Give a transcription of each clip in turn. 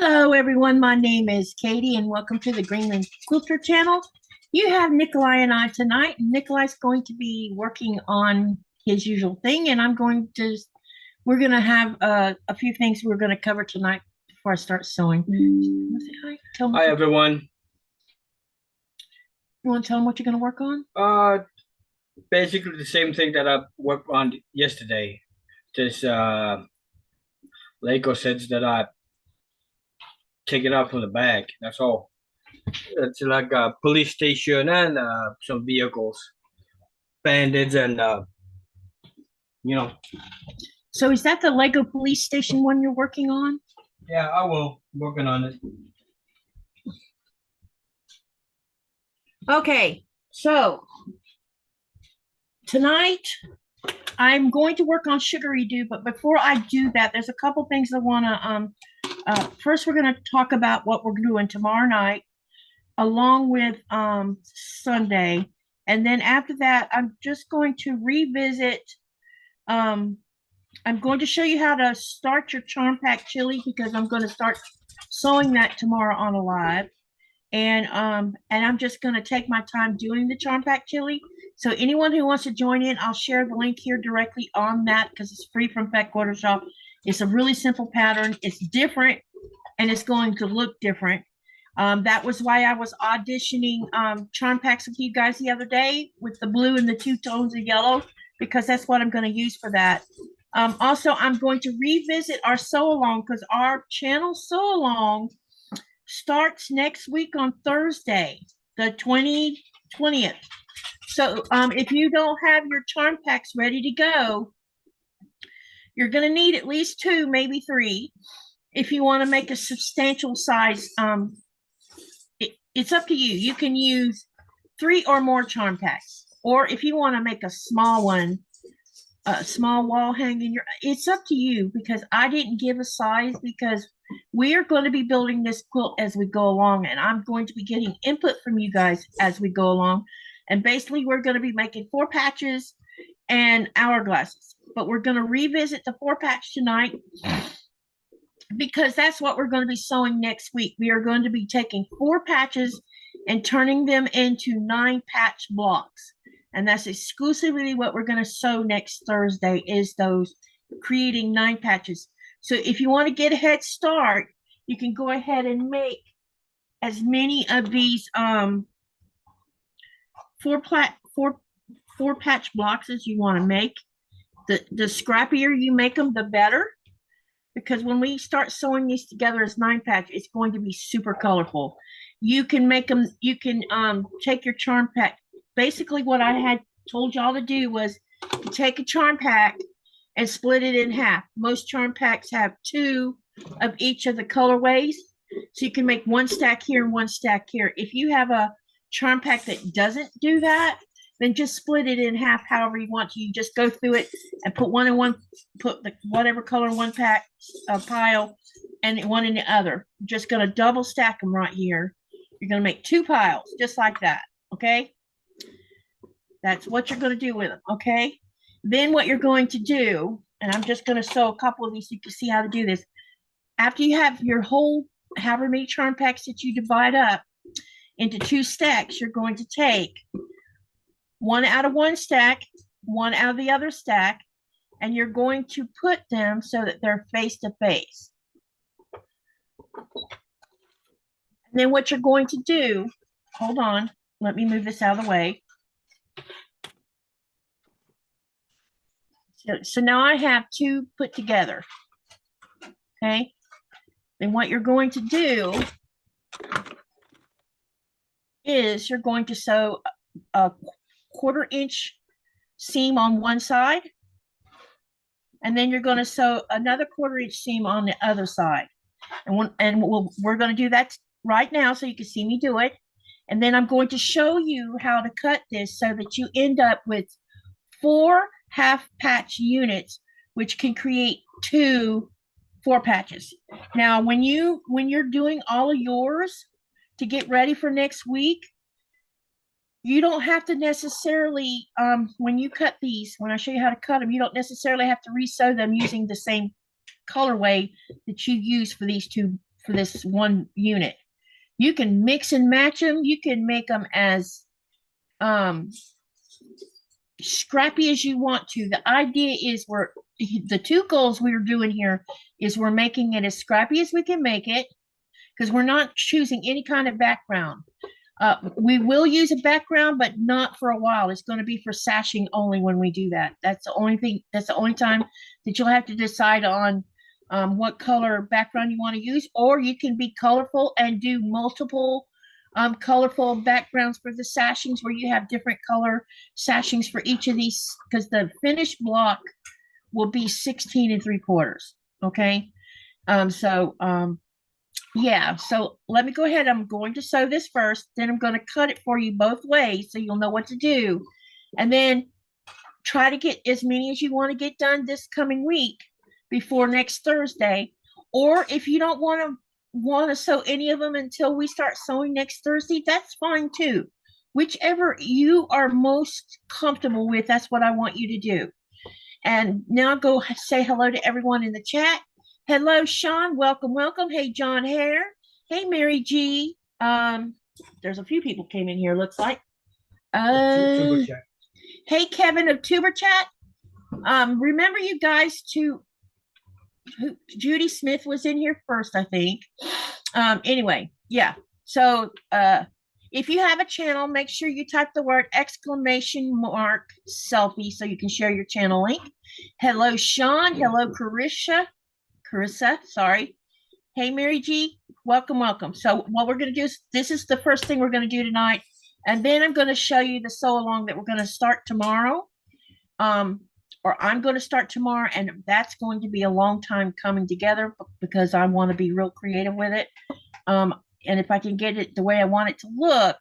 Hello everyone, my name is Katie and welcome to the Greenland Quilter channel. You have Nikolaj and I tonight, and Nikolaj's going to be working on his usual thing, and we're going to have a few things we're going to cover tonight before I start sewing. Say hi. Hi everyone. You want to tell them what you're going to work on? Basically the same thing that I worked on yesterday. Just Lego sets that I take it out from the bag. That's all. It's like a police station and some vehicles, bandits, and you know. So is that the Lego police station one you're working on? Yeah, I will working on it. Okay, so tonight I'm going to work on Sugary Dew, but before I do that, there's a couple things I want to first we're going to talk about what we're doing tomorrow night along with Sunday, and then after that I'm just going to revisit I'm going to show you how to start your charm pack chili because I'm going to start sewing that tomorrow on a live. And I'm just going to take my time doing the charm pack chili. So anyone who wants to join in, I'll share the link here directly on that because it's free from Pet Quarter Shop. It's a really simple pattern. It's different and it's going to look different. That was why I was auditioning charm packs with you guys the other day with the blue and the two tones of yellow, because that's what I'm going to use for that. Also, I'm going to revisit our sew along because our channel sew along starts next week on Thursday, the 20th. So if you don't have your charm packs ready to go, you're going to need at least 2, maybe 3. If you want to make a substantial size, it's up to you. You can use 3 or more charm packs. Or if you want to make a small one, a small wall hanging, it's up to you because I didn't give a size because we are going to be building this quilt as we go along, and I'm going to be getting input from you guys as we go along. And basically, we're going to be making 4 patches and hourglasses, but we're going to revisit the 4 patch tonight because that's what we're going to be sewing next week. We are going to be taking 4 patches and turning them into 9 patch blocks. And that's exclusively what we're going to sew next Thursday, is those creating 9 patches. So if you want to get a head start, you can go ahead and make as many of these 4 patch blocks as you want to make. The scrappier you make them, the better, because when we start sewing these together as 9 patch, it's going to be super colorful. You can make them, you can take your charm pack. Basically what I had told y'all to do was to take a charm pack and split it in half. Most charm packs have 2 of each of the colorways, so you can make 1 stack here and 1 stack here. If you have a charm pack that doesn't do that, then just split it in half however you want to. You just go through it and put one in one, put the whatever color in one pack pile and one in the other. You're just going to double stack them right here. You're going to make 2 piles just like that, okay? That's what you're going to do with them, okay? Then what you're going to do, and I'm just going to sew a couple of these so you can see how to do this. After you have your whole, however many charm packs that you divide up into 2 stacks, you're going to take 1 out of one stack, 1 out of the other stack, and you're going to put them so that they're face to face. And then what you're going to do, hold on, let me move this out of the way. So now I have 2 put together, okay? Then what you're going to do is you're going to sew a 1/4 inch seam on one side, and then you're going to sew another 1/4 inch seam on the other side. And we're going to do that right now so you can see me do it. And then I'm going to show you how to cut this so that you end up with 4 half patch units, which can create 2 4 patches. Now, when you're doing all of yours to get ready for next week, you don't have to necessarily, when you cut these, when I show you how to cut them, you don't necessarily have to resew them using the same colorway that you use for these 2 for this one unit. You can mix and match them. You can make them as scrappy as you want to. The idea is the two goals we're doing here is we're making it as scrappy as we can make it, because we're not choosing any kind of background. We will use a background, but not for a while. It's going to be for sashing only when we do that. That's the only thing. That's the only time that you'll have to decide on what color background you want to use, or you can be colorful and do multiple colorful backgrounds for the sashings, where you have different color sashings for each of these, because the finished block will be 16 3/4. Okay. Yeah, so let me go ahead. I'm going to sew this first, then I'm going to cut it for you both ways so you'll know what to do. And then try to get as many as you want to get done this coming week before next Thursday. Or if you don't want to sew any of them until we start sewing next Thursday, that's fine too. Whichever you are most comfortable with, that's what I want you to do. And now go say hello to everyone in the chat. Hello, Sean. Welcome, welcome. Hey, John Hare. Hey, Mary G. There's a few people came in here, looks like. Hey, Kevin of Tuber Chat. Remember, you guys, Judy Smith was in here first, I think. Anyway, yeah. So if you have a channel, make sure you type the word !selfie so you can share your channel link. Hello, Sean. Hello, Carissa, sorry. Hey, Mary G, welcome, welcome. So what we're going to do is, this is the first thing we're going to do tonight. And then I'm going to show you the sew along that we're going to start tomorrow. Or I'm going to start tomorrow, and that's going to be a long time coming together because I want to be real creative with it. And if I can get it the way I want it to look,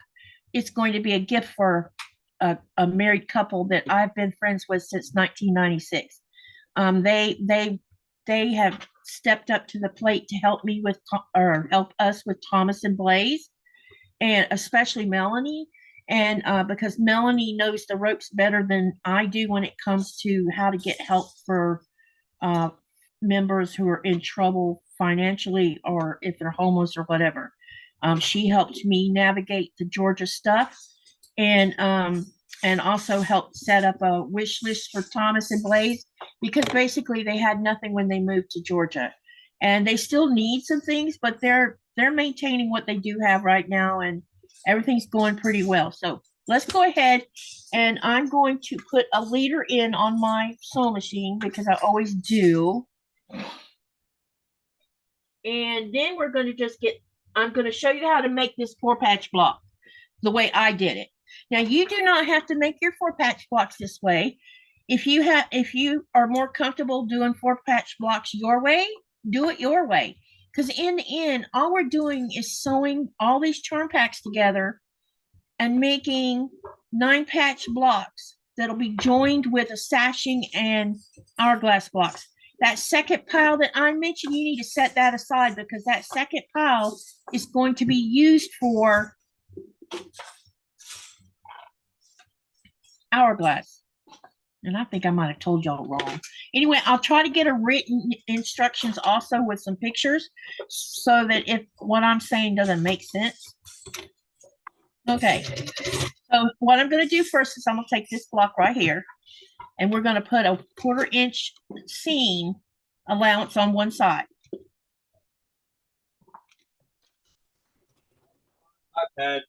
it's going to be a gift for a married couple that I've been friends with since 1996. They have stepped up to the plate to help me with, or help us with Thomas and Blaze, and especially Melanie. And because Melanie knows the ropes better than I do when it comes to how to get help for members who are in trouble financially, or if they're homeless or whatever. She helped me navigate the Georgia stuff, and also helped set up a wish list for Thomas and Blaze, because basically they had nothing when they moved to Georgia, and they still need some things, but they're maintaining what they do have right now, and everything's going pretty well. So let's go ahead, and I'm going to put a leader in on my sewing machine because I always do. And then we're going to I'm going to show you how to make this 4-patch block the way I did it. Now, you do not have to make your 4-patch blocks this way. If you are more comfortable doing 4-patch blocks your way, do it your way. Because in the end, all we're doing is sewing all these charm packs together and making 9-patch blocks that'll be joined with a sashing and hourglass blocks. That second pile that I mentioned, you need to set that aside, because that second pile is going to be used for hourglass. And I think I might have told y'all wrong. Anyway, I'll try to get a written instructions also with some pictures, so that if what I'm saying doesn't make sense. Okay, so what I'm going to do first is I'm going to take this block right here, and we're going to put a 1/4 inch seam allowance on one side. Hi, Pat.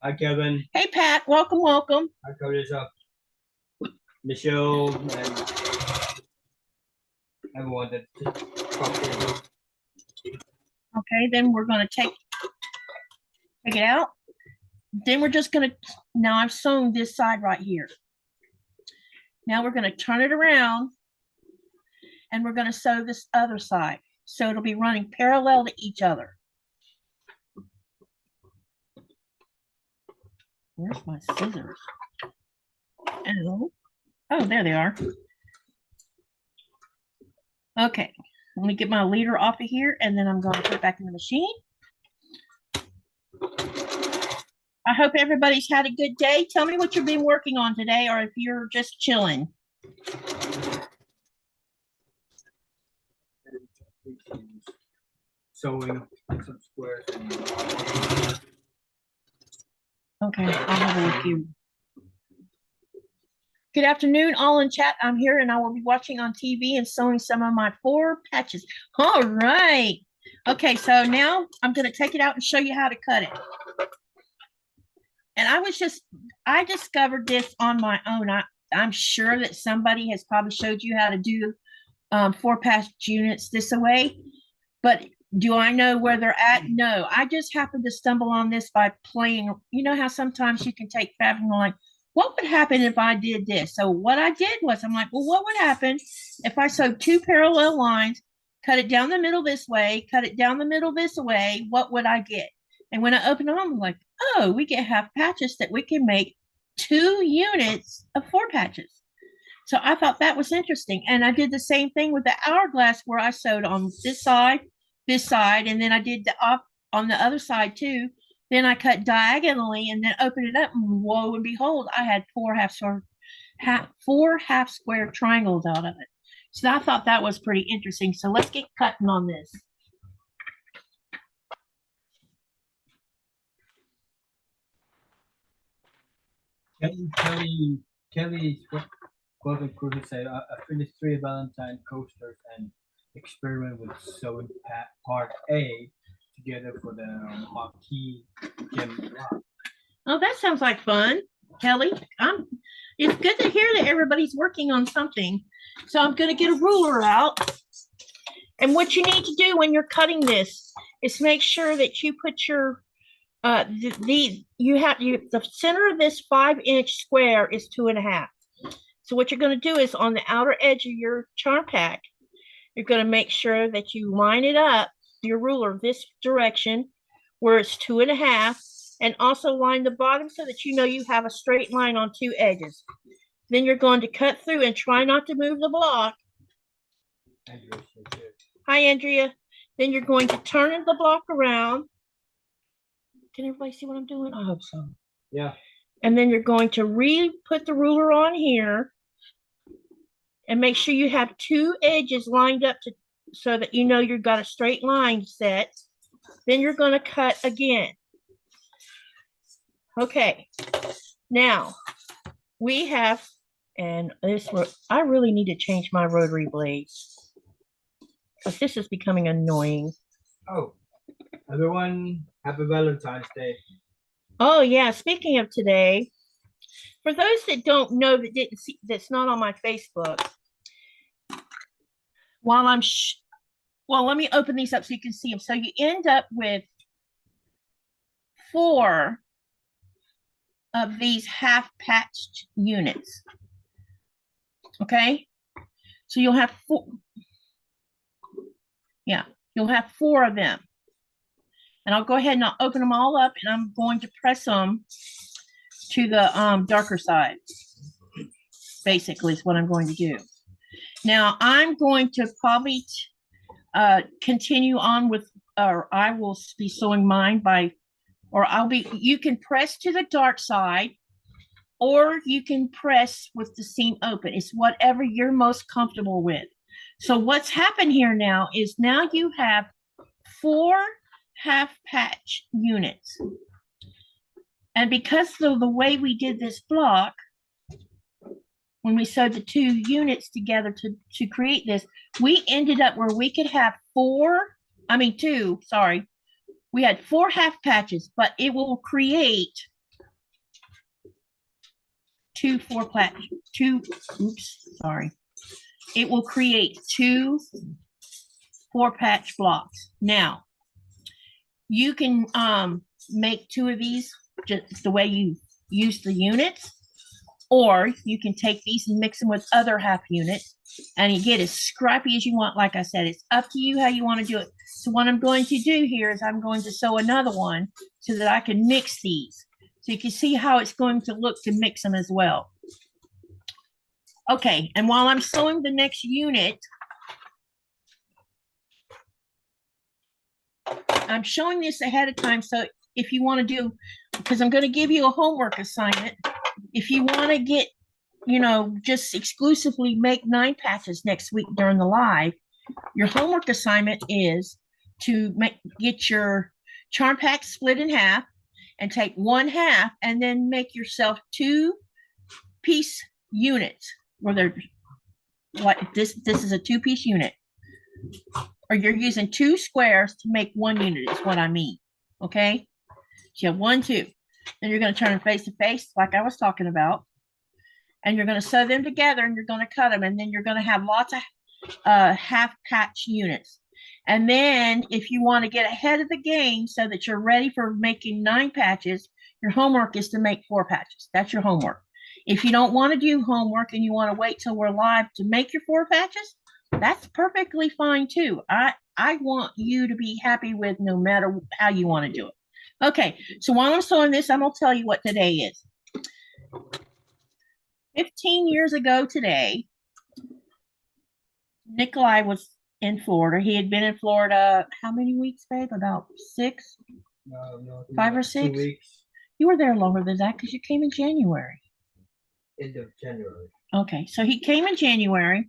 Hi, Kevin. Hey, Pat. Welcome, welcome. I cover this up. Michelle and everyone that. Okay, then we're going to take it out. Then we're just going to, now I've sewn this side right here. Now we're going to turn it around, and we're going to sew this other side. So it'll be running parallel to each other. Where's my scissors? Oh, there they are. Okay, let me get my leader off of here, and then I'm going to put it back in the machine. I hope everybody's had a good day. Tell me what you've been working on today, or if you're just chilling. sewing some squares. Okay, I'll have a look here. Good afternoon, all in chat. I'm here and I will be watching on TV and sewing some of my 4 patches. All right. Okay, so now I'm going to take it out and show you how to cut it. And I discovered this on my own. I'm sure that somebody has probably showed you how to do 4 patch units this way, but do I know where they're at? No, I just happened to stumble on this by playing. You know how sometimes you can take fabric and like, what would happen if I did this? So what I did was I'm like, well, what would happen if I sewed 2 parallel lines, cut it down the middle this way, cut it down the middle this way, what would I get? And when I opened them, I'm like, oh, we get half patches that we can make 2 units of 4 patches. So I thought that was interesting. And I did the same thing with the hourglass where I sewed on this side, and then I did the up on the other side too. Then I cut diagonally and then opened it up, and lo and behold, I had 4 half square triangles out of it. So I thought that was pretty interesting. So let's get cutting on this. Kelly's Quilting Quilter said, I finished 3 Valentine coasters and experiment with sewing part A together for the marquee gem block. Oh, that sounds like fun, Kelly. It's good to hear that everybody's working on something. So I'm going to get a ruler out. And what you need to do when you're cutting this is make sure that you put your the center of this 5-inch square is 2.5. So what you're going to do is on the outer edge of your charm pack, you're going to make sure that you line it up, your ruler this direction where it's 2.5, and also line the bottom so that you know you have a straight line on 2 edges. Then you're going to cut through and try not to move the block. Hi, Andrea. Then you're going to turn the block around. Can everybody see what I'm doing? I hope so. Yeah. And then you're going to put the ruler on here and make sure you have 2 edges lined up so that you know you've got a straight line set. Then you're going to cut again. Okay. Now we have, and I really need to change my rotary blades because this is becoming annoying. Oh, everyone, happy Valentine's Day. Oh yeah, speaking of today, for those that don't know, that didn't see, that's not on my Facebook, let me open these up so you can see them. So you end up with 4 of these half patched units. Okay, so you'll have 4. Yeah, you'll have 4 of them. And I'll go ahead and I'll open them all up, and I'm going to press them to the darker side. Basically is what I'm going to do. Now I'm going to probably continue on with, or I will be sewing mine you can press to the dark side, or you can press with the seam open. It's whatever you're most comfortable with. So what's happened here now is now you have 4 half patch units. And because of the way we did this block, when we sewed the 2 units together to create this, we ended up where we could have 2, sorry. We had 4 half patches, but it will create 2 It will create 2 4-patch blocks. Now, you can make 2 of these just the way you use the units, or you can take these and mix them with other half units and you get as scrappy as you want. Like I said, it's up to you how you want to do it. So what I'm going to do here is I'm going to sew another one so that I can mix these. So you can see how it's going to look to mix them as well. Okay, and while I'm sewing the next unit, I'm showing this ahead of time. So if you want to do, because I'm going to give you a homework assignment, if you want to get, just exclusively make 9 patches next week during the live, your homework assignment is to get your charm pack split in half and take one half and then make yourself 2-piece units where they're like this is a 2-piece unit, or you're using 2 squares to make 1 unit is what I mean. Okay, so you have 1, 2, then you're going to turn them face to face like I was talking about, and you're going to sew them together and you're going to cut them, and then you're going to have lots of half patch units. And then if you want to get ahead of the game so that you're ready for making 9 patches, your homework is to make 4 patches. That's your homework. If you don't want to do homework and you want to wait till we're live to make your 4 patches, that's perfectly fine too. I want you to be happy with no matter how you want to do it. Okay, so while I'm sewing this, I'm going to tell you what today is. 15 years ago today, Nikolaj was in Florida. He had been in Florida how many weeks, babe? About 6? No, 5 or 6? 2 weeks. You were there longer than that because you came in January. End of January. Okay, so he came in January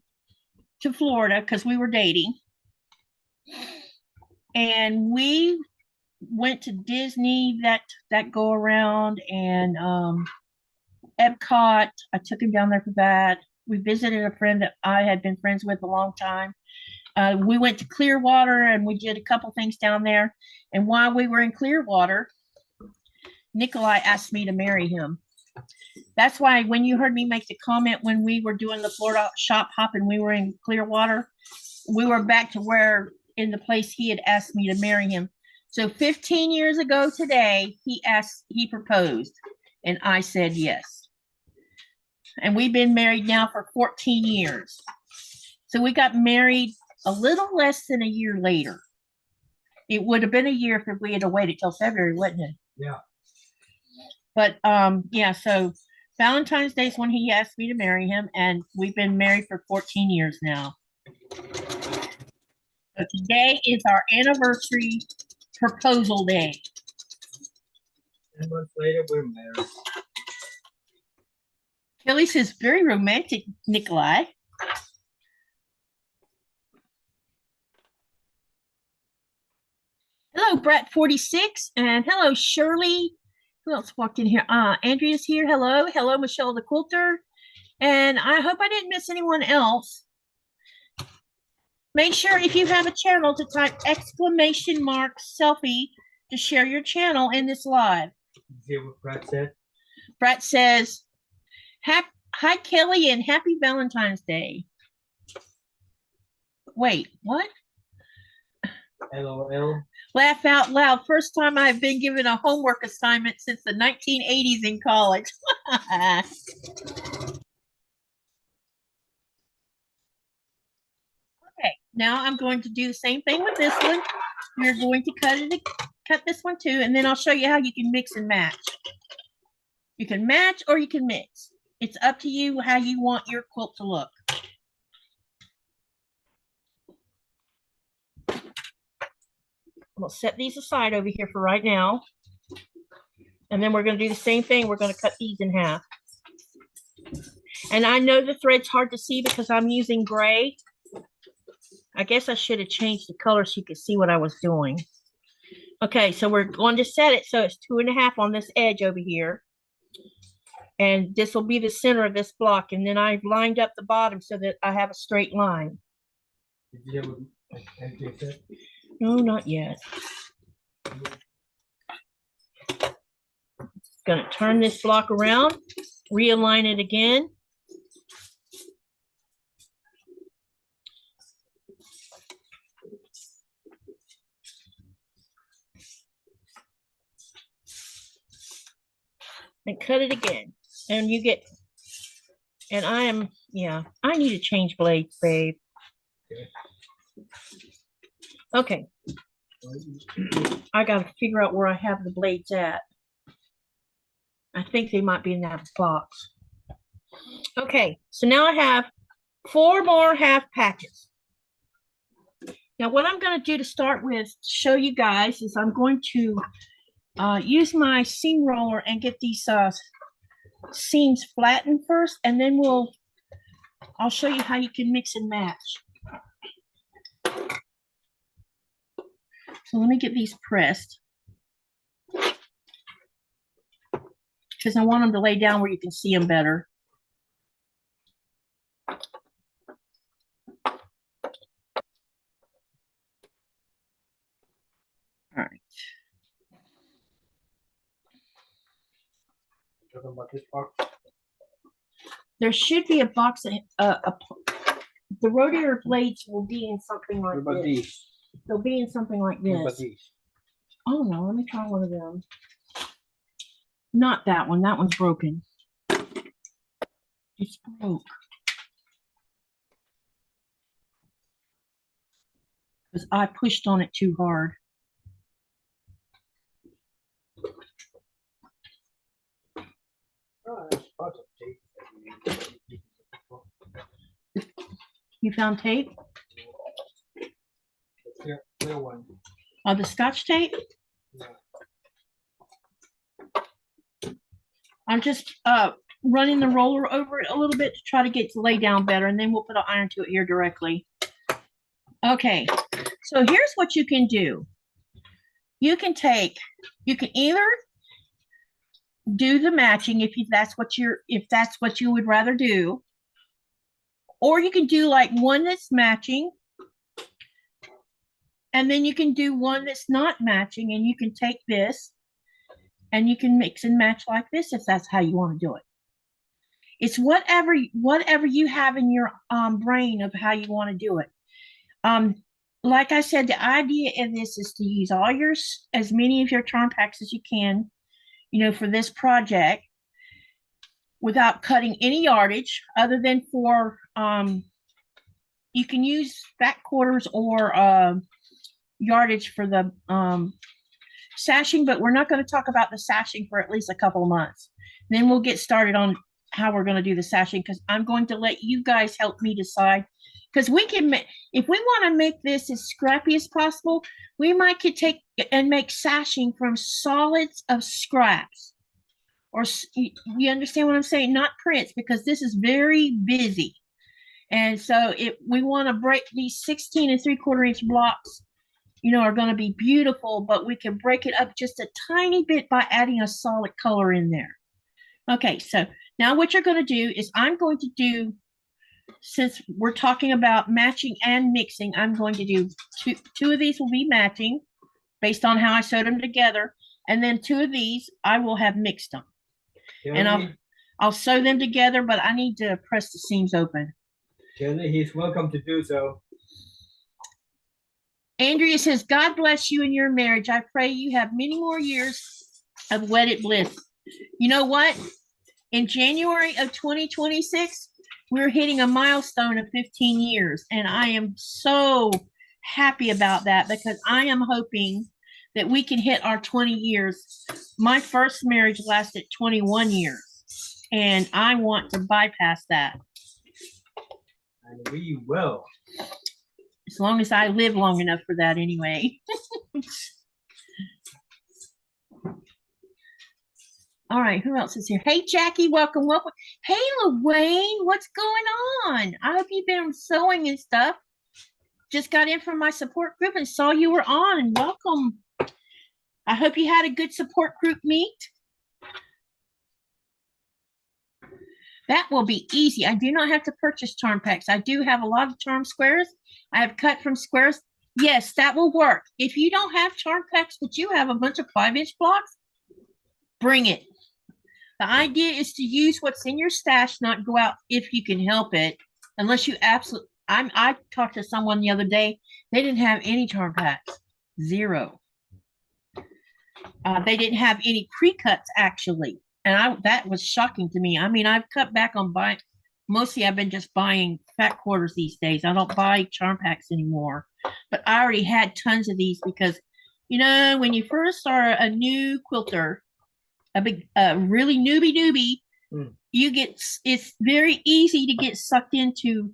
to Florida because we were dating. And we went to Disney that go around, and Epcot. I took him down there for that. We visited a friend that I had been friends with a long time. We went to Clearwater and we did a couple things down there. And while we were in Clearwater, Nikolaj asked me to marry him. That's why when you heard me make the comment when we were doing the Florida shop hop and we were in Clearwater, we were back to where in the place he had asked me to marry him. So 15 years ago today, he proposed, and I said yes. And we've been married now for 14 years. So we got married a little less than a year later. It would have been a year if we had waited till February, wouldn't it? Yeah. But yeah, so Valentine's Day is when he asked me to marry him, and we've been married for 14 years now. So today is our anniversary proposal day. 10 months later, we're married. Kelly says, very romantic, Nikolaj. Hello, Brett46, and hello, Shirley. Who else walked in here? Andrea's here. Hello. Hello, Michelle the Quilter. And I hope I didn't miss anyone else. Make sure if you have a channel to type !selfie to share your channel in this live. You hear what Brett said? Brett says, hi, Kelly, and happy Valentine's Day. Wait, what? LOL. Laugh out loud. First time I've been given a homework assignment since the 1980s in college. Okay, now I'm going to do the same thing with this one. We're going to cut this one too, and then I'll show you how you can mix and match. You can match or you can mix. It's up to you how you want your quilt to look. We'll set these aside over here for right now. And then we're going to do the same thing. We're going to cut these in half. And I know the thread's hard to see because I'm using gray. I guess I should have changed the color so you could see what I was doing. Okay, so we're going to set it so it's 2.5 on this edge over here. And this will be the center of this block. And then I've lined up the bottom so that I have a straight line. Did you hear what Andrea said? No, not yet. Gonna turn this block around, realign it again. And cut it again. And you get, and I need to change blades, babe. Okay. I got to figure out where I have the blades at. I think they might be in that box. Okay, so now I have 4 more half patches. Now what I'm going to do to start with, to show you guys, is I'm going to use my seam roller and get these seams flattened first, and then I'll show you how you can mix and match. So let me get these pressed. Because I want them to lay down where you can see them better. All right. Talking about this box. There should be a box. The rotator blades will be in something like What about this. these? They'll be in something like What about this. these? Oh no, let me try one of them. Not that one. That one's broken. It's broke. Because I pushed on it too hard. Oh, there's lots of tape. You found tape? Clear one. Oh, the Scotch tape? Yeah. I'm just running the roller over it a little bit to try to get it to lay down better, and then we'll put an iron to it here directly. Okay, so here's what you can do. You can either do the matching if that's what you would rather do, or you can do like one that's matching, and then you can do one that's not matching, and you can take this and you can mix and match like this if that's how you want to do it. It's whatever you have in your brain of how you want to do it. Like I said, the idea of this is to use as many of your charm packs as you can, for this project without cutting any yardage other than for, you can use back quarters or yardage for the sashing, but we're not going to talk about the sashing for at least a couple of months. Then we'll get started on how we're going to do the sashing, because I'm going to let you guys help me decide, because we can if we want to make this as scrappy as possible, we could take and make sashing from solids of scraps, or you understand what I'm saying, not prints, because this is very busy. And so we want to break these 16 3/4 inch blocks, are going to be beautiful, but we can break it up just a tiny bit by adding a solid color in there. Okay, so now what you're going to do is I'm going to do, since we're talking about matching and mixing, I'm going to do two of these will be matching based on how I sewed them together, and then two of these I will have mixed them. And I'll sew them together, but I need to press the seams open. Jenny, he's welcome to do so. Andrea says, God bless you in your marriage. I pray you have many more years of wedded bliss. You know what? In January of 2026, we're hitting a milestone of 15 years. And I am so happy about that, because I am hoping that we can hit our 20 years. My first marriage lasted 21 years. And I want to bypass that. And we will. As long as I live long enough for that anyway. All right, who else is here? Hey, Jackie, welcome. Hey, Lorraine, what's going on? I hope you've been sewing and stuff. Just got in from my support group and saw you were on, and welcome. I hope you had a good support group meet. That will be easy. I do not have to purchase charm packs. I do have a lot of charm squares. I have cut from squares. Yes, that will work. If you don't have charm packs, but you have a bunch of 5-inch blocks, bring it. The idea is to use what's in your stash, not go out if you can help it, unless you absolutely. I talked to someone the other day. They didn't have any charm packs. 0. They didn't have any pre-cuts, actually. And that was shocking to me. I mean, I've cut back on buying. Mostly I've been just buying fat quarters these days. I don't buy charm packs anymore. But I already had tons of these because, when you first start a new quilter, a really newbie, it's very easy to get sucked into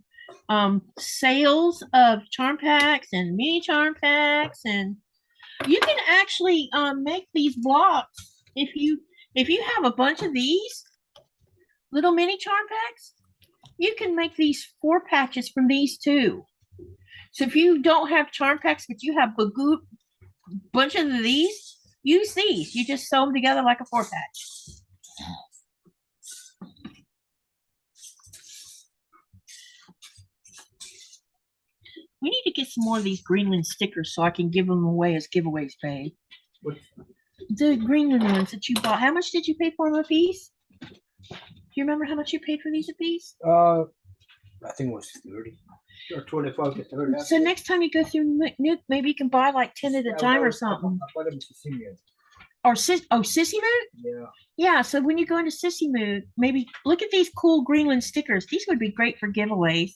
sales of charm packs and mini charm packs. And you can actually make these blocks if you have a bunch of these little mini charm packs. You can make these 4 patches from these too. So if you don't have charm packs, but you have bunch of these, use these. You just sew them together like a 4-patch. We need to get some more of these Greenland stickers so I can give them away as giveaways, babe. What? The Greenland ones that you bought. How much did you pay for them a piece? Do you remember how much you paid for these a piece? I think it was 30 or 25 to 30. So next time you go through Nuke, maybe you can buy like 10 at a time or something. I bought them to Sissy. Or Sissy Mood? Yeah. Yeah, so when you go into Sissy Mood, maybe look at these cool Greenland stickers. These would be great for giveaways.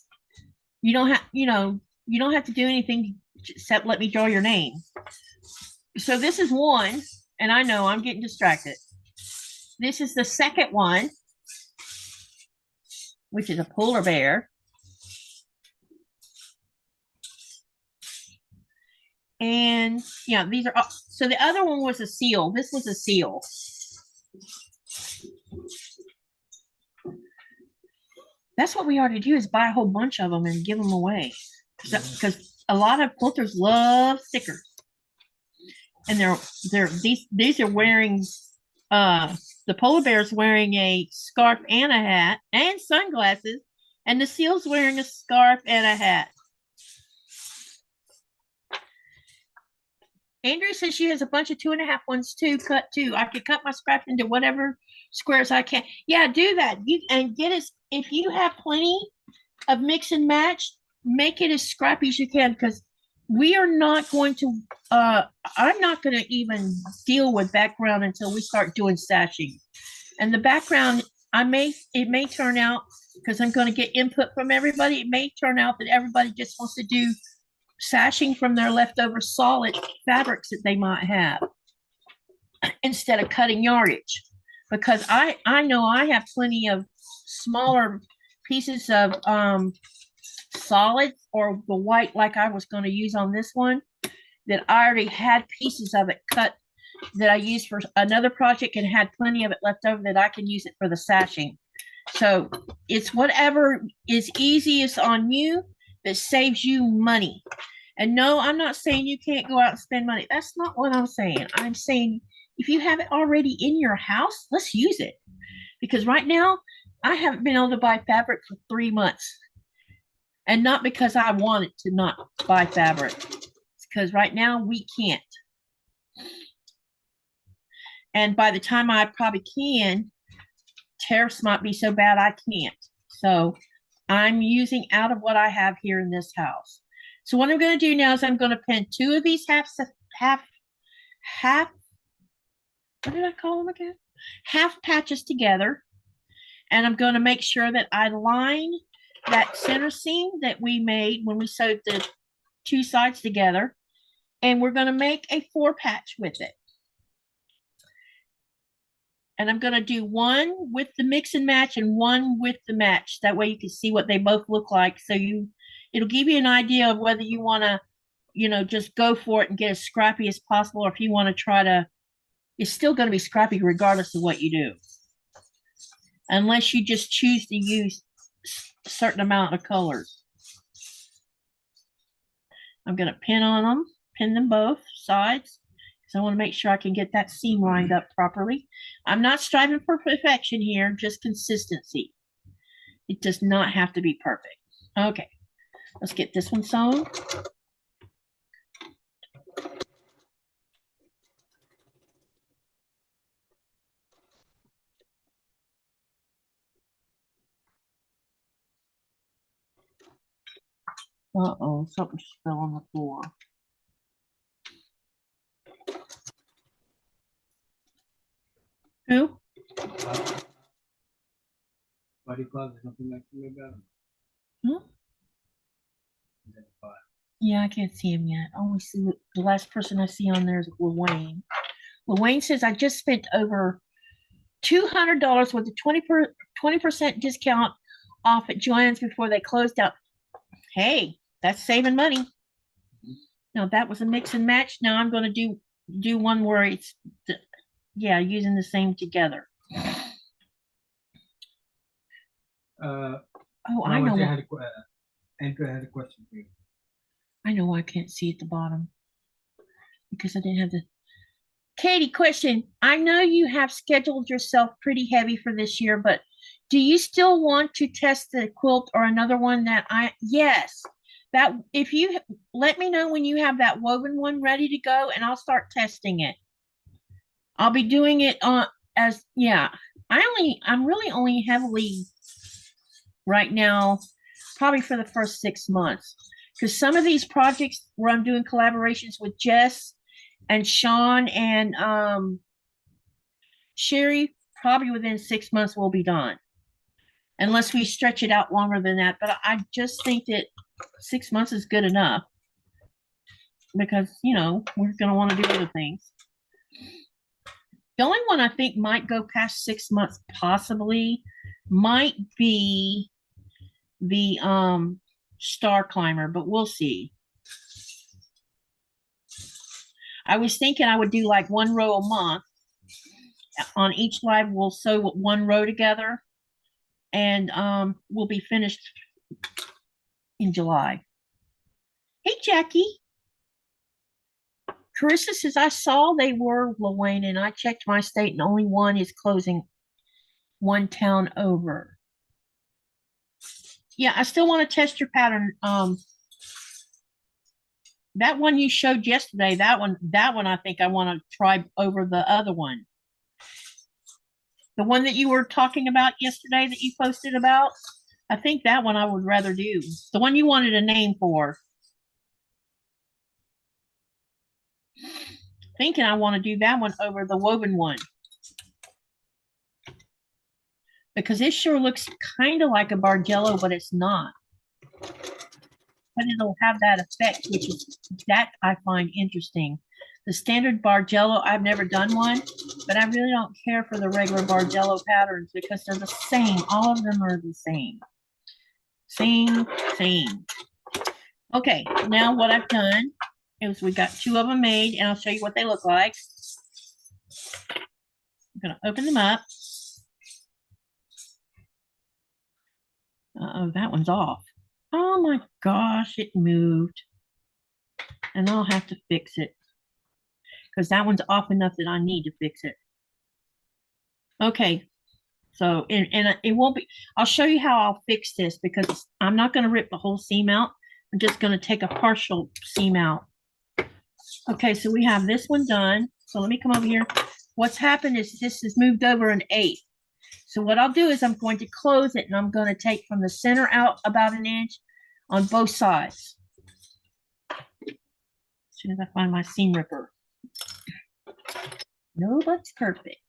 You don't have, you don't have to do anything except let me draw your name. So this is one, and I know I'm getting distracted. This is the second one, which is a polar bear. And yeah, these are, so the other one was a seal. This was a seal. That's what we ought to do, is buy a whole bunch of them and give them away. Because a lot of quilters love stickers. And these are wearing, the polar bear's wearing a scarf and a hat and sunglasses, and the seal's wearing a scarf and a hat. Andrea says she has a bunch of 2.5 ones too, cut too. I could cut my scrap into whatever squares I can. Yeah, do that. And get us, if you have plenty of mix and match, make it as scrappy as you can, because we are not going to, I'm not going to even deal with background until we start doing stashing. And the background, it may turn out, because I'm going to get input from everybody, it may turn out that everybody just wants to do sashing from their leftover solid fabrics that they might have instead of cutting yardage, because I know I have plenty of smaller pieces of solid, or the white like I was going to use on this one, that I already had pieces of it cut that I used for another project and had plenty of it left over that I can use it for the sashing. So it's whatever is easiest on you that saves you money. And no, I'm not saying you can't go out and spend money. That's not what I'm saying. I'm saying if you have it already in your house, let's use it. Because right now, I haven't been able to buy fabric for 3 months. And not because I wanted to not buy fabric. It's because right now we can't. And by the time I probably can, tariffs might be so bad I can't. So I'm using out of what I have here in this house. So what I'm going to do now is I'm going to pin 2 of these half, what did I call them again? Half patches together. And I'm going to make sure that I line that center seam that we made when we sewed the 2 sides together. And we're going to make a 4-patch with it. And I'm going to do one with the mix and match and one with the match. That way you can see what they both look like. So it'll give you an idea of whether you want to, just go for it and get as scrappy as possible, or if you want to try to, it's still going to be scrappy regardless of what you do. Unless you just choose to use a certain amount of colors. I'm going to pin them both sides. So I want to make sure I can get that seam lined up properly. I'm not striving for perfection here, just consistency. It does not have to be perfect. Okay, let's get this one sewn. Uh-oh, something just fell on the floor. Who? What do you call it? Something like that? Hmm? Yeah, I can't see him yet. I only see the last person I see on there is Wayne. Wayne says, I just spent over $200 with a 20% discount off at Joann's before they closed out. Hey, that's saving money. Now that was a mix and match. Now I'm going to do one where it's, using the same together. I know. Andrew had a question for you. I know I can't see at the bottom. because I didn't have the. Katie, question. I know you have scheduled yourself pretty heavy for this year, but do you still want to test the quilt or another one yes, that if you let me know when you have that woven one ready to go and I'll start testing it. I'll be doing it yeah. I'm really only heavily right now, probably for the first 6 months. Because some of these projects where I'm doing collaborations with Jess and Sean and Sherry, probably within 6 months we'll be done. Unless we stretch it out longer than that. But I just think that 6 months is good enough. Because, you know, we're going to want to do other things. The only one I think might go past 6 months possibly might be the Star Climber, but we'll see. I was thinking I would do like 1 row a month. On each live, we'll sew 1 row together, and we'll be finished in July. Hey, Jackie. Carissa says, I saw they were, Wayne, and I checked my state, and only one is closing 1 town over. Yeah, I still want to test your pattern. That one you showed yesterday, that one I think I want to try over the other one. The one that you were talking about yesterday that you posted about, I think that one I would rather do. The one you wanted a name for. Thinking I want to do that one over the woven one. Because it sure looks kind of like a Bargello, but it's not. But it'll have that effect, which is that I find interesting. The standard Bargello, I've never done one, but I really don't care for the regular Bargello patterns because they're the same. All of them are the same. Same. Okay, now what I've done is we got 2 of them made, and I'll show you what they look like. I'm going to open them up. Uh-oh, that one's off. Oh my gosh, it moved. And I'll have to fix it. Because that one's off enough that I need to fix it. Okay. So, and it won't be, I'll show you how I'll fix this because I'm not going to rip the whole seam out. I'm just going to take a partial seam out. Okay, so we have this one done. So let me come over here. What's happened is this has moved over an 1/8. So what I'll do is I'm going to close it and I'm going to take from the center out about 1 inch on both sides. As soon as I find my seam ripper. No, that's perfect.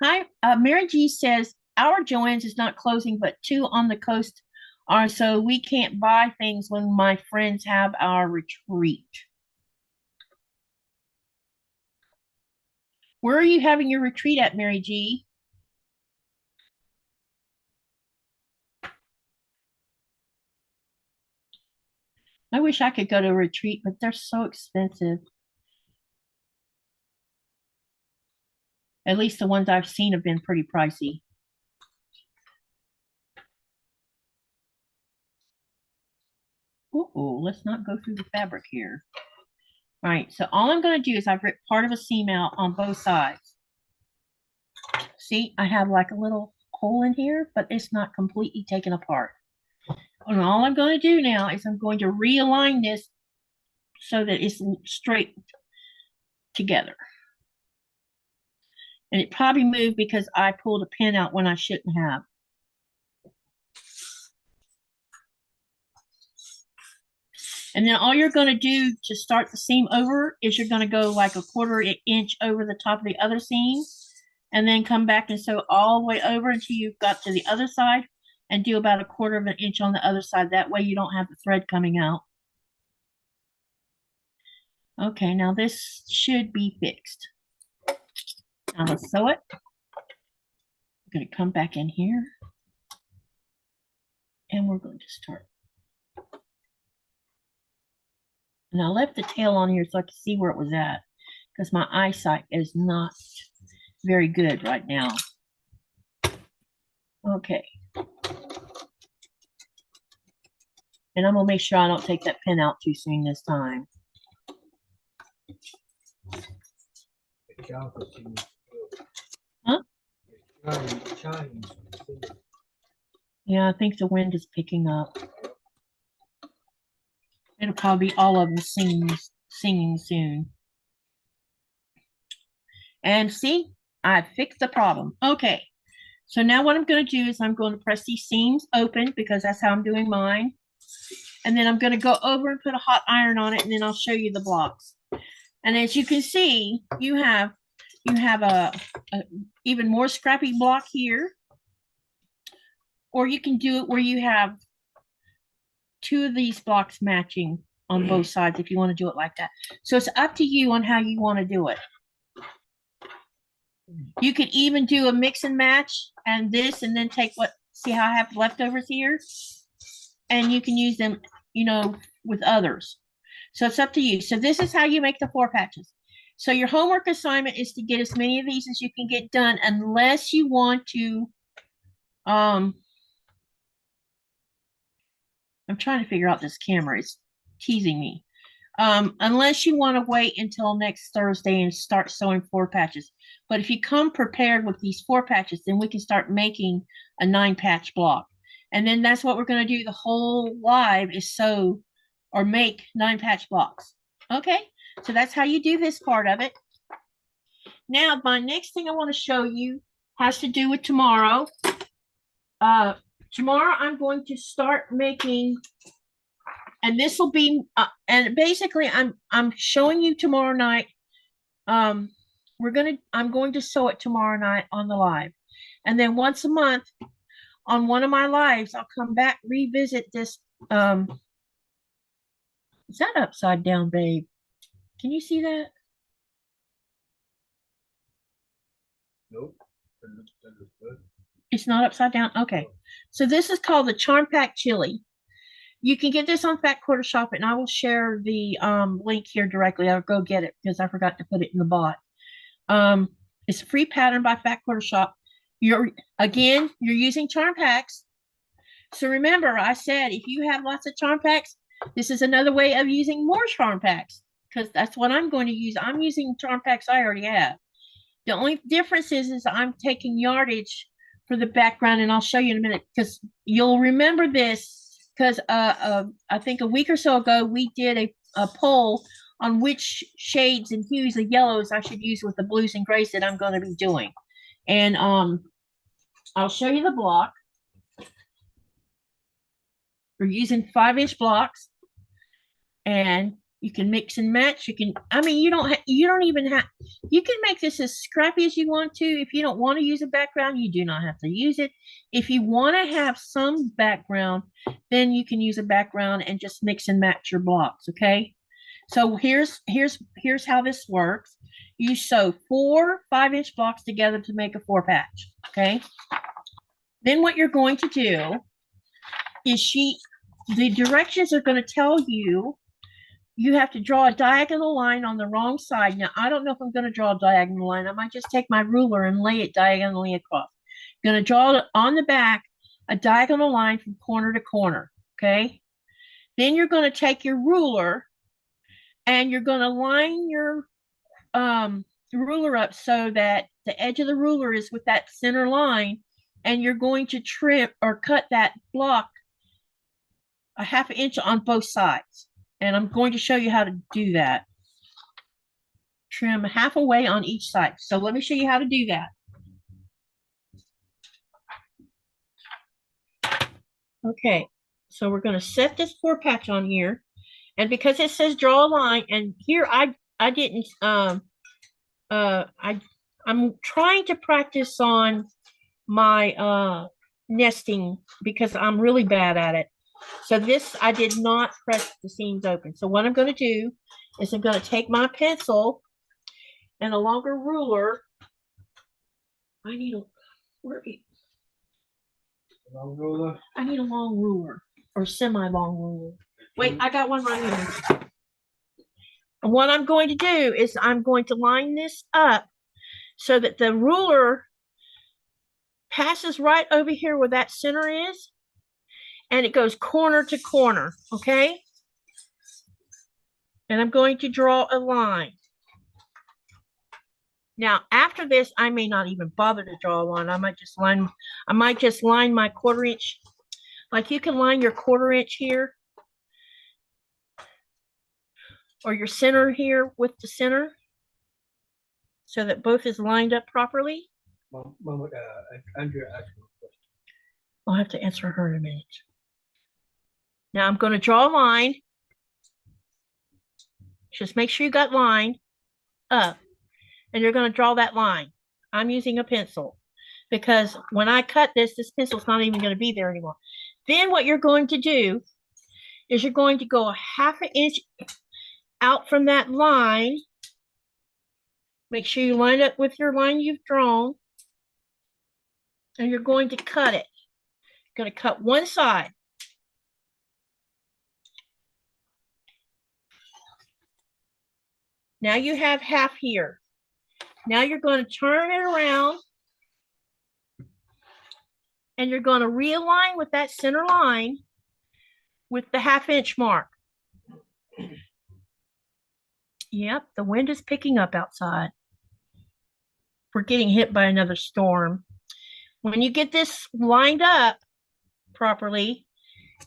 Hi, Mary G says, our Joann's is not closing, but 2 on the coast are, so we can't buy things when my friends have our retreat. Where are you having your retreat at, Mary G? I wish I could go to a retreat, but they're so expensive. At least the ones I've seen have been pretty pricey. Ooh, let's not go through the fabric here. All right, so all I'm going to do is I've ripped part of a seam out on both sides. See, I have like a little hole in here, but it's not completely taken apart. And all I'm going to do now is I'm going to realign this so that it's straight together. And it probably moved because I pulled a pin out when I shouldn't have. And then all you're going to do to start the seam over is you're going to go like a 1/4 inch over the top of the other seam and then come back and sew all the way over until you've got to the other side and do about a 1/4 inch on the other side. That way you don't have the thread coming out. Okay, now this should be fixed. Now let's sew it. I'm going to come back in here and we're going to start. And I left the tail on here so I could see where it was at because my eyesight is not very good right now. Okay. And I'm gonna make sure I don't take that pin out too soon this time. Huh? Yeah, I think the wind is picking up. It'll probably be all of them singing soon. And see, I fixed the problem. Okay, so now what I'm going to do is I'm going to press these seams open because that's how I'm doing mine. And then I'm going to go over and put a hot iron on it, and then I'll show you the blocks. And as you can see, you have a even more scrappy block here, or you can do it where you have two of these blocks matching on both sides if you want to do it like that. So it's up to you on how you want to do it. You could even do a mix and match and this, and then take see how I have leftovers here, and you can use them, you know, with others. So it's up to you. So this is how you make the 4 patches. So your homework assignment is to get as many of these as you can get done, unless you want to, I'm trying to figure out this camera. It's teasing me. Unless you want to wait until next Thursday and start sewing 4 patches. But if you come prepared with these 4 patches, then we can start making a 9-patch block. And then that's what we're going to do. The whole live is sew or make 9-patch blocks. Okay, so that's how you do this part of it. Now, my next thing I want to show you has to do with tomorrow. Tomorrow I'm going to start making, and this will be, and basically I'm showing you tomorrow night. I'm going to sew it tomorrow night on the live, and then once a month on one of my lives I'll come back, revisit this. Is that upside down, babe? Can you see that? Nope. That looks good. It's not upside down. Okay, so this is called the Charm Pack Chili. You can get this on Fat Quarter Shop, and I will share the link here directly. I'll go get it because I forgot to put it in the bot. It's a free pattern by Fat Quarter Shop. You're using charm packs. So remember, I said if you have lots of charm packs, this is another way of using more charm packs, because that's what I'm going to use. I'm using charm packs I already have. The only difference is I'm taking yardage for the background, and I'll show you in a minute, because you'll remember this, because I think a week or so ago we did a poll on which shades and hues of yellows I should use with the blues and grays that I'm going to be doing. And I'll show you the block. We're using 5-inch blocks, and you can mix and match. You can, you don't even have, you can make this as scrappy as you want to. If you don't want to use a background, you do not have to use it. If you want to have some background, then you can use a background and just mix and match your blocks, okay? So here's how this works. You sew 4 5-inch blocks together to make a 4-patch, okay? Then what you're going to do is the directions are going to tell you have to draw a diagonal line on the wrong side. Now, I don't know if I'm going to draw a diagonal line. I might just take my ruler and lay it diagonally across. I'm going to draw on the back a diagonal line from corner to corner, okay? Then you're going to take your ruler and you're going to line your ruler up so that the edge of the ruler is with that center line, and you're going to trim or cut that block a 1/2 inch on both sides. And I'm going to show you how to do that. Trim half away on each side. So let me show you how to do that. Okay, so we're going to set this 4-patch on here. And because it says draw a line, and here I didn't, I'm trying to practice on my nesting because I'm really bad at it. So this, I did not press the seams open. So what I'm going to do is I'm going to take my pencil and a longer ruler. I need a long ruler. I need a long ruler or semi-long ruler. Wait, I got one right here. And what I'm going to do is I'm going to line this up so that the ruler passes right over here where that center is. and it goes corner to corner, okay? And I'm going to draw a line. Now, after this, I may not even bother to draw a line. I might just line my 1/4 inch. Like you can line your 1/4 inch here, or your center here with the center, so that both is lined up properly. Andrea asked me a question. I'll have to answer her in a minute. Now I'm going to draw a line. Just make sure you got line up, and you're going to draw that line. I'm using a pencil because when I cut this pencil's not even going to be there anymore. Then what you're going to do is you're going to go a 1/2 inch out from that line. Make sure you line up with your line you've drawn, and you're going to cut it. You're going to cut one side. Now you have half here. Now you're going to turn it around, and you're going to realign with that center line with the 1/2 inch mark. Yep, the wind is picking up outside. We're getting hit by another storm. When you get this lined up properly,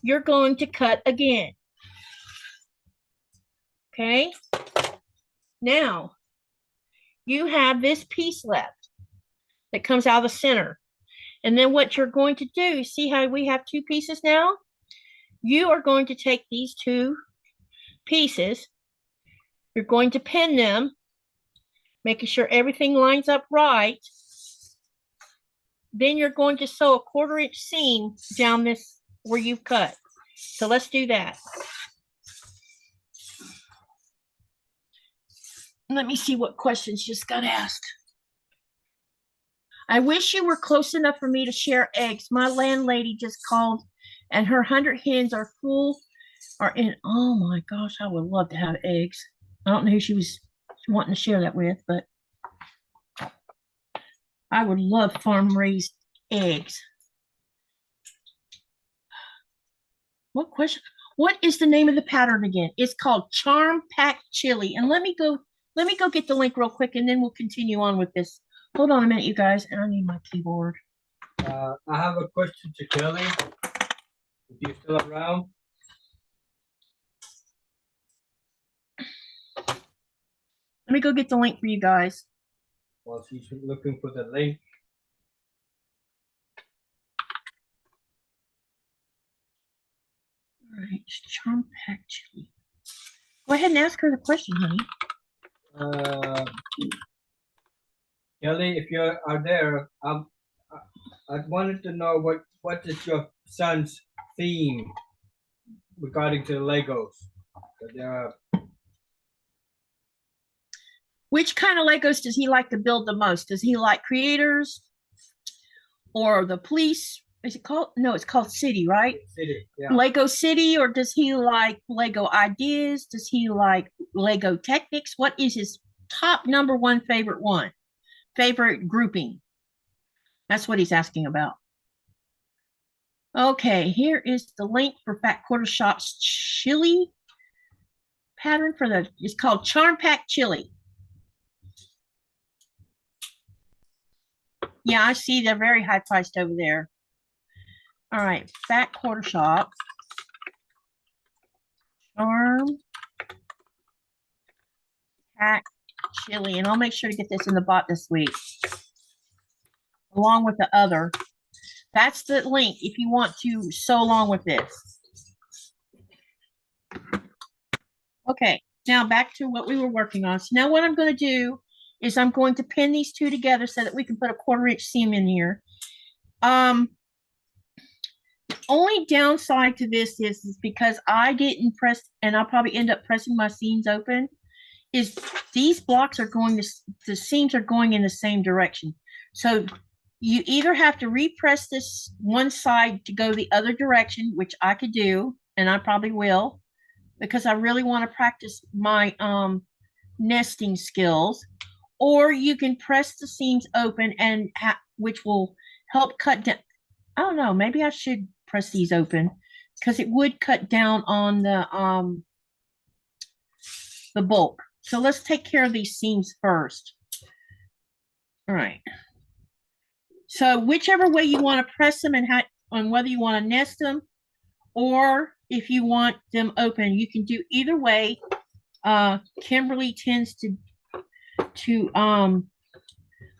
you're going to cut again. Okay? Now, you have this piece left that comes out of the center. And then what you're going to do, see how we have 2 pieces now? You are going to take these 2 pieces, you're going to pin them, making sure everything lines up right. Then you're going to sew a 1/4 inch seam down this where you've cut. So let's do that. Let me see what questions just got asked. I wish you were close enough for me to share eggs. My landlady just called and her 100 hens are full, oh my gosh, I would love to have eggs. I don't know who she was wanting to share that with, but I would love farm-raised eggs. What question? What is the name of the pattern again? It's called Charm Pack Chili. And let me go get the link real quick, and then we'll continue on with this. Hold on a minute, you guys, and I need my keyboard. I have a question to Kelly. If you're still around. Let me go get the link for you guys. While she's looking for the link. All right, Charm Pack Chili. Go ahead and ask her the question, honey. Kelly, if you are there, I wanted to know what is your son's theme regarding to the Legos? There are. Which kind of Legos does he like to build the most? Does he like creators or the police? Is it called? No, it's called City, right? City, yeah. Lego City, or does he like Lego Ideas? Does he like Lego Technics? What is his top #1 favorite grouping? That's what he's asking about. Okay, here is the link for Fat Quarter Shop's chili pattern it's called Charm Pack Chili. Yeah, I see they're very high priced over there. All right, Fat Quarter Shop. Charm Pack Chili. And I'll make sure to get this in the bot this week, along with the other. That's the link if you want to sew along with this. Okay, now back to what we were working on. So now what I'm going to do is I'm going to pin these 2 together so that we can put a 1/4 inch seam in here. The only downside to this is because I didn't press, and I'll probably end up pressing my seams open, is these blocks are going to, the seams are going in the same direction. So you either have to repress this one side to go the other direction, which I could do, and I probably will, because I really want to practice my nesting skills, or you can press the seams open, and which will help cut down. I don't know, maybe I should press these open because it would cut down on the bulk. So let's take care of these seams first. All right. So whichever way you want to press them and how, on whether you want to nest them or if you want them open, you can do either way. Kimberly tends to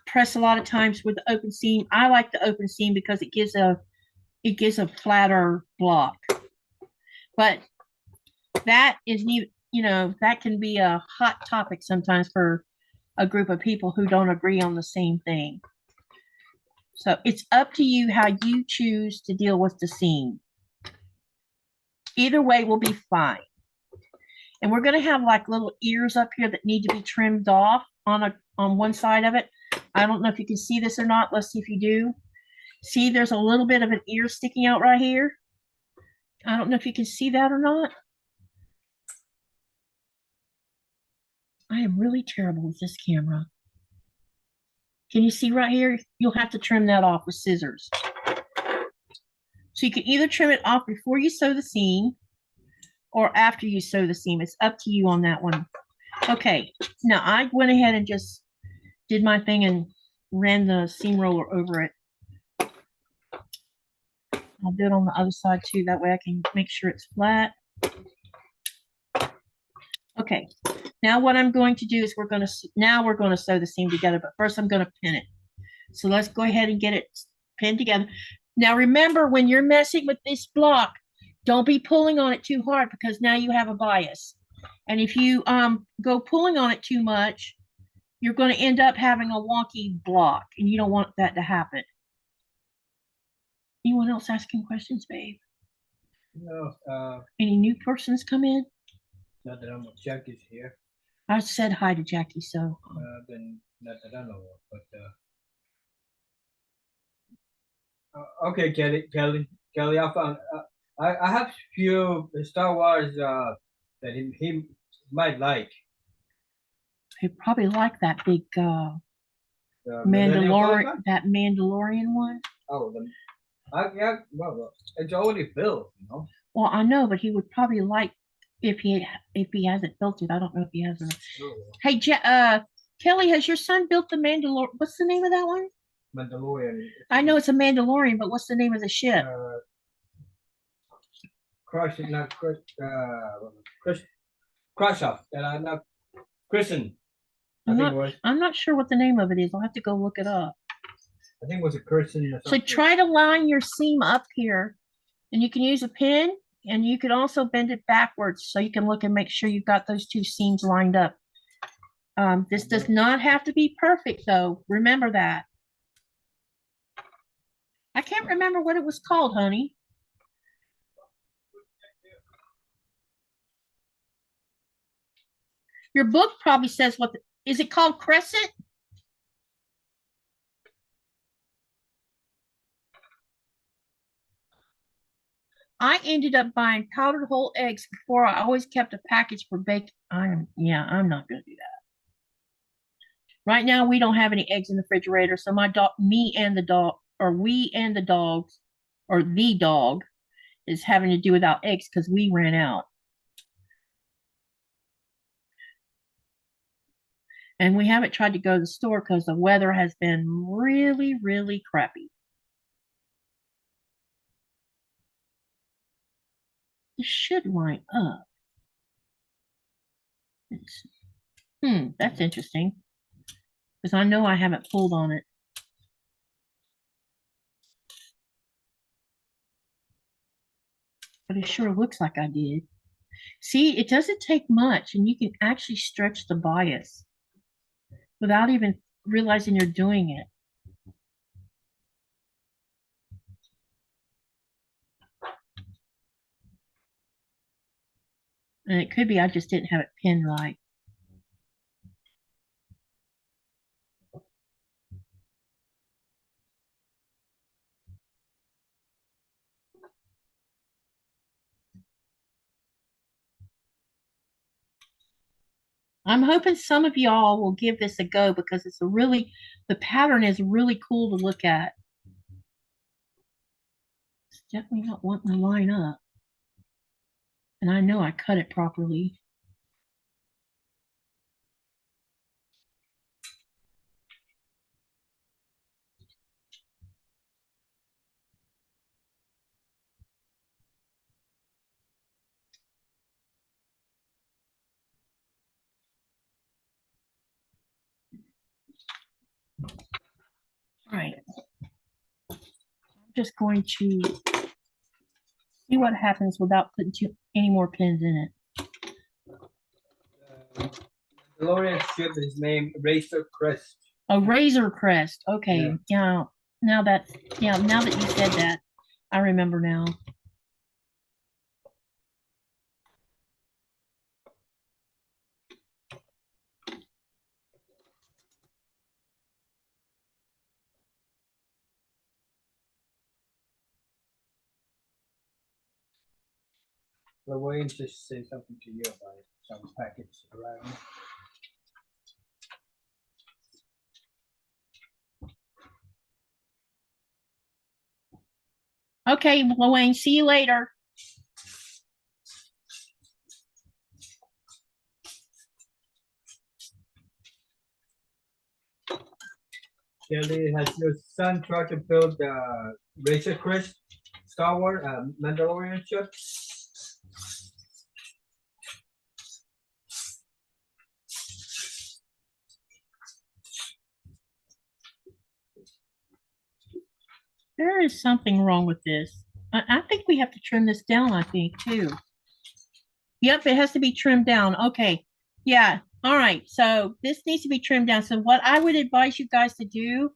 press a lot of times with the open seam. I like the open seam because it gives a flatter block. But that is, you know, that can be a hot topic sometimes for a group of people who don't agree on the same thing. So it's up to you how you choose to deal with the seam. Either way will be fine. And we're going to have like little ears up here that need to be trimmed off on one side of it. I don't know if you can see this or not. Let's see if you do. See, there's a little bit of an ear sticking out right here. I don't know if you can see that or not. I am really terrible with this camera. Can you see right here? You'll have to trim that off with scissors. So you can either trim it off before you sew the seam or after you sew the seam. It's up to you on that one. Okay, now I went ahead and just did my thing and ran the seam roller over it. I'll do it on the other side too. That way I can make sure it's flat. Okay, now what I'm going to do is we're going to sew the seam together, but first I'm going to pin it. So let's go ahead and get it pinned together. Now remember, when you're messing with this block, don't be pulling on it too hard because now you have a bias. And if you go pulling on it too much, you're going to end up having a wonky block, and you don't want that to happen. Anyone else asking questions, babe? No. Any new persons come in? Not that I know. Jackie's here. I said hi to Jackie, so. Then not that I know of, but okay, Kelly, I found. I have few Star Wars that he might like. He probably like that big Mandalorian, that Mandalorian one. Oh, yeah. Well, it's already built, you know. Well, I know, but he would probably like if he hasn't built it. I don't know if he has it. Oh. Hey, Kelly, has your son built the Mandalorian? What's the name of that one? Mandalorian. I know it's a Mandalorian, but what's the name of the ship? Crush off. That I'm not christened. I'm not sure what the name of it is. I'll have to go look it up. I think it was a christening. So try to line your seam up here, and you can use a pin, and you can also bend it backwards so you can look and make sure you've got those two seams lined up. This does not have to be perfect, though. Remember that. I can't remember what it was called, honey. Your book probably says is it called crescent? I ended up buying powdered whole eggs before. I always kept a package for bacon. I'm not going to do that. Right now, we don't have any eggs in the refrigerator, so we and the dog is having to do without eggs because we ran out. And we haven't tried to go to the store because the weather has been really, really crappy. This should line up. That's interesting. Because I know I haven't pulled on it. But it sure looks like I did. See, it doesn't take much, and you can actually stretch the bias without even realizing you're doing it. And it could be I just didn't have it pinned right. I'm hoping some of y'all will give this a go because the pattern is really cool to look at. It's definitely not wanting to line up. And I know I cut it properly. All right. I'm just going to see what happens without putting any more pins in it. The Mandalorian ship is named Razor Crest. A Razor Crest. Okay. Yeah. Now that you said that, I remember now. The way just say something to you about it. Some packets arriving. Okay, Wayne, see you later. Kelly, has your son tried to build the Razor Crest Star Wars Mandalorian ship? There is something wrong with this. I think we have to trim this down, I think, too. Yep, it has to be trimmed down. Okay. Yeah. All right. So this needs to be trimmed down. So what I would advise you guys to do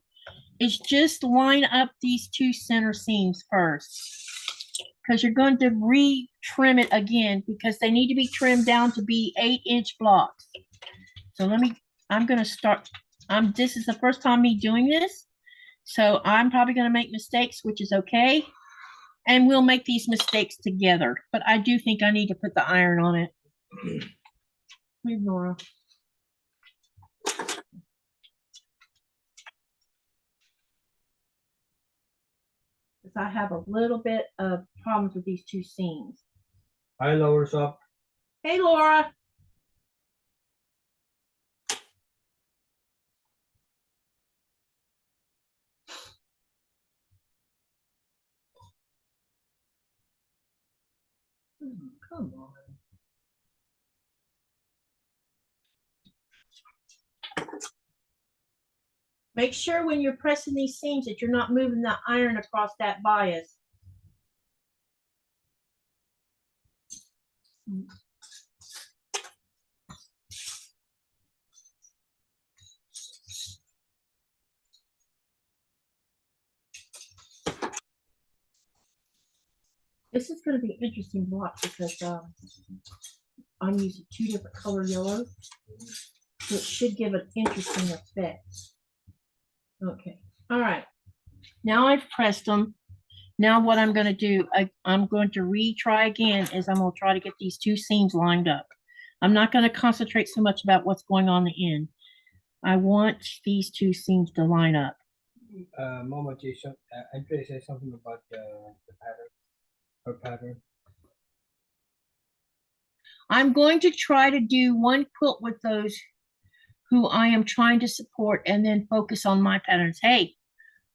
is just line up these two center seams first. Because you're going to re-trim it again because they need to be trimmed down to be 8-inch blocks. So I'm going to start. This is the first time me doing this. So I'm probably going to make mistakes, which is okay. And we'll make these mistakes together. But I do think I need to put the iron on it. Leave Nora. Because I have a little bit of problems with these two seams. Hi, Laura's up. Hey, Laura. Oh, come on. Make sure when you're pressing these seams that you're not moving the iron across that bias. This is going to be an interesting block because I'm using two different color yellows. So it should give an interesting effect. Okay. All right. Now I've pressed them. Now what I'm going to do, I'm going to retry again is I'm going to try to get these two seams lined up. I'm not going to concentrate so much about what's going on the end. I want these two seams to line up. Mama Jason, Andrea said something about the pattern, her pattern. I'm going to try to do one quilt with those who I am trying to support and then focus on my patterns. Hey,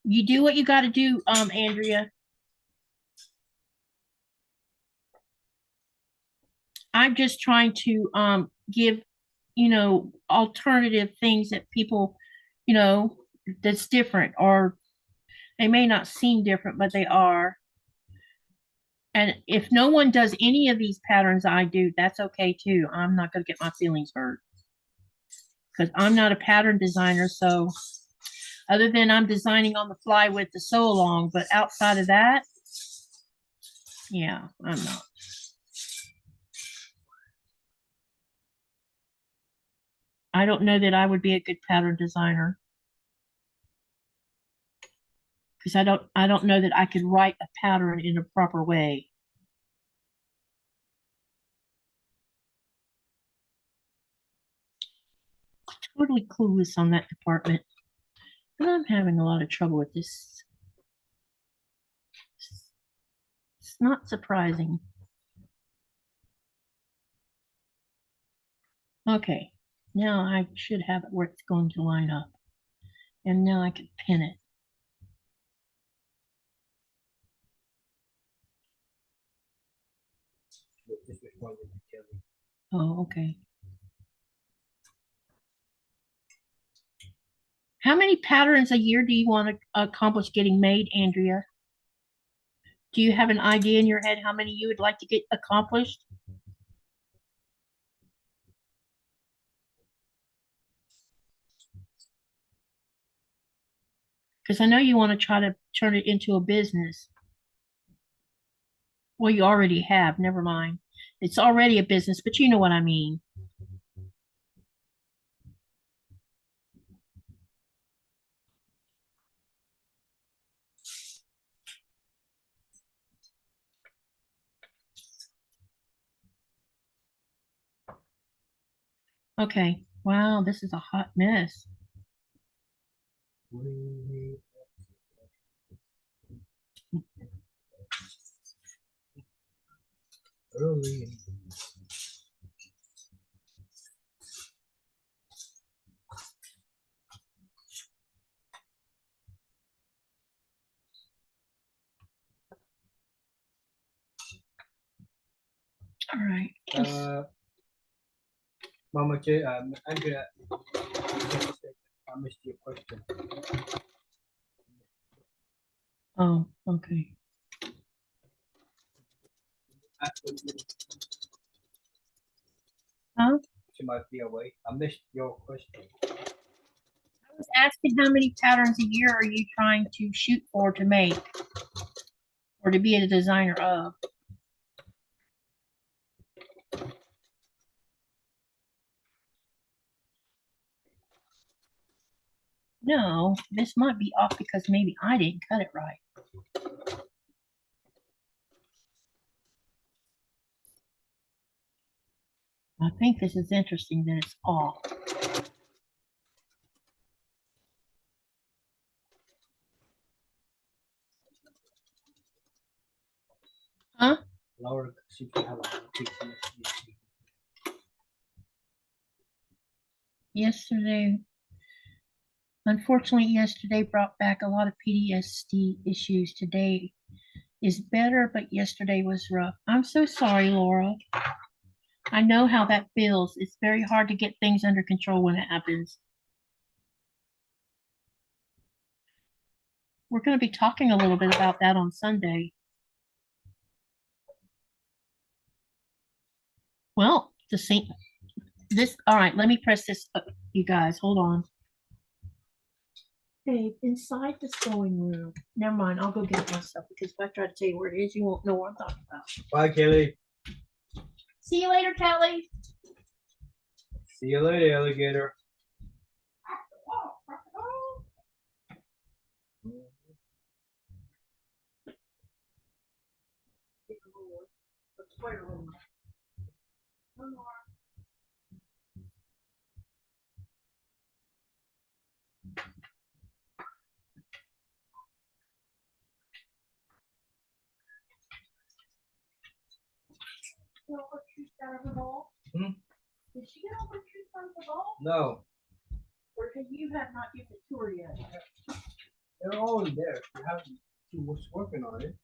you do what you got to do, Andrea. I'm just trying to give, alternative things that people, that's different, or they may not seem different, but they are. And if no one does any of these patterns I do, that's okay too. I'm not going to get my feelings hurt because I'm not a pattern designer. So other than I'm designing on the fly with the sew along, but outside of that, yeah, I'm not. I don't know that I would be a good pattern designer because I don't know that I could write a pattern in a proper way. Totally clueless on that department. And I'm having a lot of trouble with this. It's not surprising. Okay, now I should have it where it's going to line up. And now I can pin it. Just responded to Kelly. Oh, okay. How many patterns a year do you want to accomplish getting made, Andrea? Do you have an idea in your head how many you would like to get accomplished? Because I know you want to try to turn it into a business. Well, you already have. Never mind. It's already a business, but you know what I mean. Okay. Wow, this is a hot mess. Early. All right. Mama J, Andrea, I missed your question. Oh, okay. Huh? She might be away. I missed your question. I was asking how many patterns a year are you trying to shoot for to make or to be a designer of? No, this might be off because maybe I didn't cut it right. I think this is interesting that it's off. Huh? Laura, she can have a PTSD. Yesterday, unfortunately, yesterday brought back a lot of PTSD issues. Today is better, but yesterday was rough. I'm so sorry, Laura. I know how that feels. It's very hard to get things under control when it happens. We're going to be talking a little bit about that on Sunday. Well, the same. This, all right, let me press this up, you guys. Hold on. Okay, inside the sewing room. Never mind, I'll go get it myself because if I try to tell you where it is, you won't know what I'm talking about. Bye, Kelly. See you later, Kelly. See you later, alligator. Hmm? Did she get all her troops out of the ball? No, Or did you have not given it to her yet? they're all in there. She was working on it.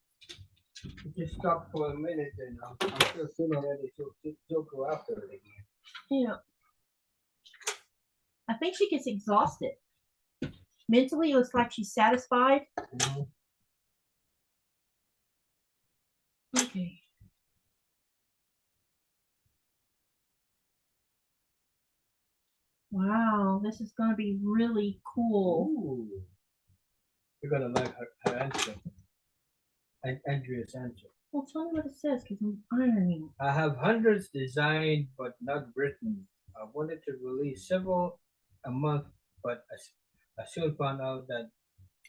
It just stopped for a minute, and I'm sure sooner or later she'll go after it again. Yeah. I think she gets exhausted. Mentally, it looks like she's satisfied. Mhm. Okay. Wow, this is going to be really cool. Ooh. You're gonna like her answer. And Andrea's answer. Well, tell me what it says because I'm ironing. I have hundreds designed but not written. I wanted to release several a month, but I soon found out that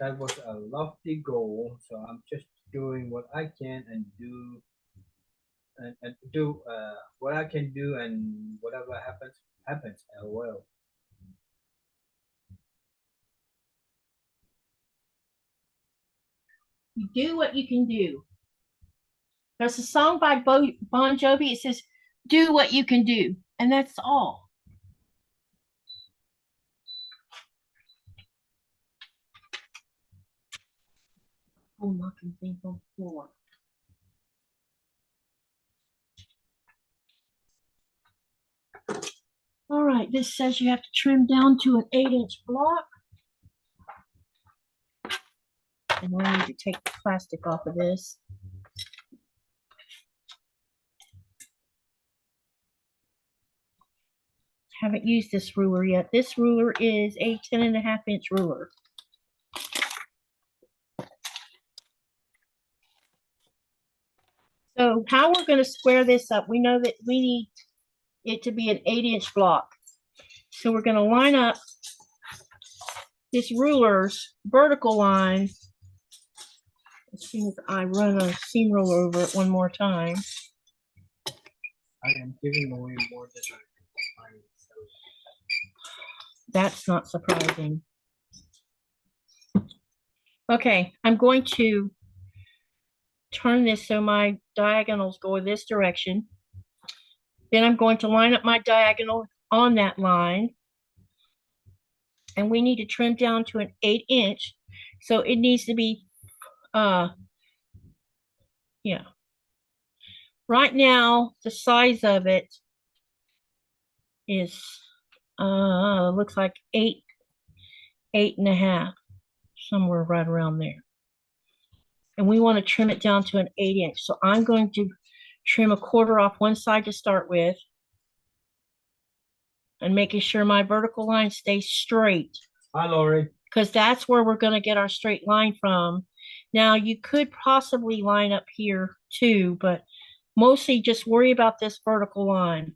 that was a lofty goal. So I'm just doing what I can and do what I can do, and whatever happens. LOL. You do what you can do. There's a song by Bon Jovi. It says, "Do what you can do," and that's all. Oh, knocking things on the floor. All right, this says you have to trim down to an 8-inch block. And we need to take the plastic off of this. Haven't used this ruler yet. This ruler is a 10.5-inch ruler. So how we're going to square this up, we know that we need it to be an 8-inch block. So we're going to line up this ruler's vertical line. As soon as I run a seam roller over it one more time. I am giving away more than I can find. That's not surprising. Okay, I'm going to turn this so my diagonals go in this direction. Then I'm going to line up my diagonal on that line. And we need to trim down to an 8-inch. So it needs to be, yeah. Right now, the size of it is, looks like 8.5, somewhere right around there. And we want to trim it down to an 8-inch. So I'm going to trim a quarter off one side to start with. And making sure my vertical line stays straight. Hi, Lori. Because that's where we're going to get our straight line from. Now, you could possibly line up here too, but mostly just worry about this vertical line.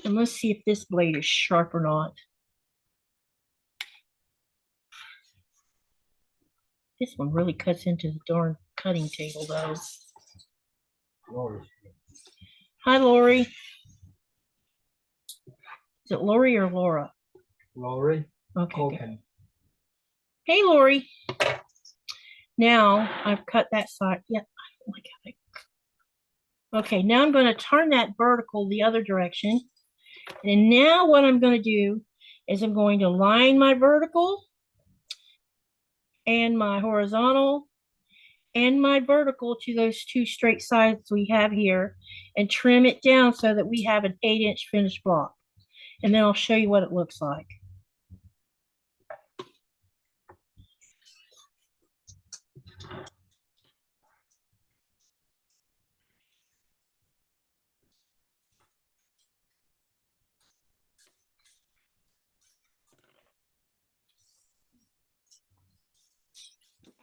And let's see if this blade is sharp or not. This one really cuts into the darn cutting table, though. Lori. Hi, Lori. Is it Lori or Laura? Lori. Okay. Okay. Hey, Lori. Now I've cut that side. Yeah, I like how they. Okay, now I'm going to turn that vertical the other direction. And now what I'm going to do is I'm going to line my vertical and my horizontal and my vertical to those two straight sides we have here and trim it down so that we have an 8-inch finished block. And then I'll show you what it looks like.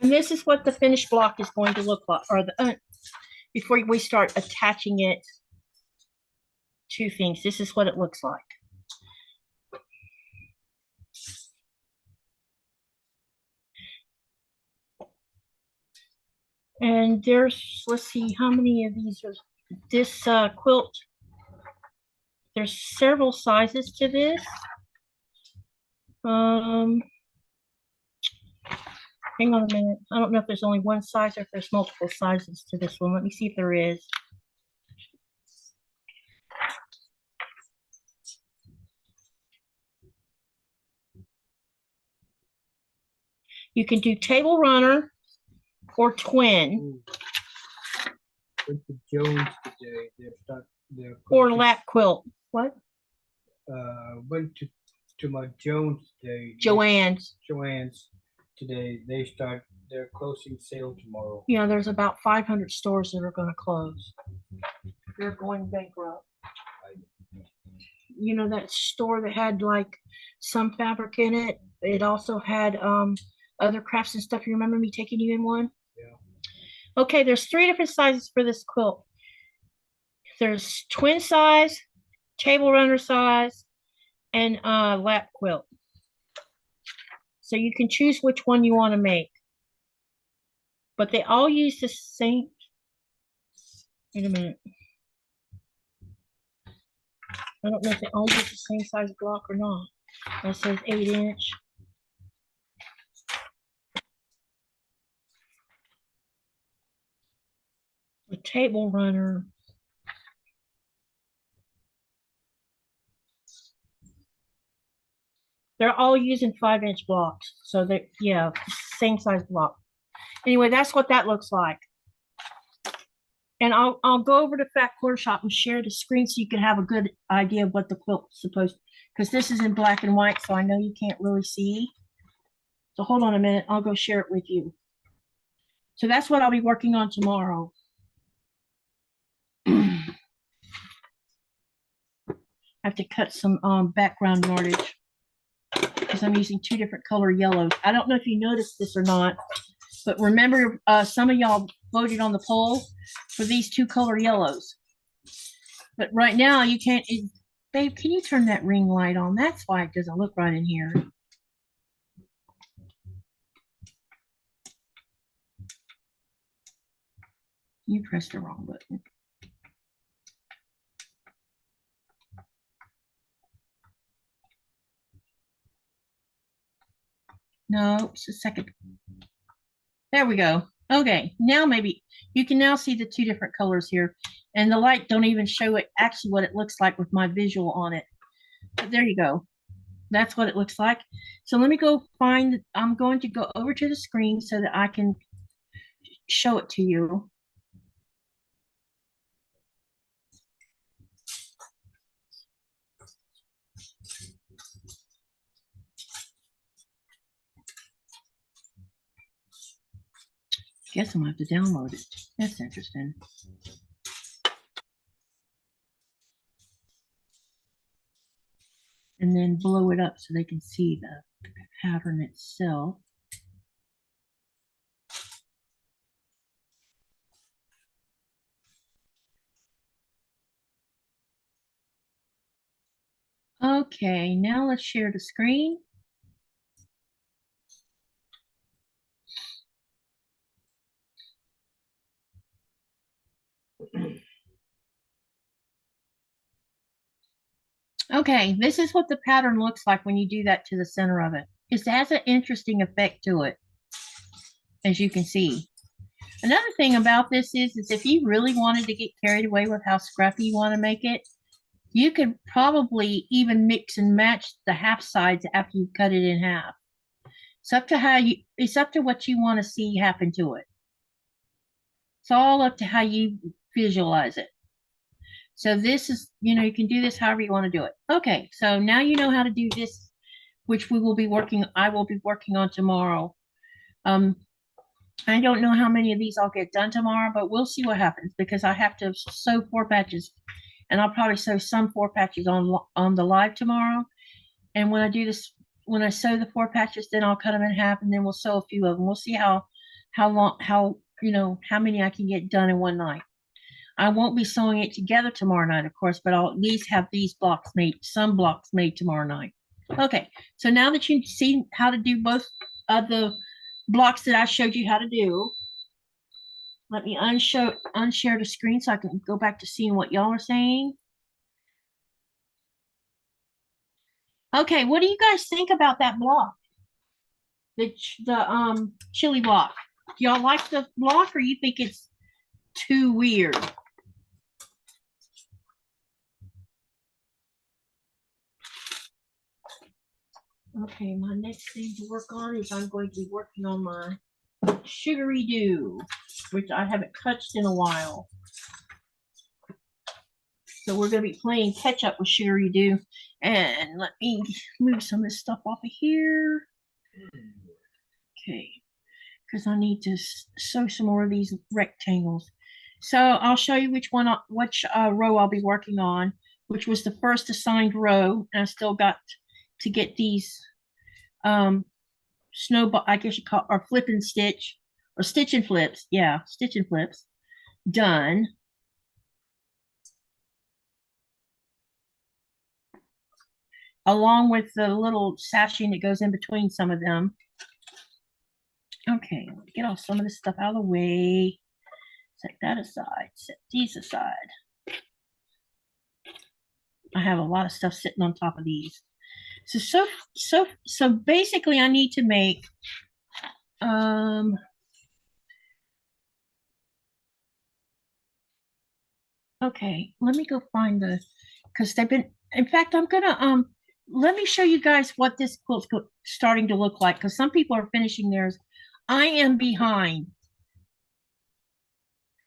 And this is what the finished block is going to look like, or the before we start attaching it to things. This is what it looks like. And there's, let's see, how many of these are this quilt? There's several sizes to this. Hang on a minute. I don't know if there's only one size or if there's multiple sizes to this one. Let me see if there is. You can do table runner or twin. Went to Jones today. They're Or lap quilt. What? Went to my Jones today. Joann's. Joann's today. They're closing sale tomorrow. Yeah, there's about 500 stores that are going to close. They're going bankrupt. You know that store that had like some fabric in it? It also had other crafts and stuff. You remember me taking you in one? Yeah. Okay, there's 3 different sizes for this quilt. There's twin size, table runner size, and lap quilt. So you can choose which one you want to make. But they all use the same. Wait a minute. I don't know if they all use the same size block or not. That says 8-inch. The table runner. They're all using 5-inch blocks. So they're, yeah, same size block. Anyway, that's what that looks like. And I'll go over to Fat Quarter Shop and share the screen so you can have a good idea of what the quilt's supposed, because this is in black and white, so I know you can't really see. So hold on a minute, I'll go share it with you. So that's what I'll be working on tomorrow. I have to cut some background yardage because I'm using 2 different color yellows. I don't know if you noticed this or not, but remember some of y'all voted on the poll for these 2 color yellows. But right now you can't, babe, can you turn that ring light on? That's why it doesn't look right in here. You pressed the wrong button. No, it's the second. There we go. Okay, now maybe you can now see the 2 different colors here, and the light don't even show it actually what it looks like with my visual on it. But there you go. That's what it looks like. So let me go find, I'm going to go over to the screen so that I can show it to you. Guess I'm gonna have to download it. That's interesting. And then blow it up so they can see the pattern itself. Okay, now let's share the screen. Okay, this is what the pattern looks like when you do that to the center of it. It has an interesting effect to it, as you can see. Another thing about this is if you really wanted to get carried away with how scrappy you want to make it, you could probably even mix and match the half sides after you cut it in half. It's up to it's up to what you want to see happen to it. It's all up to how you visualize it. So this is, you can do this however you want to do it. Okay, so now you know how to do this, which I will be working on tomorrow. I don't know how many of these I'll get done tomorrow, but we'll see what happens because I have to sew 4 patches, and I'll probably sew some 4 patches on the live tomorrow. And when I do this, when I sew the 4 patches, then I'll cut them in half, and then we'll sew a few of them. We'll see how many I can get done in one night. I won't be sewing it together tomorrow night, of course, but I'll at least have some blocks made tomorrow night. Okay, so now that you've seen how to do both of the blocks that I showed you how to do, let me unshare the screen so I can go back to seeing what y'all are saying. Okay, what do you guys think about that block? The chili block. Do y'all like the block, or you think it's too weird? Okay, my next thing to work on is I'm going to be working on my sugary dew, which I haven't touched in a while. So we're going to be playing catch up with sugary dew. And let me move some of this stuff off of here. Okay, because I need to sew some more of these rectangles. So I'll show you which row I'll be working on, which was the first assigned row. And I still got to get these snowball, I guess you call, or flip and stitch, or stitch and flips. Yeah, stitch and flips done. Along with the little sashing that goes in between some of them. Okay, let me get all some of this stuff out of the way. Set that aside, set these aside. I have a lot of stuff sitting on top of these. So basically I need to make okay, let me go find because they've been, in fact, I'm gonna let me show you guys what this quilt's starting to look like, because some people are finishing theirs. I am behind.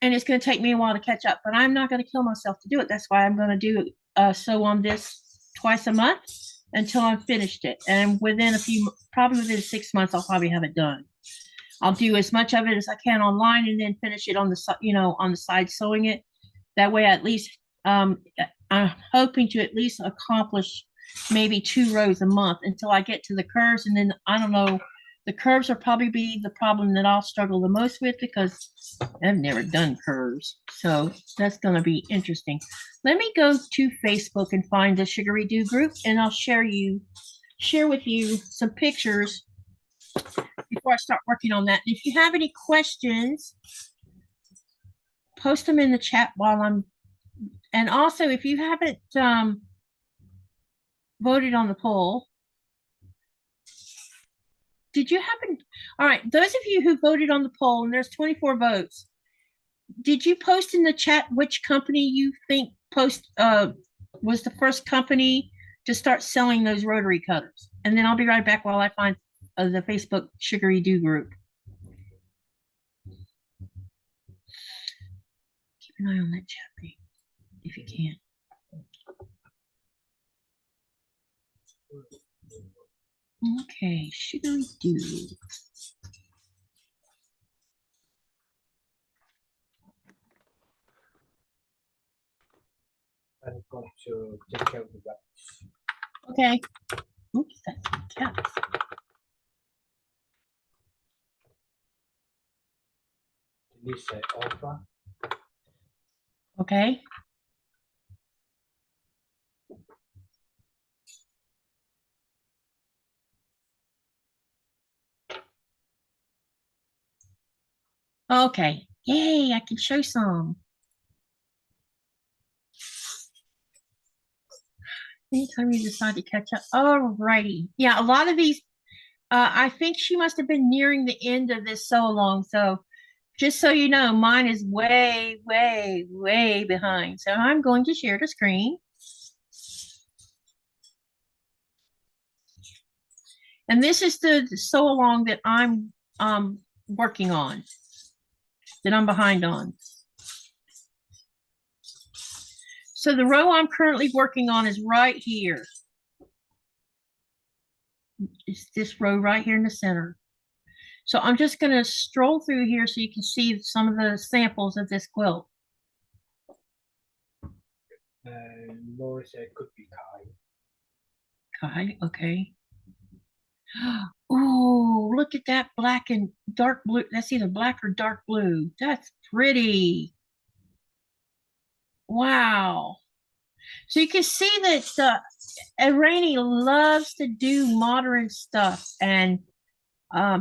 and it's going to take me a while to catch up, but I'm not going to kill myself to do it. That's why I'm going to do sew on this twice a month until I've finished it. And within probably within 6 months, I'll probably have it done. I'll do as much of it as I can online and then finish it on the, on the side sewing it. That way, at least, I'm hoping to at least accomplish maybe 2 rows a month until I get to the curves. And then I don't know, the curves will probably be the problem that I'll struggle the most with because I've never done curves. So that's going to be interesting. Let me go to Facebook and find the Sugary Doo group, and I'll share with you some pictures before I start working on that. And if you have any questions, post them in the chat while I'm, and also if you haven't voted on the poll, did you happen, all right, those of you who voted on the poll, and there's 24 votes, did you post in the chat which company you think was the first company to start selling those rotary cutters? And then I'll be right back while I find the Facebook Sugary Doo group. Keep an eye on that chat, if you can. Okay, Sugary Doo. I'm going to take care of the rest. Okay. Oops, that's my cat. This is alpha. Okay. Okay. Yay, I can show some. Anytime you decide to catch up. Alrighty. Yeah, a lot of these, I think she must have been nearing the end of this sew along. So just so you know, mine is way, way, way behind. So I'm going to share the screen. And this is the sew along that I'm working on, that I'm behind on. So the row I'm currently working on is right here. It's this row right here in the center. So I'm just going to stroll through here so you can see some of the samples of this quilt. Laura said could be Kai. Kai, okay. Oh, look at that black and dark blue. That's either black or dark blue. That's pretty. Wow. So you can see that Rainey loves to do modern stuff, and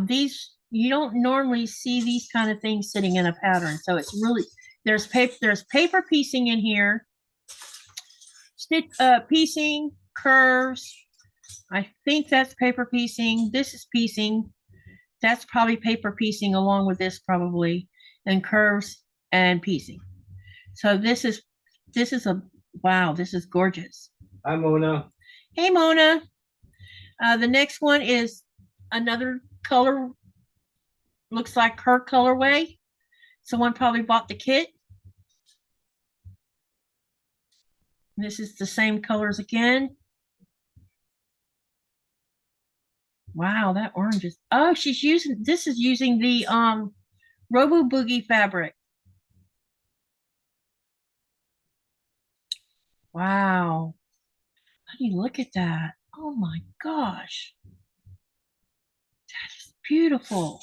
these, you don't normally see these kind of things sitting in a pattern. So it's really, there's paper piecing in here, stitch piecing, curves. I think that's paper piecing. This is piecing. That's probably paper piecing along with this probably, and curves and piecing. So this is a, wow, this is gorgeous. Hi, Mona. Hey, Mona. The next one is another color, looks like her colorway. Someone probably bought the kit. This is the same colors again. Wow, that orange is, oh, she's using, this is using the Robo Boogie fabric. Wow. Honey, look at that. Oh my gosh. That is beautiful.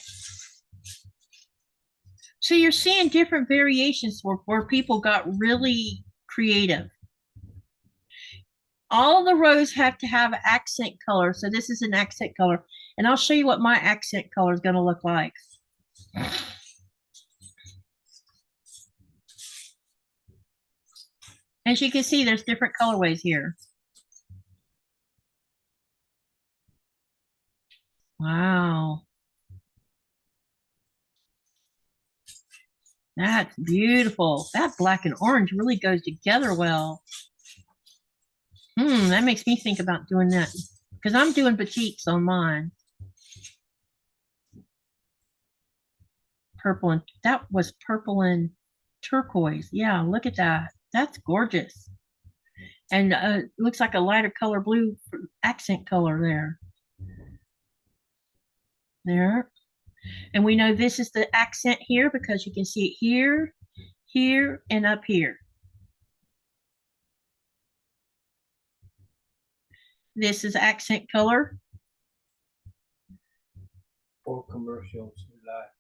So you're seeing different variations where people got really creative. All the rows have to have accent color. So this is an accent color. And I'll show you what my accent color is going to look like. As you can see, there's different colorways here. Wow. That's beautiful. That black and orange really goes together well. That makes me think about doing that because I'm doing batiks on mine. Purple, and that was purple and turquoise. Yeah, look at that. That's gorgeous. And looks like a lighter color blue accent color there. There. And we know this is the accent here because you can see it here, here, and up here. This is accent color. 4 commercials last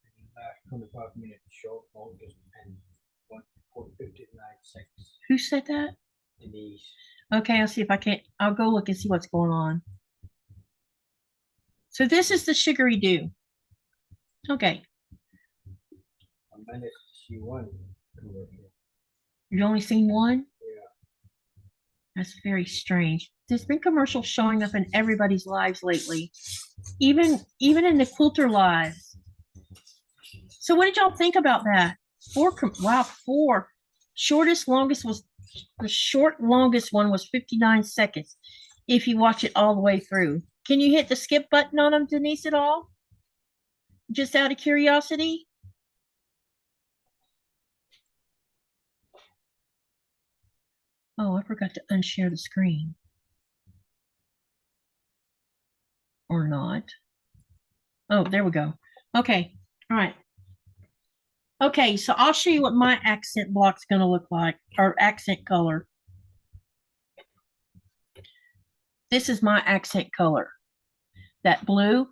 25 minutes, short, August, and 1:59 seconds. Who said that? Denise. Okay, I'll see if I can't. I'll go look and see what's going on. So this is the sugary dew. Okay. I managed to see one commercial. You've only seen one? Yeah. That's very strange. There's been commercials showing up in everybody's lives lately, even in the quilter lives. So what did y'all think about that? Wow, 4. Shortest, longest was the longest one was 59 seconds. If you watch it all the way through, can you hit the skip button on them, Denise, at all? Just out of curiosity. Oh, I forgot to unshare the screen. Or not. Oh, there we go. Okay. All right. Okay, so I'll show you what my accent block's going to look like, or accent color. This is my accent color. That blue,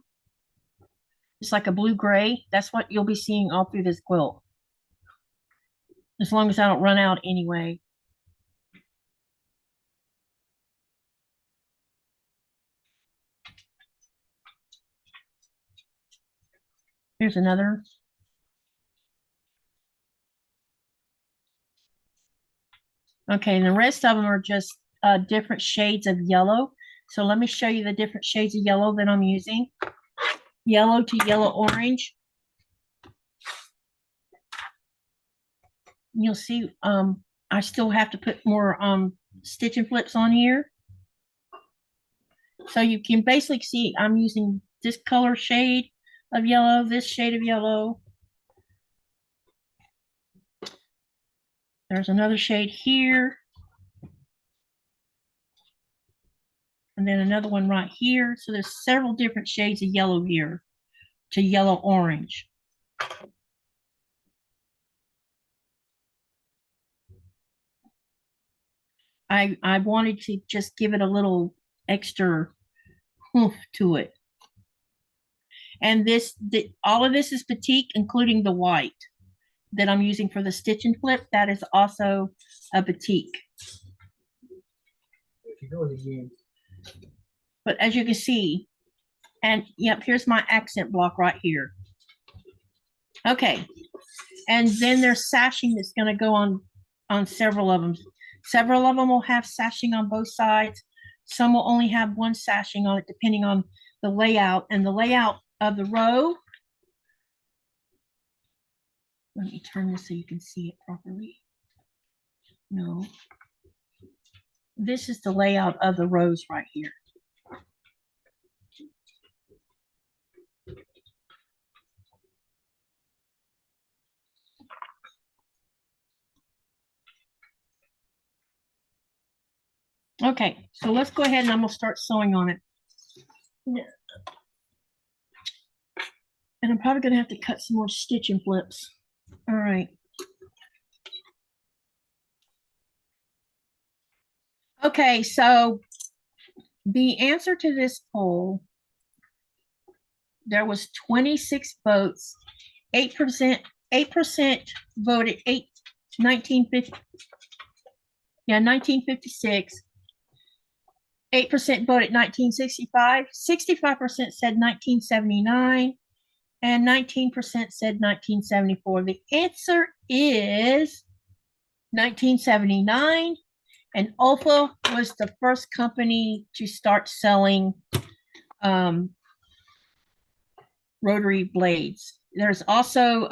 it's like a blue-gray. That's what you'll be seeing all through this quilt. As long as I don't run out anyway. Here's another. Okay, and the rest of them are just different shades of yellow. So let me show you the different shades of yellow that I'm using. Yellow to yellow orange. You'll see I still have to put more stitch and flips on here. So you can basically see I'm using this color shade of yellow, this shade of yellow. There's another shade here. And then another one right here. So there's several different shades of yellow here to yellow orange. I wanted to just give it a little extra oomph to it. And all of this is batik, including the white that I'm using for the stitch and flip. That is also a batik. But as you can see, and yep, here's my accent block right here. Okay, and then there's sashing that's going to go on several of them. Several of them will have sashing on both sides. Some will only have one sashing on it, depending on the layout and the layout of the row. Let me turn this so you can see it properly. No. This is the layout of the rows right here. Okay, so let's go ahead and I'm gonna start sewing on it. And I'm probably gonna have to cut some more stitch and flips. All right. Okay, so the answer to this poll, there was 26 votes, 8% voted 1950. Yeah, 1956. 8% voted 1965, 65% said 1979, and 19% said 1974. The answer is 1979, and Olfa was the first company to start selling rotary blades. There's also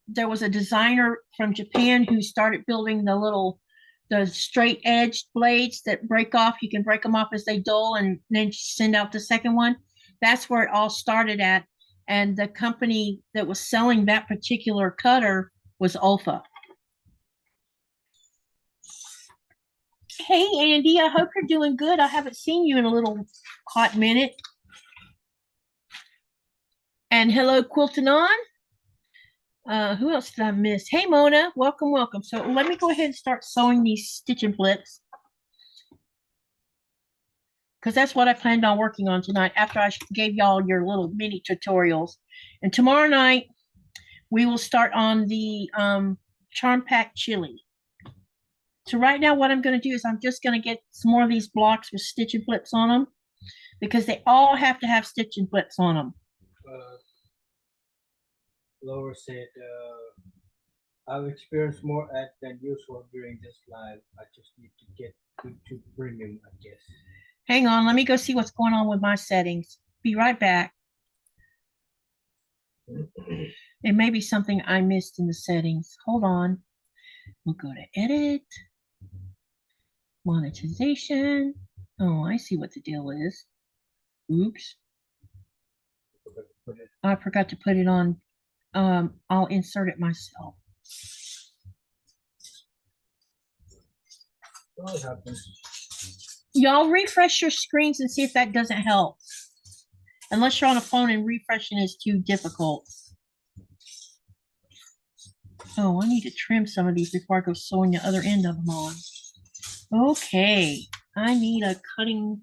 there was a designer from Japan who started building the straight edged blades that break off. You can break them off as they dull and then send out the second one. That's where it all started at. and the company that was selling that particular cutter was Olfa. Hey, Andy, I hope you're doing good. I haven't seen you in a little hot minute. And hello, Quilting On. Who else did I miss? Hey, Mona, welcome, welcome. So let me go ahead and start sewing these stitch and flips, because that's what I planned on working on tonight after I gave y'all your little mini tutorials. And tomorrow night, we will start on the Charm Pack Chili. So right now, what I'm going to do is I'm just going to get some more of these blocks with stitch and flips on them, because they all have to have stitch and flips on them. Laura said, I've experienced more act than usual during this live. I just need to get to premium, I guess. Hang on, let me go see what's going on with my settings. Be right back. It may be something I missed in the settings. Hold on. We'll go to edit. Monetization. Oh, I see what the deal is. Oops. I forgot to put it on. I'll insert it myself. What happens? Y'all refresh your screens and see if that doesn't help. Unless you're on a phone and refreshing is too difficult. Oh, I need to trim some of these before I go sewing the other end of them on. Okay, I need a cutting.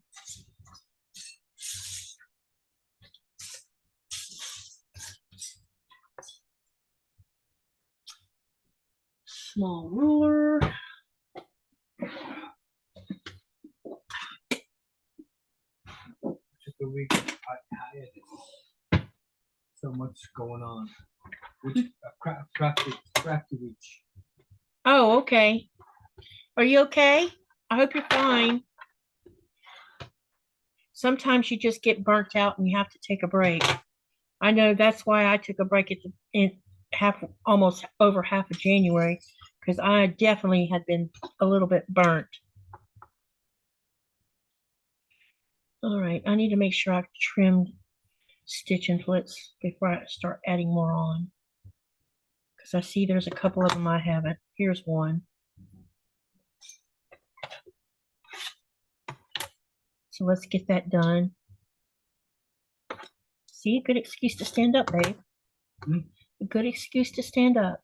Small ruler. Just a week. So much going on. Which crafty reach. Oh, okay. Are you okay? I hope you're fine. Sometimes you just get burnt out and you have to take a break. I know that's why I took a break in almost over half of January, because I definitely had been a little bit burnt. All right, I need to make sure I've trimmed stitch and flips before I start adding more on, because I see there's a couple of them I haven't. Here's one. So let's get that done. See, good excuse to stand up, babe. A good excuse to stand up.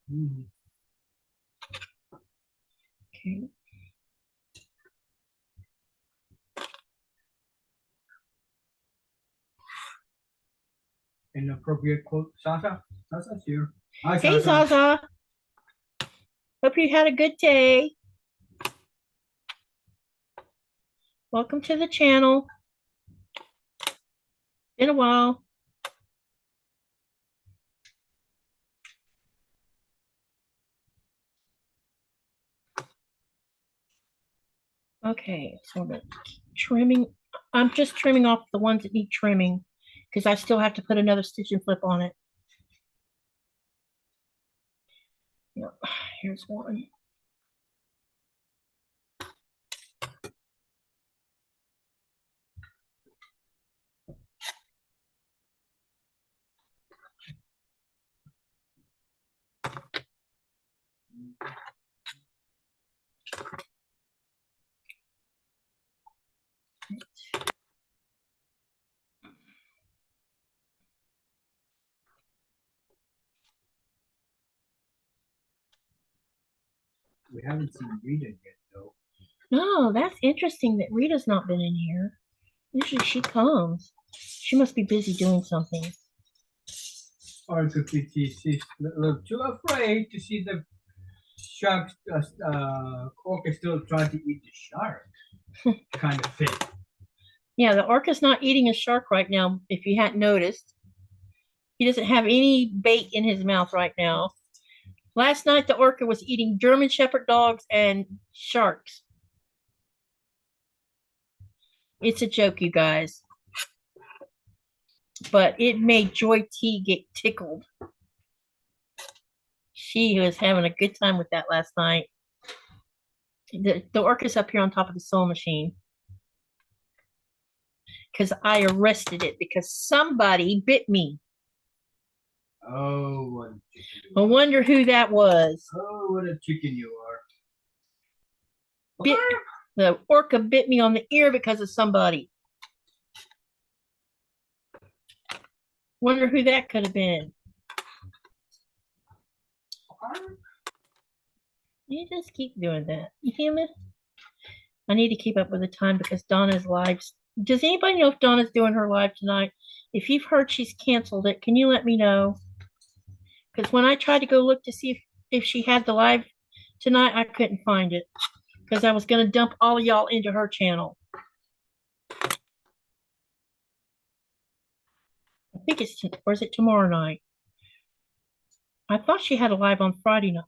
Okay. Inappropriate quote. Sasha? Sasa's here. Hi, Hey, Zaza. Hope you had a good day. Welcome to the channel. Been a while. Okay, so the trimming. I'm just trimming off the ones that need trimming, because I still have to put another stitch and flip on it. Yep, here's one. We haven't seen Rita yet, though. No, that's interesting that Rita's not been in here. Usually she comes. She must be busy doing something. Or it could be she's a little too afraid to see the shark. Orca still trying to eat the shark. Kind of thing. Yeah, the orca's not eating a shark right now, if you hadn't noticed. He doesn't have any bait in his mouth right now. Last night, the orca was eating German Shepherd dogs and sharks. It's a joke, you guys. But it made Joy T get tickled. She was having a good time with that last night. The orca's up here on top of the sewing machine, because I arrested it because somebody bit me. Oh, what a chicken I you are. wonder who that was. Oh, what a chicken you are. Bit, the orca bit me on the ear because of somebody. Wonder who that could have been. You just keep doing that. You hear me? I need to keep up with the time because Donna's live. Does anybody know if Donna's doing her live tonight? If you've heard she's canceled it, can you let me know? Because when I tried to go look to see if she had the live tonight, I couldn't find it. Because I was going to dump all of y'all into her channel. I think it's, or is it tomorrow night? I thought she had a live on Friday night.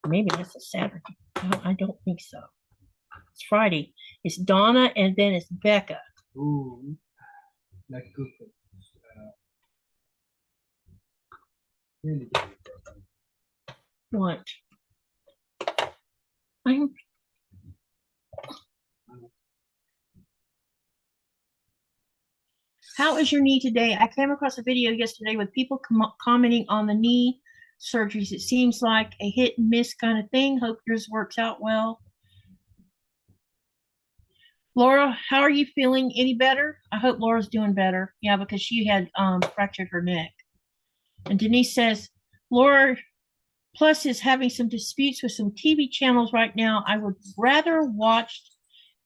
Maybe that's a Saturday. No, I don't think so. It's Friday. It's Donna and then it's Becca. Ooh, that's good. Really good. What? How is your knee today? I came across a video yesterday with people commenting on the knee surgeries. It seems like a hit and miss kind of thing. Hope yours works out well. Laura, how are you feeling? Any better? I hope Laura's doing better. Yeah, because she had fractured her neck. And Denise says, Laura Plus is having some disputes with some TV channels right now. I would rather watch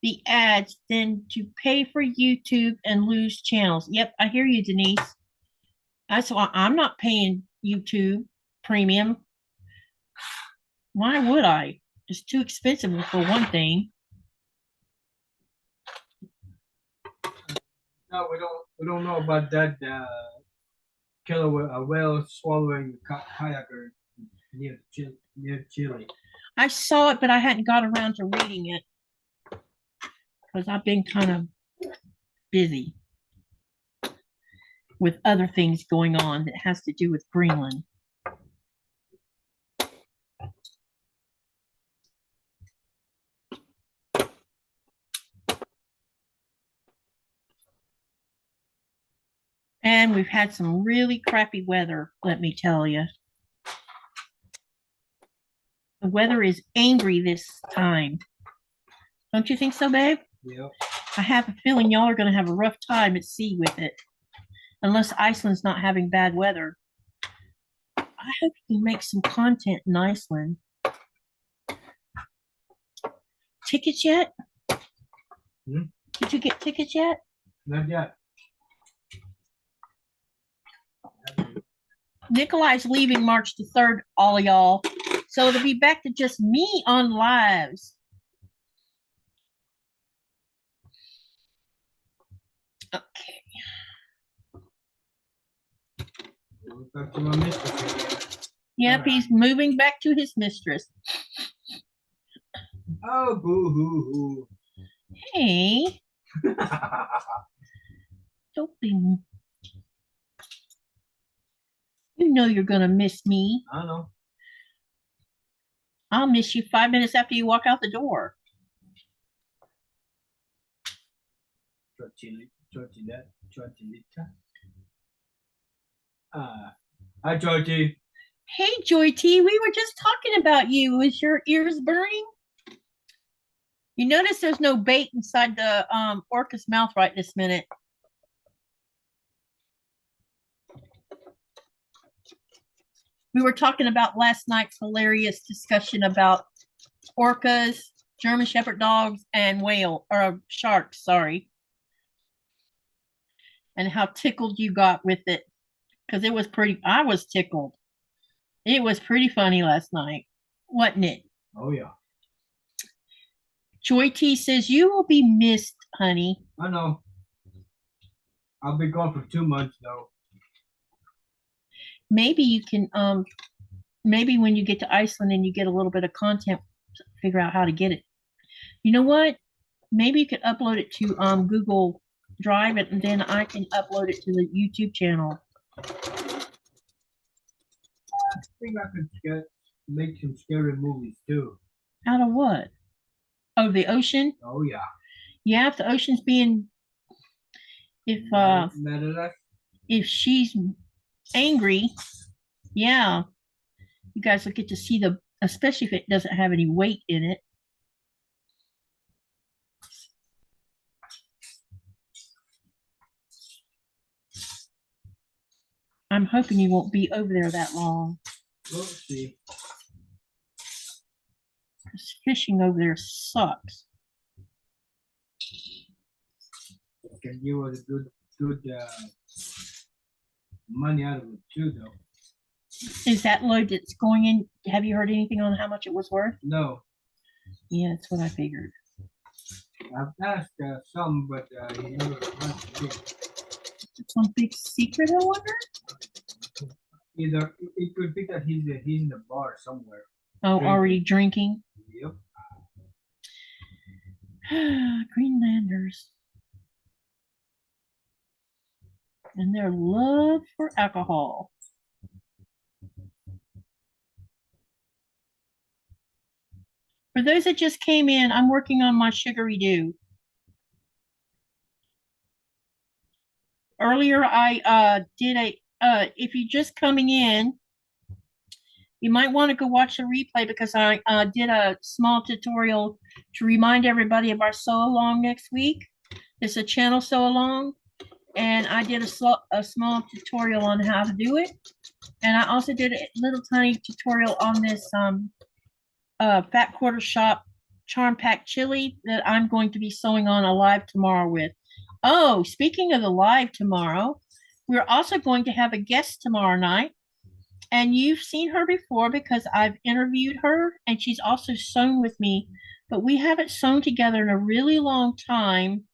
the ads than to pay for YouTube and lose channels. Yep, I hear you, Denise. That's why I'm not paying YouTube premium. Why would I? It's too expensive for one thing. No, we don't know about that killer whale swallowing kayaker near Chile. I saw it, but I hadn't got around to reading it because I've been kind of busy with other things going on that has to do with Greenland. And we've had some really crappy weather, let me tell you. The weather is angry this time. Don't you think so, babe? Yep. I have a feeling y'all are going to have a rough time at sea with it. Unless Iceland's not having bad weather. I hope you can make some content in Iceland. Tickets yet? Hmm? Did you get tickets yet? Not yet. Nikolaj's leaving March the 3rd, all of y'all. So it'll be back to just me on lives. Okay. Back to my mistress. Yep, he's moving back to his mistress. Oh, boo hoo hoo. Hey. Don't be. You know you're going to miss me. I know. I'll miss you 5 minutes after you walk out the door. Hi, Georgie. Hey, Joy T, we were just talking about you. Is your ears burning? You notice there's no bait inside the orca's mouth right this minute. We were talking about last night's hilarious discussion about orcas, German Shepherd dogs, and sharks, sorry. And how tickled you got with it. Because it was I was tickled. It was pretty funny last night, wasn't it? Oh, yeah. Joy T says, you will be missed, honey. I know. I'll be gone for 2 months, though. Maybe you can, maybe when you get to Iceland and you get a little bit of content, figure out how to get it. You know what? Maybe you could upload it to Google Drive and then I can upload it to the YouTube channel. I think I could make some scary movies, too. Out of what? Oh, the ocean? Oh, yeah. Yeah, if the ocean's being, Mandala. if she's angry, yeah, you guys will get to see the, especially if it doesn't have any weight in it. I'm hoping you won't be over there that long. We'll see. Because fishing over there sucks. Can give us good money out of it too, though. Is that load that's going in? Have you heard anything on how much it was worth? No, Yeah, that's what I figured. I've asked some, but he never answered. Some big secret, I wonder? Either it could be that he's in the bar somewhere. Oh, Drinking. already drinking? Yep. Greenlanders. And their love for alcohol. For those that just came in, I'm working on my sugary do. Earlier, I did a, if you're just coming in, you might want to go watch the replay because I did a small tutorial to remind everybody of our sew along next week. It's a channel sew along, and I did a small tutorial on how to do it. And I also did a little tiny tutorial on this Fat Quarter Shop Charm Pack Chili that I'm going to be sewing on a live tomorrow with. Oh, speaking of the live tomorrow, we're also going to have a guest tomorrow night. And you've seen her before because I've interviewed her and she's also sewn with me. But we haven't sewn together in a really long time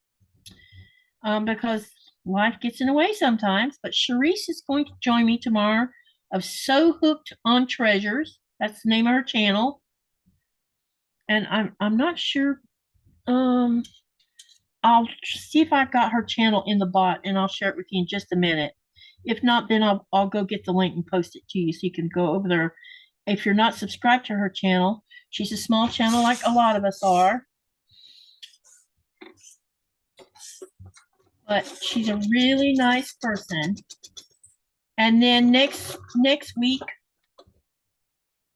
because life gets in the way sometimes. But Sharice is going to join me tomorrow of Sew Hooked on Treasures. That's the name of her channel. And I'm not sure. I'll see if I've got her channel in the bot and I'll share it with you in just a minute. If not, then I'll go get the link and post it to you so you can go over there. If you're not subscribed to her channel, she's a small channel like a lot of us are. But she's a really nice person. And then next week,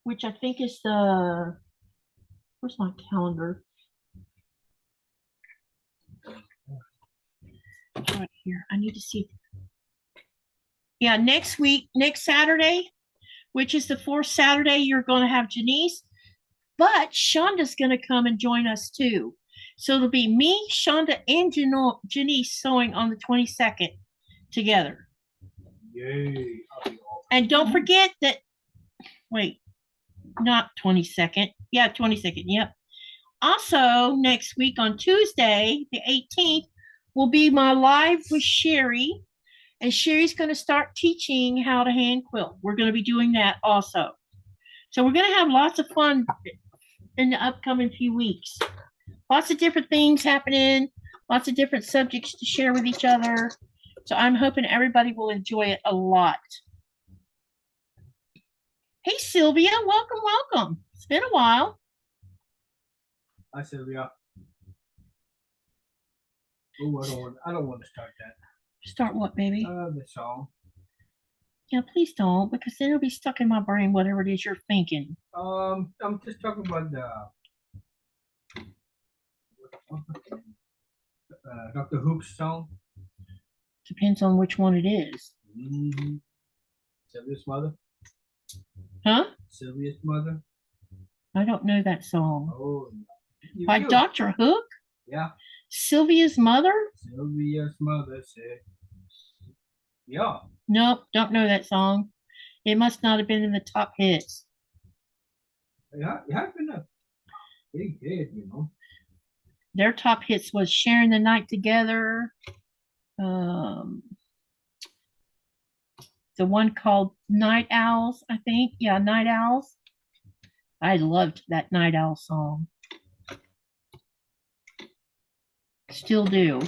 which I think is the, where's my calendar? Right here. I need to see. Yeah, next week, next Saturday, which is the 4th Saturday, you're going to have Janice, but Shonda's going to come and join us too. So it'll be me, Shonda, and Janice sewing on the 22nd together. Yay. And don't forget that, wait, not 22nd. Yeah, 22nd. Yep. Also, next week on Tuesday, the 18th, will be my live with Sherry. And Sherry's going to start teaching how to hand quilt. We're going to be doing that also. So we're going to have lots of fun in the upcoming few weeks. Lots of different things happening, lots of different subjects to share with each other. So I'm hoping everybody will enjoy it a lot. Hey, Sylvia, welcome, welcome. It's been a while. Hi, Sylvia. Oh, I don't want to start that. Start what, baby? The song. Yeah, please don't, because then it'll be stuck in my brain, whatever it is you're thinking. I'm just talking about the Dr. Hoop's song. Depends on which one it is. Mm-hmm. Sylvia's mother. Huh? Sylvia's mother. I don't know that song. Oh, no. By Dr. Hook? Yeah. Sylvia's mother? Sylvia's mother said, yeah. Nope, don't know that song. It must not have been in the top hits. It has been a big hit, you know. Their top hits was Sharing the Night Together. The one called Night Owls, I think. Yeah, Night Owls. I loved that Night Owl song. Still do.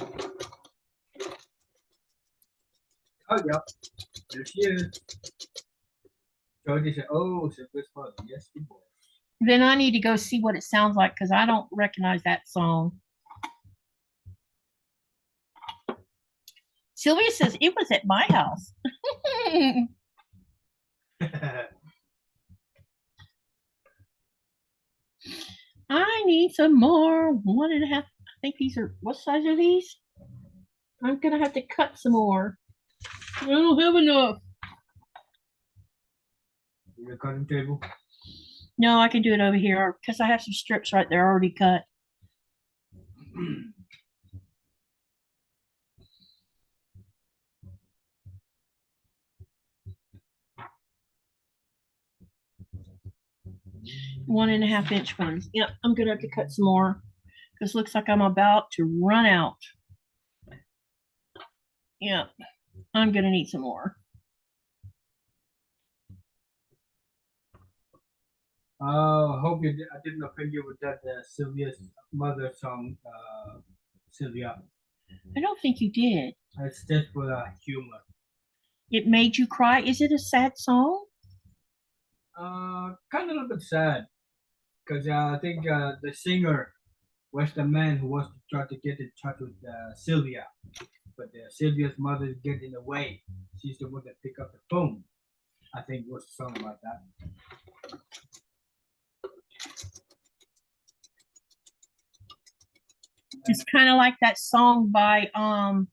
Oh, yeah. There she is. Georgie said, oh, Sylvia's mother. Yes, she was. Then I need to go see what it sounds like because I don't recognize that song. Sylvia says it was at my house. I need some more. 1.5. I think these are, what size are these? I'm gonna have to cut some more. I don't have enough. The cutting table. No, I can do it over here because I have some strips right there already cut. One and a half inch ones. Yep, I'm gonna have to cut some more because looks like I'm about to run out. Yep, I'm gonna need some more. Hope you. I didn't offend you with that Sylvia's mother song, Sylvia. I don't think you did. It's just for humor. It made you cry. Is it a sad song? Kind of a little bit sad, because I think the singer was the man who wants to try to get in touch with Sylvia, but Sylvia's mother is getting in the way. She's the one that picked up the phone. I think was a song about that. It's kind of like that song by oh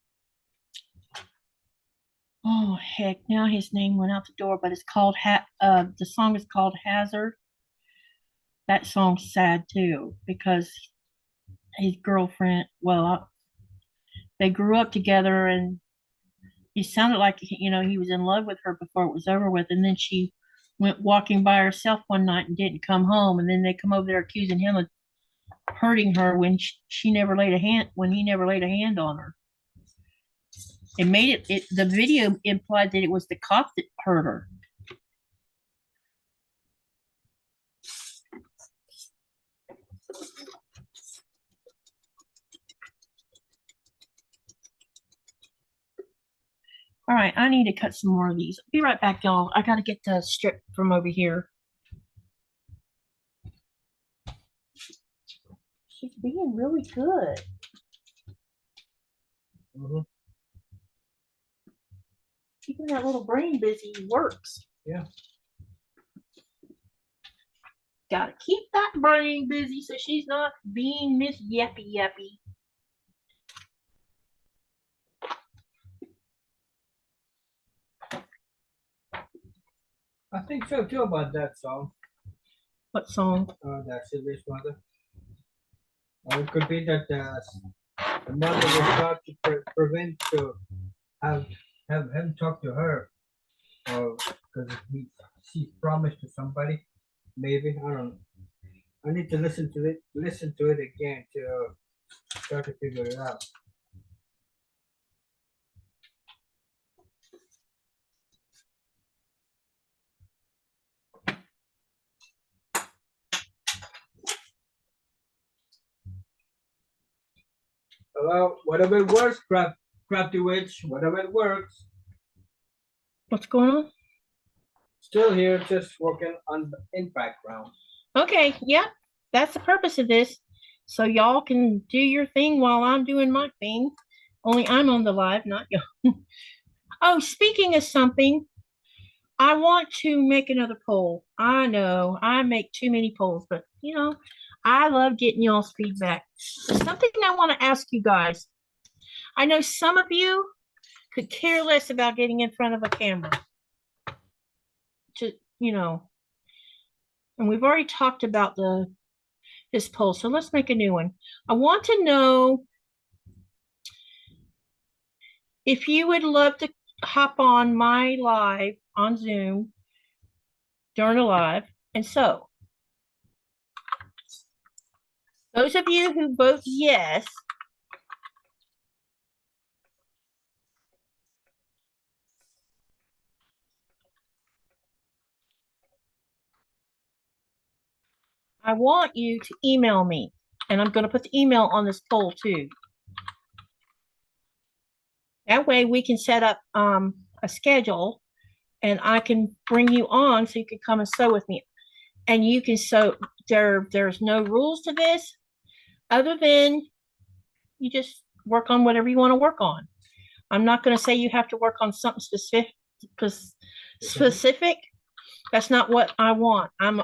heck, now his name went out the door, but it's called the song is called Hazard. That song's sad too because his girlfriend, well, they grew up together and he sounded like, you know, he was in love with her before it was over with, and then she went walking by herself one night and didn't come home, and then they come over there accusing him of hurting her when she never laid a hand, when he never laid a hand on her. It made it the video implied that it was the cop that hurt her. All right, I need to cut some more of these. Be right back, y'all. I got to get the strip from over here. She's being really good. Keeping that little brain busy works. Yeah. Gotta keep that brain busy so she's not being Miss Yappy Yappy. I think so too about that song. What song? That Sylvia's mother. It could be that the mother was taught to prevent to have him talk to her, or because she promised to somebody. Maybe I don't know. I need to listen to it again to try to figure it out. Well, whatever it works, crafty witch, whatever it works. What's going on? Still here, just working on in background. Okay, yeah, that's the purpose of this. So y'all can do your thing while I'm doing my thing. Only I'm on the live, not you. Oh, speaking of something, I want to make another poll. I know I make too many polls, but you know, I love getting y'all's feedback. There's something I want to ask you guys. I know some of you could care less about getting in front of a camera. You know, and we've already talked about this poll, so let's make a new one. I want to know if you would love to hop on my live on Zoom during a live. And so those of you who vote yes, I want you to email me, and I'm going to put the email on this poll too. That way we can set up a schedule and I can bring you on so you can come and sew with me. And you can sew, there's no rules to this other than you just work on whatever you want to work on. I'm not going to say you have to work on something specific. That's not what I want. I'm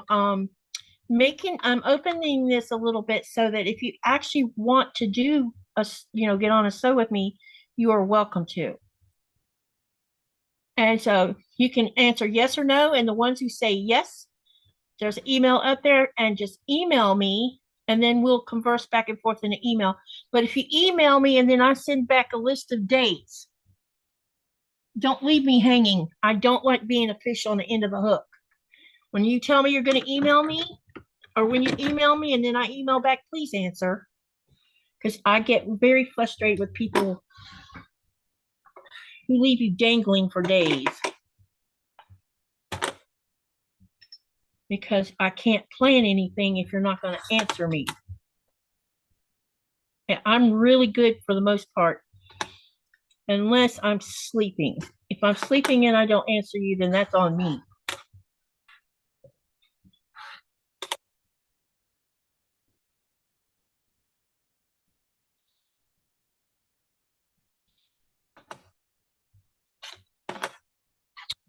opening this a little bit so that if you actually want to do get on a sew with me, you are welcome to. And so you can answer yes or no. And the ones who say yes, there's an email up there, and just email me, and then we'll converse back and forth in the email. But if you email me and then I send back a list of dates, don't leave me hanging. I don't like being a fish on the end of the hook. When you tell me you're going to email me, or when you email me and then I email back, please answer. Because I get very frustrated with people who leave you dangling for days. Because I can't plan anything if you're not going to answer me. And I'm really good for the most part, unless I'm sleeping. If I'm sleeping and I don't answer you, then that's on me.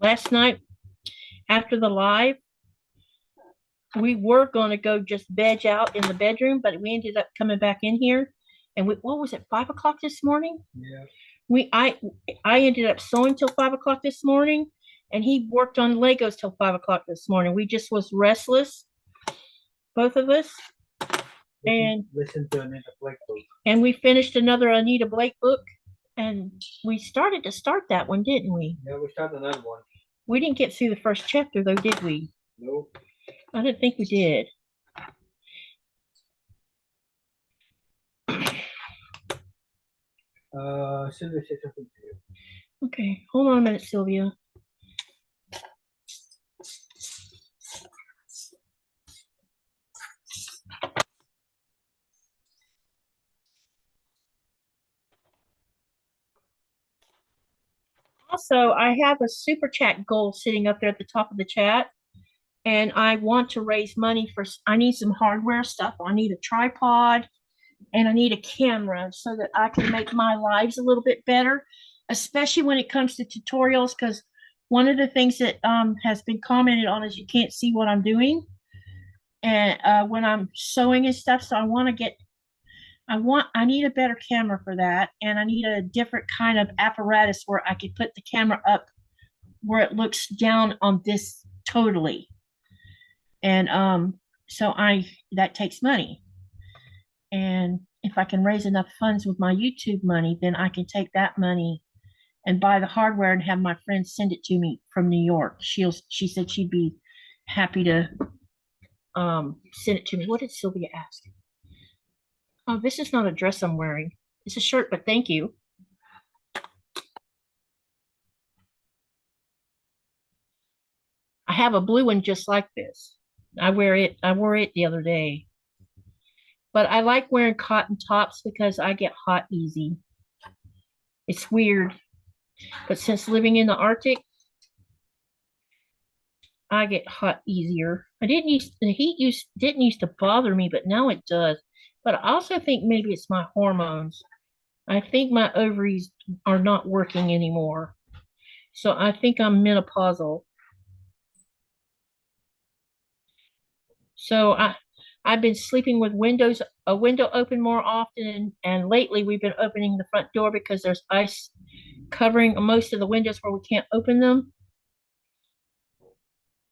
Last night, after the live, we were going to go just veg out in the bedroom, but we ended up coming back in here. And what was it, 5 o'clock this morning? Yeah. I ended up sewing till 5 o'clock this morning, and he worked on Legos till 5 o'clock this morning. We just was restless, both of us. Listen to Anita Blake book. And we finished another Anita Blake book, and we started that one, didn't we? Yeah, we started another one. We didn't get through the first chapter, though, did we? Nope. I didn't think we did. Sylvia said something to you. Okay, hold on a minute, Sylvia. Also, I have a super chat goal sitting up there at the top of the chat, and I want to raise money I need some hardware stuff. I need a tripod, and I need a camera so that I can make my lives a little bit better, especially when it comes to tutorials, because one of the things that has been commented on is you can't see what I'm doing, and when I'm sewing and stuff. So I need a better camera for that, and I need a different kind of apparatus where I can put the camera up where it looks down on this totally. And so that takes money. And if I can raise enough funds with my YouTube money, then I can take that money and buy the hardware and have my friend send it to me from New York. She said she'd be happy to send it to me. What did Sylvia ask? Oh, this is not a dress I'm wearing. It's a shirt, but thank you. I have a blue one just like this. I wore it the other day. But I like wearing cotton tops because I get hot easy. It's weird. But since living in the Arctic, I get hot easier. The heat didn't used to bother me, but now it does. But I also think maybe it's my hormones. I think my ovaries are not working anymore. So I think I'm menopausal. So I've been sleeping with a window open more often, and lately we've been opening the front door because there's ice covering most of the windows where we can't open them.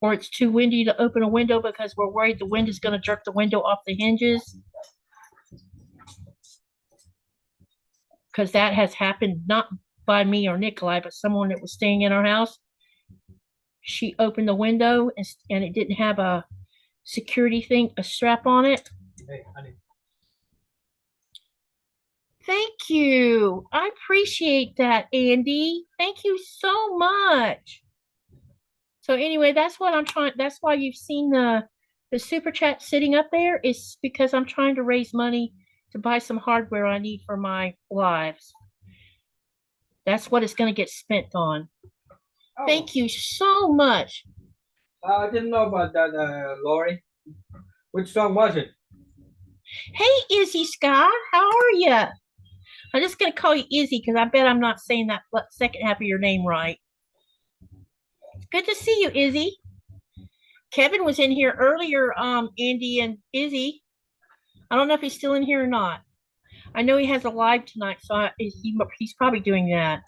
Or it's too windy to open a window because we're worried the wind is going to jerk the window off the hinges. Because that has happened not by me or Nikolaj, but someone that was staying in our house. She opened the window and it didn't have a security thing, a strap on it. Hey, honey. Thank you. I appreciate that, Andy. Thank you so much. So anyway, that's what I'm trying. That's why you've seen the super chat sitting up there, is because I'm trying to raise money to buy some hardware I need for my lives. That's what it's going to get spent on. Oh. Thank you so much. I didn't know about that, Lori. Which song was it? Hey, Izzy Sky, how are you? I'm just going to call you Izzy because I bet I'm not saying that second half of your name right. Good to see you, Izzy. Kevin was in here earlier, Andy and Izzy. I don't know if he's still in here or not. I know he has a live tonight, so he's probably doing that.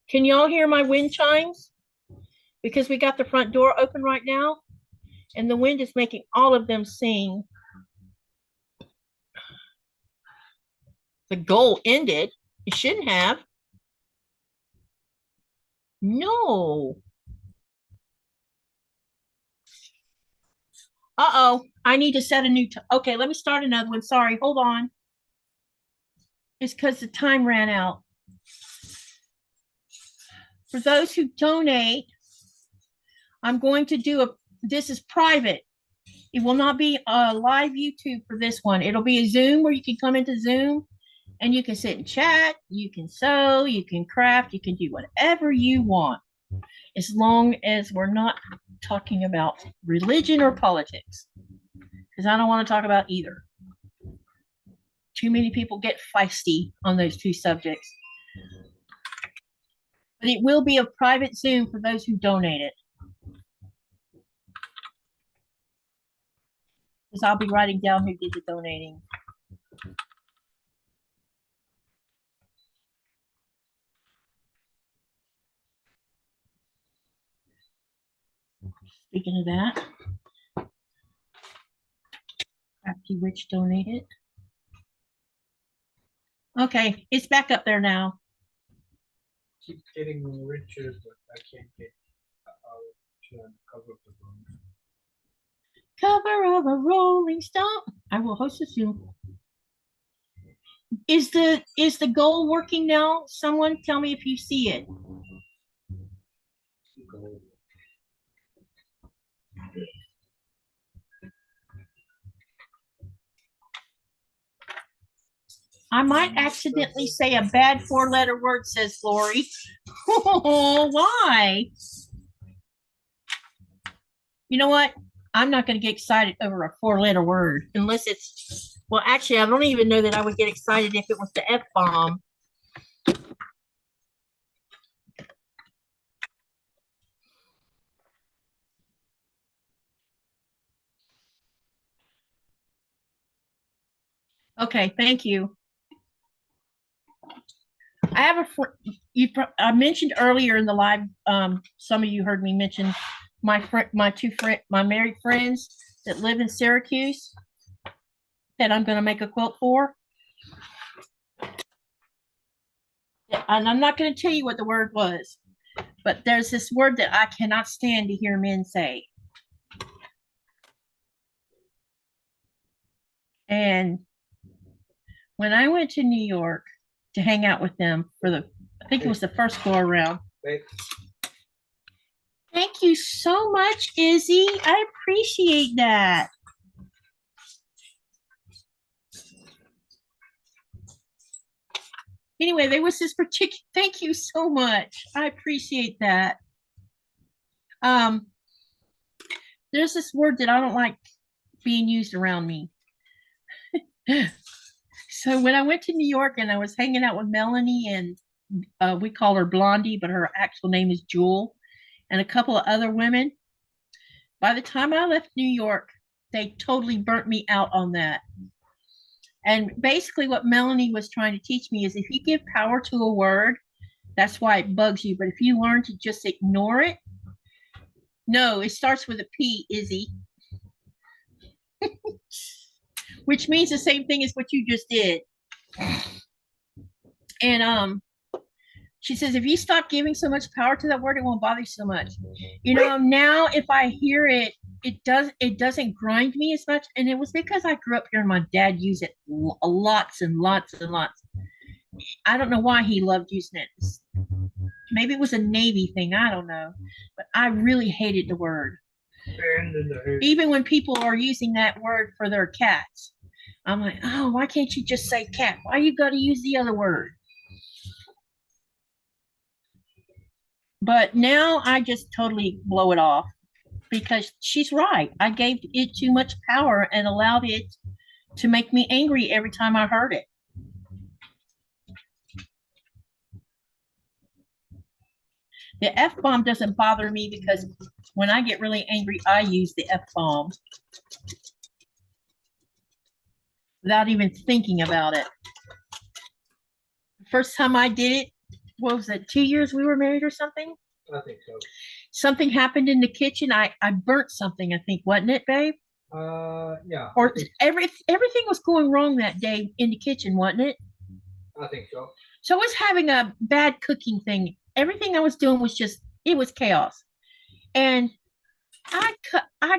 Can y'all hear my wind chimes? Because we got the front door open right now, and the wind is making all of them sing. The goal ended. It shouldn't have. No. Uh-oh. I need to set a new okay, let me start another one. Sorry, hold on. It's because the time ran out. For those who donate, I'm going to do this is private. It will not be a live YouTube for this one. It'll be a Zoom where you can come into Zoom and you can sit and chat, you can sew, you can craft, you can do whatever you want, as long as we're not talking about religion or politics, because I don't want to talk about either. Too many people get feisty on those two subjects. But it will be a private Zoom for those who donate it. Because I'll be writing down who did the donating. Speaking of that, Crafty Rich donated. Okay, it's back up there now. Keep getting richer, but I can't get out to the cover of the room. Cover of a Rolling Stone. I will host a Zoom. Is the goal working now? Someone tell me if you see it. I might accidentally say a bad 4-letter word, says Lori. Oh, why? You know what? I'm not going to get excited over a 4-letter word unless it's, well, actually, I don't even know that I would get excited if it was the F-bomb. Okay, thank you. I have I mentioned earlier in the live, some of you heard me mention my married friends that live in Syracuse that I'm going to make a quilt for. And I'm not going to tell you what the word was, but there's this word that I cannot stand to hear men say. And when I went to New York to hang out with them for I think it was the first go around. Thank you so much, Izzy. I appreciate that. Anyway, there was this particular, thank you so much. I appreciate that. There's this word that I don't like being used around me. So when I went to New York and I was hanging out with Melanie, and we call her Blondie, but her actual name is Jewel, and a couple of other women, by the time I left New York, they totally burnt me out on that. And basically what Melanie was trying to teach me is if you give power to a word, that's why it bugs you. But if you learn to just ignore it, no, it starts with a P, Izzy. Which means the same thing as what you just did. And she says, if you stop giving so much power to that word, it won't bother you so much. You know, now if I hear it, it doesn't grind me as much. And it was because I grew up here and my dad used it lots and lots and lots. I don't know why he loved using it. Maybe it was a Navy thing. I don't know. But I really hated the word. Even when people are using that word for their cats, I'm like, oh, why can't you just say cat? Why you got to use the other word? But now I just totally blow it off. because she's right. I gave it too much power and allowed it to make me angry every time I heard it. The F-bomb doesn't bother me because when I get really angry, I use the F-bomb without even thinking about it. First time I did it, what was it, 2 years we were married or something? I think so. Something happened in the kitchen. I burnt something, I think, wasn't it, babe? Yeah. Or everything was going wrong that day in the kitchen, wasn't it? I think so. So I was having a bad cooking thing. Everything I was doing was just, it was chaos. And I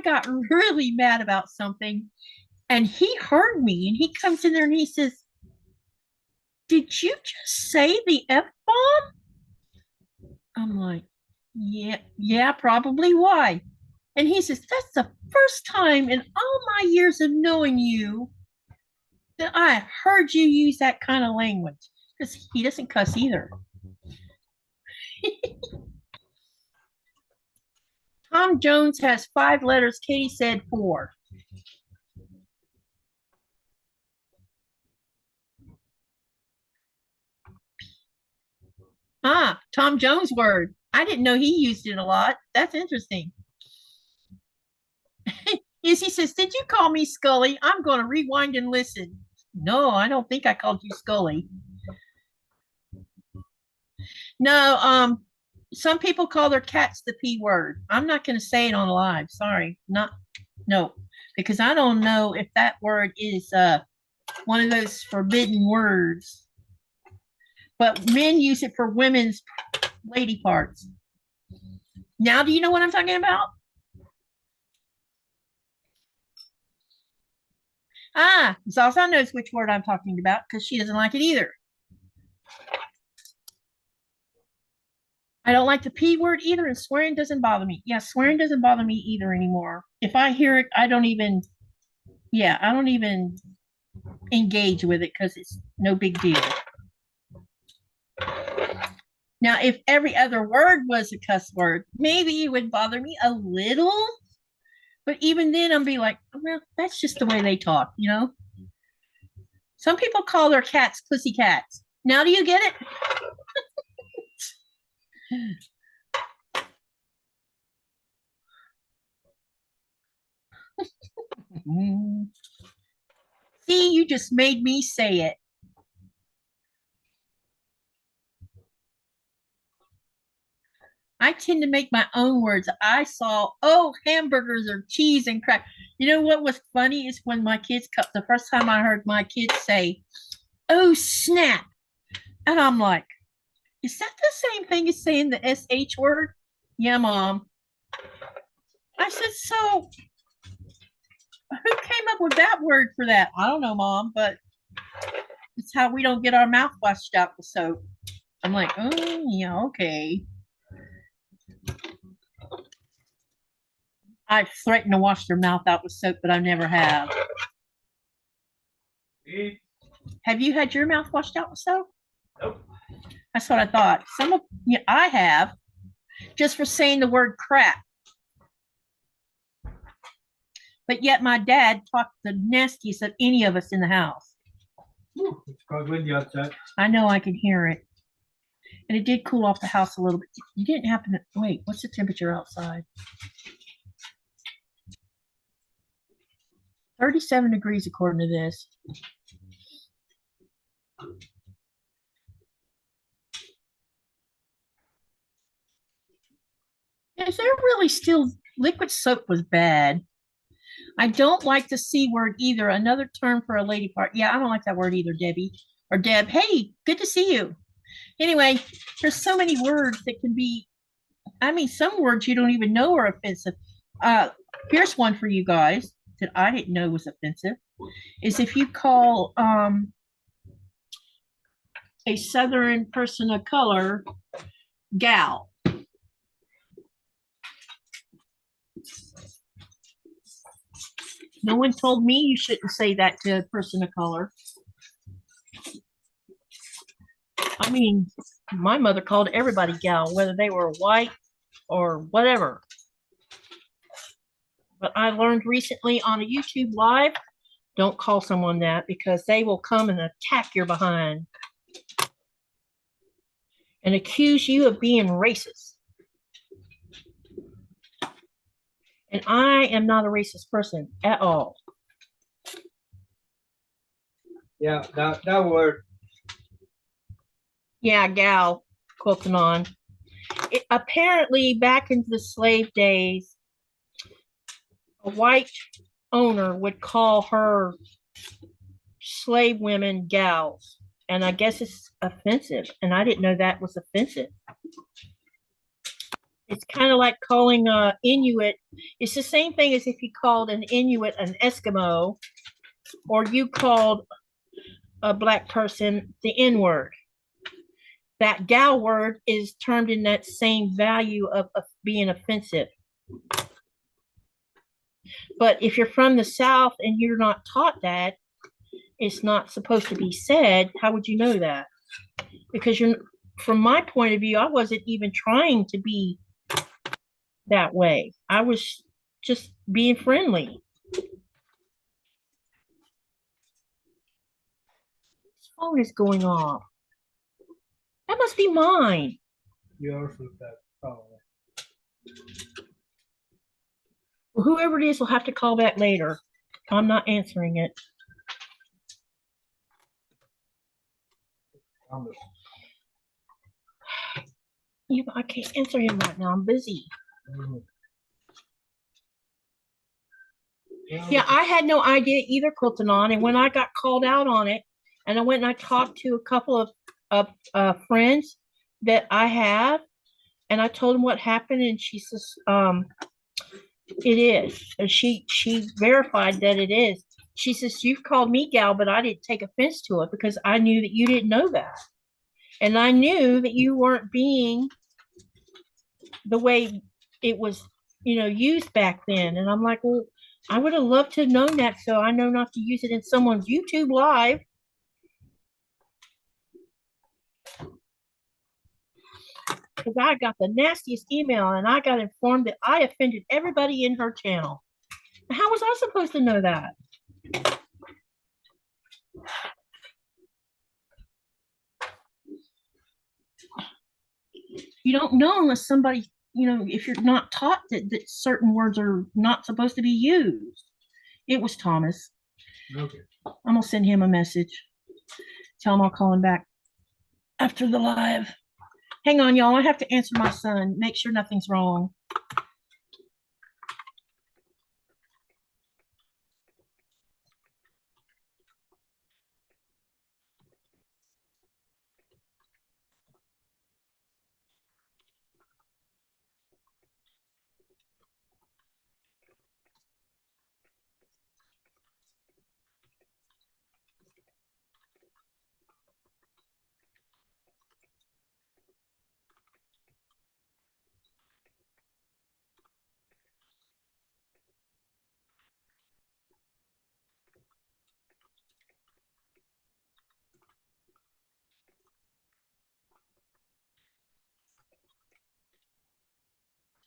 got really mad about something. And he heard me and he comes in there and he says, "Did you just say the F-bomb?" I'm like, yeah, probably. Why? And he says, "That's the first time in all my years of knowing you that I heard you use that kind of language." Because he doesn't cuss either. Tom Jones has 5 letters. Katie said 4. Ah, Tom Jones word. I didn't know he used it a lot. That's interesting. Izzy says, "Did you call me Scully? I'm going to rewind and listen." No, I don't think I called you Scully. No, some people call their cats the P word. I'm not going to say it on live. Sorry. No, because I don't know if that word is one of those forbidden words. But men use it for women's lady parts. Now, do you know what I'm talking about? Ah, Zaza knows which word I'm talking about because she doesn't like it either. I don't like the P word either, and swearing doesn't bother me. Yeah, swearing doesn't bother me either anymore. If I hear it, I don't even engage with it because it's no big deal. Now, if every other word was a cuss word, maybe it would bother me a little. But even then, I'm be like, well, that's just the way they talk, you know? Some people call their cats pussy cats. Now, do you get it? See, you just made me say it. I tend to make my own words. I saw, oh, hamburgers or cheese and crap. You know what was funny is when my kids cut, the first time I heard my kids say, "Oh, snap." And I'm like, is that the same thing as saying the SH word? Yeah, Mom. I said, so who came up with that word for that? I don't know, Mom, but it's how we don't get our mouth washed out with soap. I'm like, oh, yeah, okay. I've threatened to wash their mouth out with soap, but I never have. Have you had your mouth washed out with soap? Nope. That's what I thought. I have, just for saying the word crap. But yet my dad talked the nastiest of any of us in the house. It's quite windy outside. I know, I can hear it. And it did cool off the house a little bit. You didn't happen to, wait, what's the temperature outside? 37 degrees according to this. Is there really still, liquid soap was bad. I don't like the C word either. Another term for a lady part. Yeah, I don't like that word either, Debbie. Or Deb. Hey, good to see you. Anyway, there's so many words that can be, I mean, some words you don't even know are offensive. Here's one for you guys that I didn't know was offensive. Is if you call a Southern person of color gal. No one told me you shouldn't say that to a person of color. I mean, my mother called everybody gal, whether they were white or whatever. But I learned recently on a YouTube live, don't call someone that because they will come and attack your behind and accuse you of being racist. And I am not a racist person at all. Yeah, that word. Yeah, gal, quilting on. Apparently, back into the slave days, a white owner would call her slave women gals. And I guess it's offensive. And I didn't know that was offensive. It's kind of like calling Inuit. It's the same thing as if you called an Inuit an Eskimo, or you called a black person the N-word. That gal word is termed in that same value of being offensive. But if you're from the South and you're not taught that, it's not supposed to be said, how would you know that? Because from my point of view, I wasn't even trying to be that way. I was just being friendly. This phone is going off. That must be mine. Yours with that. Oh. Well, whoever it is will have to call back later. I'm not answering it. Yeah, but I can't answer him right now. I'm busy. Yeah, I had no idea either, quilting on. And when I got called out on it, and I went and I talked to a couple of friends that I have, and I told them what happened, and she says, it is. And she verified that it is. She says, you've called me gal, but I didn't take offense to it because I knew that you didn't know that. And I knew that you weren't being the way it was, used back then. And I'm like, well, I would have loved to have known that, so I know not to use it in someone's YouTube live. Because I got the nastiest email and I got informed that I offended everybody in her channel. How was I supposed to know that? You don't know unless somebody, if you're not taught that certain words are not supposed to be used. It was Thomas. Okay. I'm going to send him a message. Tell him I'll call him back after the live. Hang on, y'all. I have to answer my son. Make sure nothing's wrong.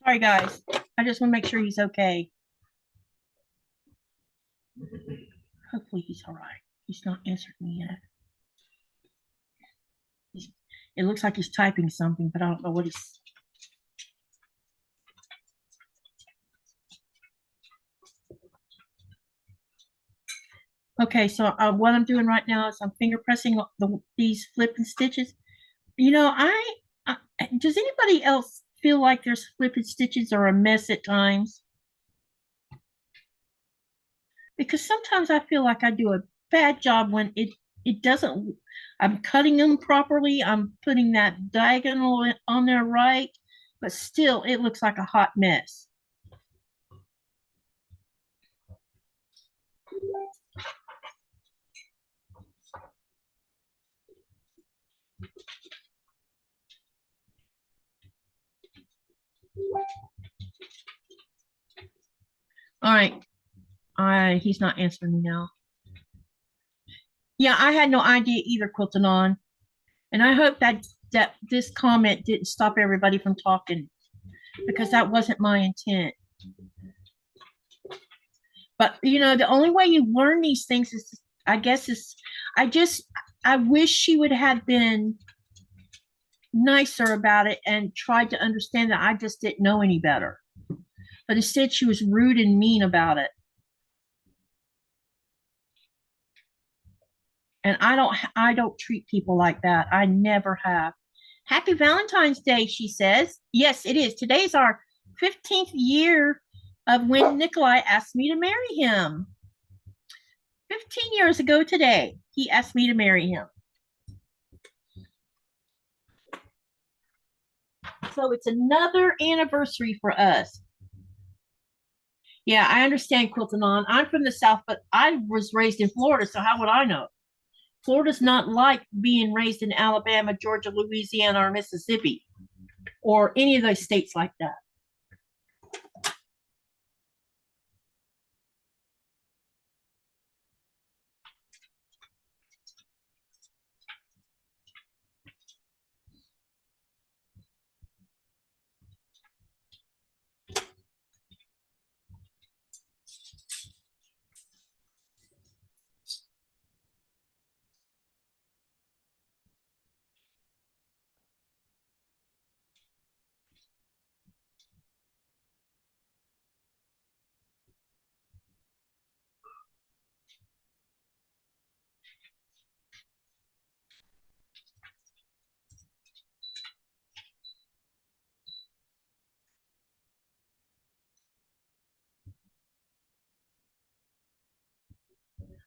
Sorry, guys. I just want to make sure he's okay. Hopefully he's all right. He's not answered me yet. It looks like he's typing something, but I don't know what he's. Okay, so what I'm doing right now is I'm finger pressing these flipping stitches. Does anybody else feel like their flipping stitches are a mess at times? Because sometimes I feel like I do a bad job when it doesn't. I'm cutting them properly. I'm putting that diagonal on there right, but still it looks like a hot mess. All right. He's not answering me now. Yeah, I had no idea either, quilting on. And I hope that this comment didn't stop everybody from talking, because that wasn't my intent. But you know, the only way you learn these things is, I guess, is I wish she would have been nicer about it and tried to understand that I just didn't know any better. But instead, she was rude and mean about it. And I don't treat people like that. I never have. Happy Valentine's Day, she says. Yes, it is. Today's our 15th year of when Nikolaj asked me to marry him. 15 years ago today, he asked me to marry him. So it's another anniversary for us. Yeah, I understand, Quilting On. I'm from the South, but I was raised in Florida, so how would I know? Florida's not like being raised in Alabama, Georgia, Louisiana, or Mississippi, or any of those states like that.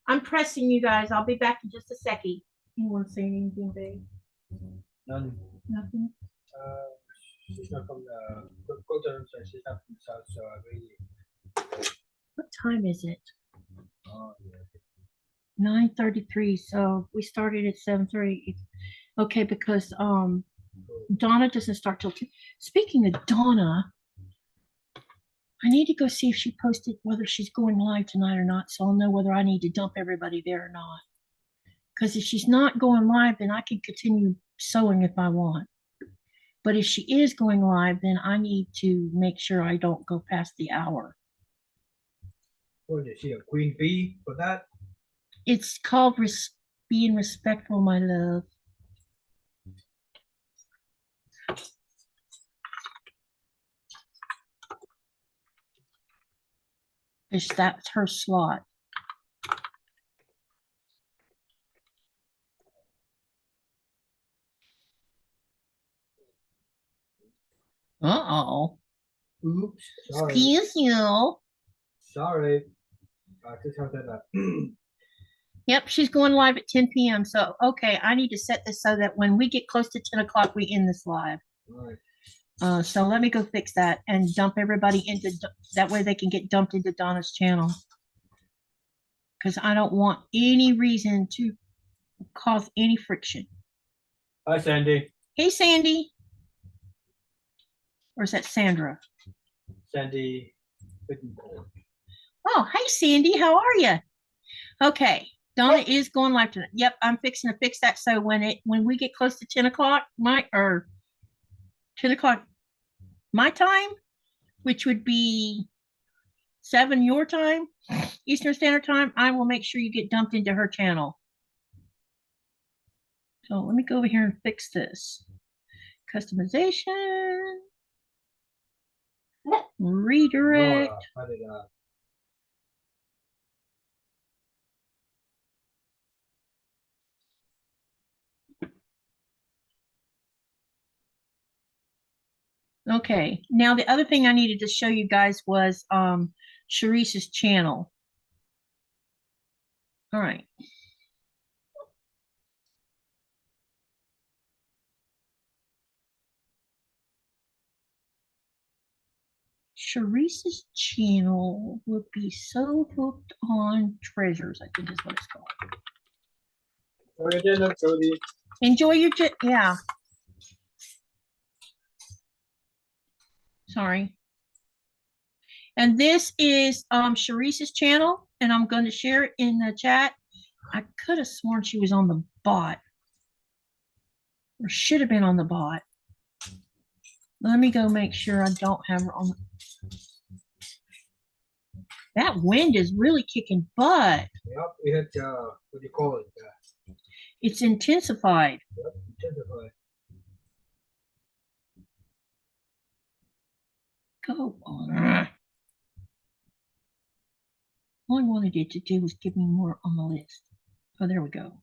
I'm pressing you guys. I'll be back in just a second. You want to say anything, babe? None. Nothing. She's not from the Quilter, so she's not from the South, so I really. What time is it? Oh, yeah. 9:33. So we started at 7:30. Okay, because Donna doesn't start till 2. Speaking of Donna, I need to go see if she posted whether she's going live tonight or not, so I'll know whether I need to dump everybody there or not. Because if she's not going live, then I can continue sewing if I want. But if she is going live, then I need to make sure I don't go past the hour. What is she, a queen bee for that? It's called being respectful, my love. That's her slot. Uh-oh. Oops. Sorry. Excuse you. Sorry. I just have that. Yep, she's going live at 10 p.m. So, okay, I need to set this so that when we get close to 10 o'clock, we end this live. Right. So let me go fix that and dump everybody into, that way they can get dumped into Donna's channel. Because I don't want any reason to cause any friction. Hi, Sandy. Hey, Sandy. Or is that Sandra? Sandy. Oh, hey, Sandy. How are you? Okay. Donna is going live tonight. Yep, I'm fixing to fix that. So when we get close to 10 o'clock, 10 o'clock my time, which would be 7 your time, Eastern Standard Time, I will make sure you get dumped into her channel. So let me go over here and fix this. Customization. Redirect. Okay, now the other thing I needed to show you guys was Sharice's channel. All right. Sharice's channel would be So Hooked on Treasures, I think is what it's called. Enjoy your dinner, Cody. Enjoy your yeah. Sorry. And this is Sharice's channel, and I'm going to share it in the chat. I could have sworn she was on the bot, or should have been on the bot. Let me go make sure I don't have her on. That wind is really kicking butt. Yep, we had what do you call it? It's intensified. Yep, intensified. Go on. All I wanted it to do was give me more on the list. Oh, there we go.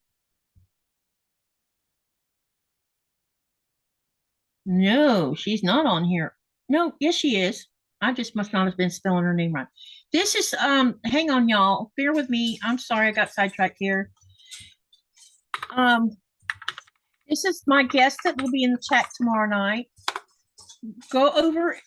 No, she's not on here. No, yes, she is. I just must not have been spelling her name right. This is hang on, y'all. Bear with me. I'm sorry I got sidetracked here. This is my guest that will be in the chat tomorrow night. Go over,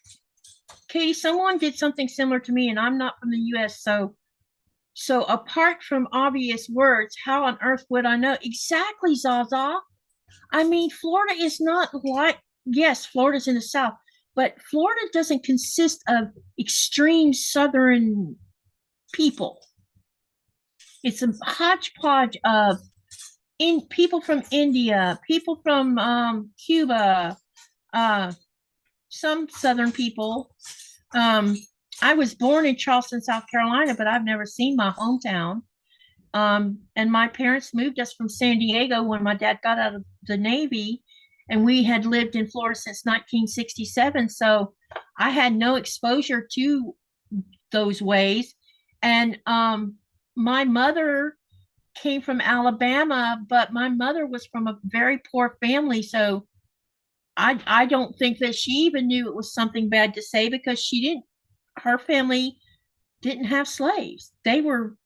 Katie, someone did something similar to me, and I'm not from the US, so apart from obvious words, how on earth would I know? Exactly, Zaza. I mean, Florida is not like, yes, Florida's in the South, but Florida doesn't consist of extreme Southern people. It's a hodgepodge of people from India, people from Cuba, some Southern people. I was born in Charleston, South Carolina, but I've never seen my hometown. And my parents moved us from San Diego when my dad got out of the Navy, and we had lived in Florida since 1967. So I had no exposure to those ways. And my mother came from Alabama, but my mother was from a very poor family. So I don't think that she even knew it was something bad to say, because her family didn't have slaves. They were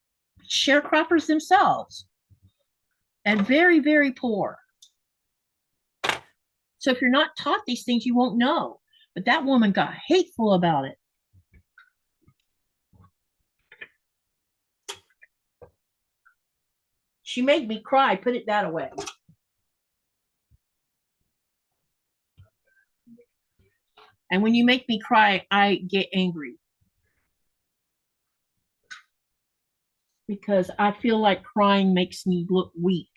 sharecroppers themselves and very, very poor. So if you're not taught these things, you won't know. But that woman got hateful about it. She made me cry, put it that way. And when you make me cry, I get angry. Because I feel like crying makes me look weak.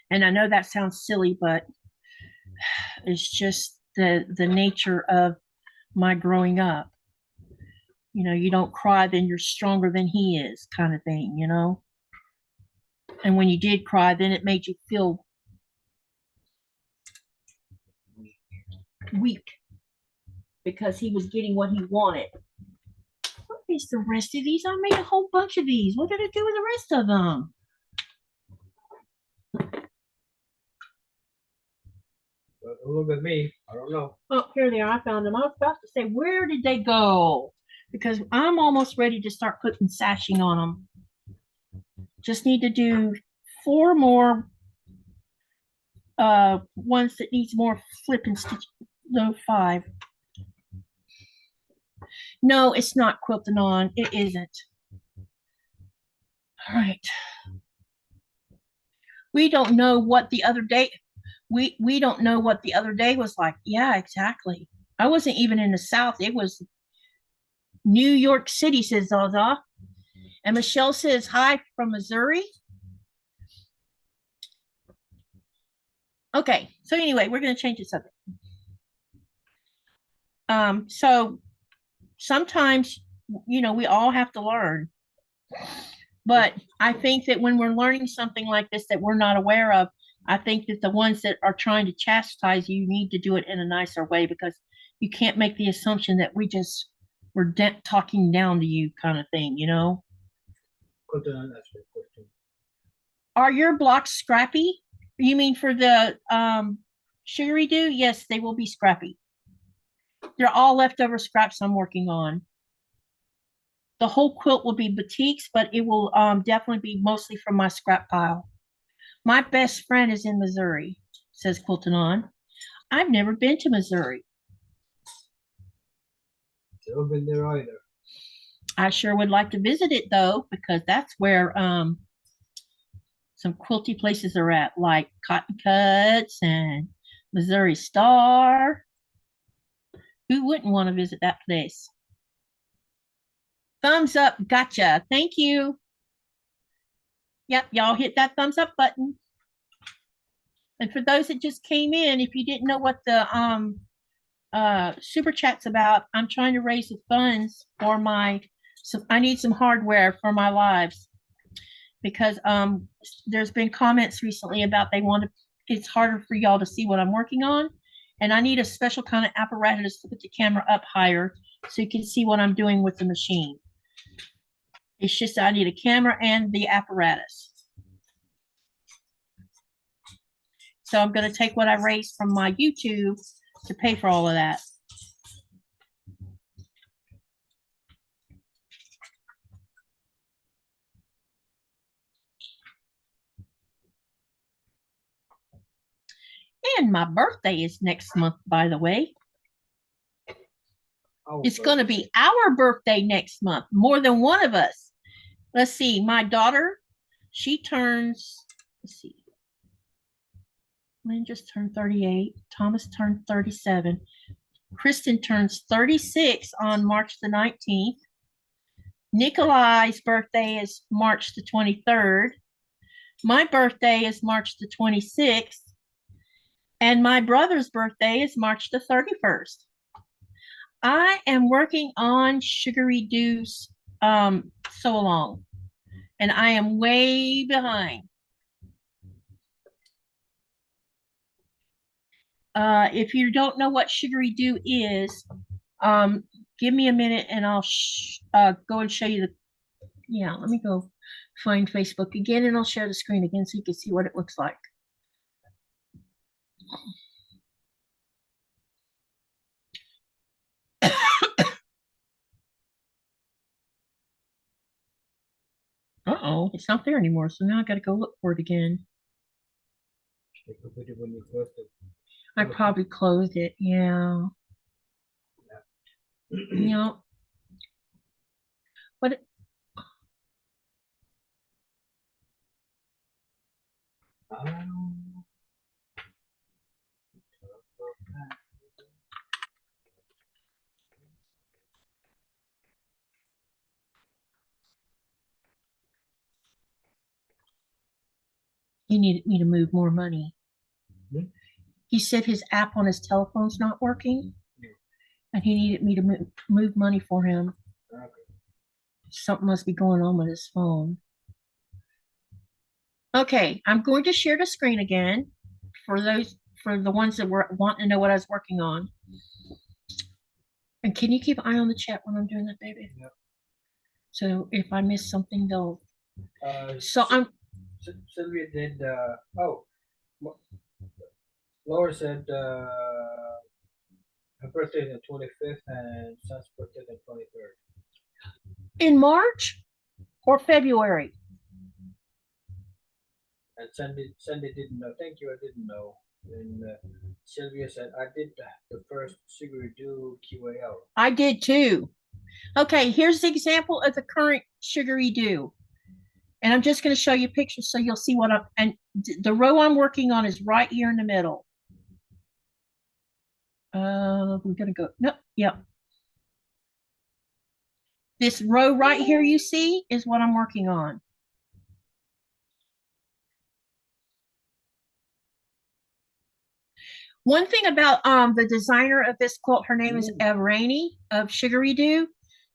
And I know that sounds silly, but it's just the nature of my growing up. You know, you don't cry, then you're stronger than he is, kind of thing, you know? And when you did cry, then it made you feel weak because he was getting what he wanted. What is the rest of these? I made a whole bunch of these. What did I do with the rest of them? Look at me. I don't know. Oh, here they are. I found them. I was about to say, where did they go? Because I'm almost ready to start putting sashing on them. Just need to do 4 more ones that needs more flip and stitch. No, 5. No, it's not quilting on. It isn't. All right. We don't know what the other day. We don't know what the other day was like. Yeah, exactly. I wasn't even in the South. It was New York City, says Zaza. And Michelle says hi from Missouri. Okay, so anyway, we're going to change the subject. So sometimes, you know, we all have to learn. But I think that when we're learning something like this that we're not aware of, I think that the ones that are trying to chastise you need to do it in a nicer way, because you can't make the assumption that we're talking down to you, kind of thing, you know? Are your blocks scrappy? You mean for the sugary do? Yes, they will be scrappy. They're all leftover scraps I'm working on. The whole quilt will be batiks, but it will definitely be mostly from my scrap pile. My best friend is in Missouri, says Quilting On. I've never been to Missouri. Never been there either. I sure would like to visit it, though, because that's where some quilty places are at, like Cotton Cuts and Missouri Star. Who wouldn't want to visit that place? Thumbs up. Gotcha. Thank you. Yep, y'all hit that thumbs up button. And for those that just came in, if you didn't know what the super chats about I'm trying to raise the funds for so I need some hardware for my lives because there's been comments recently about it's harder for y'all to see what I'm working on, and I need a special kind of apparatus to put the camera up higher so you can see what I'm doing with the machine. It's just I need a camera and the apparatus. So I'm going to take what I raised from my YouTube to pay for all of that. And my birthday is next month, by the way. It's going to be our birthday next month, more than one of us. Let's see, my daughter, she turns, let's see, Lynn just turned 38, Thomas turned 37, Kristen turns 36 on March the 19th. Nikolaj's birthday is March the 23rd. My birthday is March the 26th. And my brother's birthday is March the 31st. I am working on Sugary Dew's Sew Along, and I am way behind. If you don't know what Sugary Dew is, give me a minute and I'll go and show you let me go find Facebook again and I'll share the screen again so you can see what it looks like. Uh-oh, it's not there anymore, so now I gotta go look for it again. I probably closed it, yeah. Yeah. But he needed me to move more money. Mm-hmm. He said his app on his telephone's not working, and he needed me to move money for him. Okay. Something must be going on with his phone. Okay, I'm going to share the screen again for the ones that were wanting to know what I was working on. And can you keep an eye on the chat when I'm doing that, baby? Yep. So if I miss something, they'll. Sylvia did. Laura said her birthday is the 25th and son's birthday is the 23rd. In March or February? And Sandy didn't know. Thank you, I didn't know. And Sylvia said, I did the first Sugary Dew QAL. I did too. Okay, here's the example of the current Sugary Dew. And I'm just going to show you pictures so you'll see what and the row I'm working on is right here in the middle. We're going to go, no, yep. This row right here you see is what I'm working on. One thing about the designer of this quilt, her name is Evrani of Sugary Dew.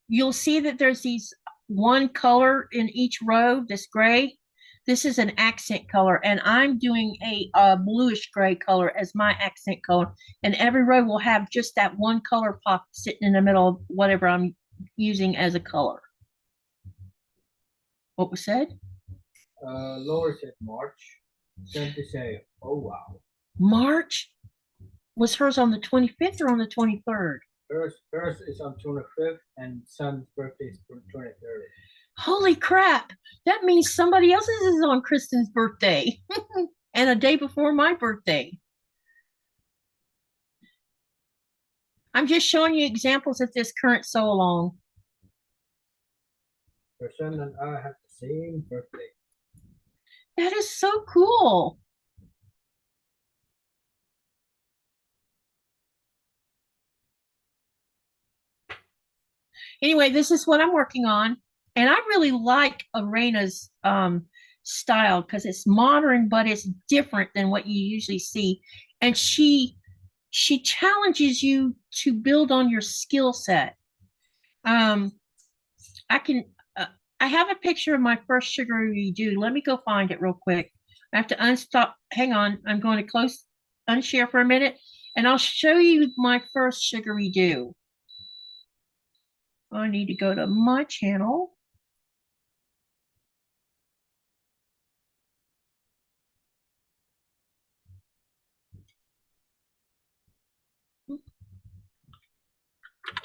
You'll see that there's these one color in each row, this gray. This is an accent color, and I'm doing a bluish gray color as my accent color. And every row will have just that one color pop sitting in the middle of whatever I'm using as a color. What was said? Laura said March. Then to say, oh wow. March? Was hers on the 25th or on the 23rd? Hers is on 25th and son's birthday is 23rd. Holy crap. That means somebody else's is on Kristen's birthday and a day before my birthday. I'm just showing you examples of this current sew along. Your son and I have the same birthday. That is so cool. Anyway, this is what I'm working on. And I really like Arena's style because it's modern, but it's different than what you usually see. And she she challenges you to build on your skill set. Um, I can, I have a picture of my first sugary redo. Let me go find it real quick. I have to unstop. Hang on. I'm going to unshare for a minute, and I'll show you my first sugary do. I need to go to my channel.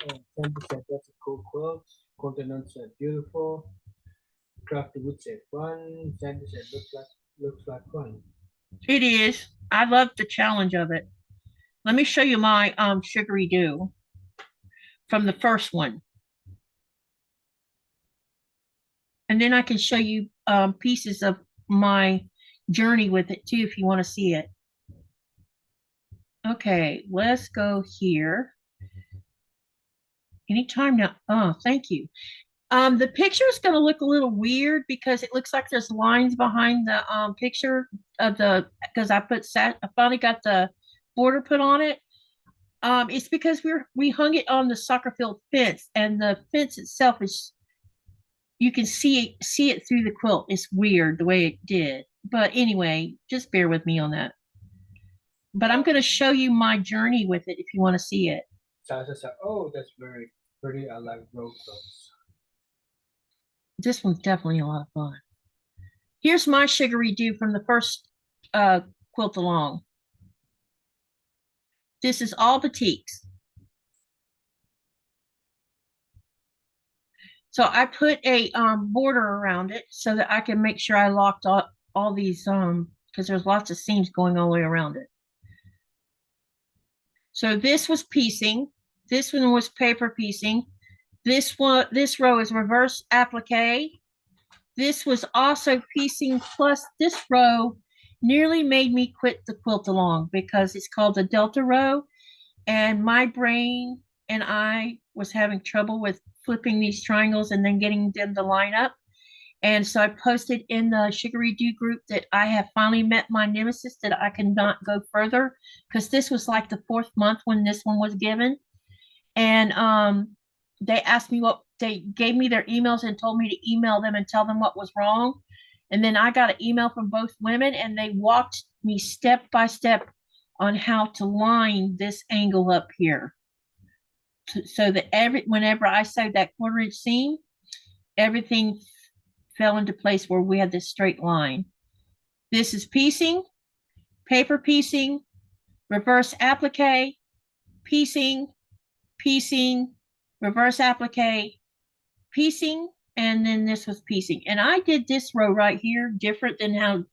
Oh, 10% that's a cool quilt. Continent said beautiful. Crafty wood said fun. Sandy said looks like fun. It is. I love the challenge of it. Let me show you my sugary do from the first one. And then I can show you pieces of my journey with it too if you want to see it. Okay, let's go here. Anytime now. Oh, thank you. The picture is going to look a little weird because it looks like there's lines behind the picture of the, because I finally got the border put on it. It's because we hung it on the soccer field fence, and the fence itself is, you can see it through the quilt. It's weird the way it did, but anyway, just bear with me on that. But I'm going to show you my journey with it if you want to see it. Sasha said, "Oh, that's very pretty. I like road quilts." This one's definitely a lot of fun. Here's my sugary do from the first quilt along. This is all batiks. So I put a border around it so that I can make sure I locked all these because there's lots of seams going all the way around it. So this was piecing. This one was paper piecing. This row is reverse applique. This was also piecing, plus this row nearly made me quit the quilt along because it's called the Delta row, and my brain and I was having trouble with flipping these triangles and then getting them to line up. And so I posted in the Sugary Do group that I have finally met my nemesis, that I cannot go further, because this was like the 4th month when this one was given. And they asked me they gave me their emails and told me to email them and tell them what was wrong. And then I got an email from both women, and they walked me step by step on how to line this angle up here, so that whenever I sewed that 1/4 inch seam, everything fell into place where we had this straight line. This is piecing, paper piecing, reverse applique, piecing, piecing, reverse applique, piecing, and then this was piecing. And I did this row right here different than how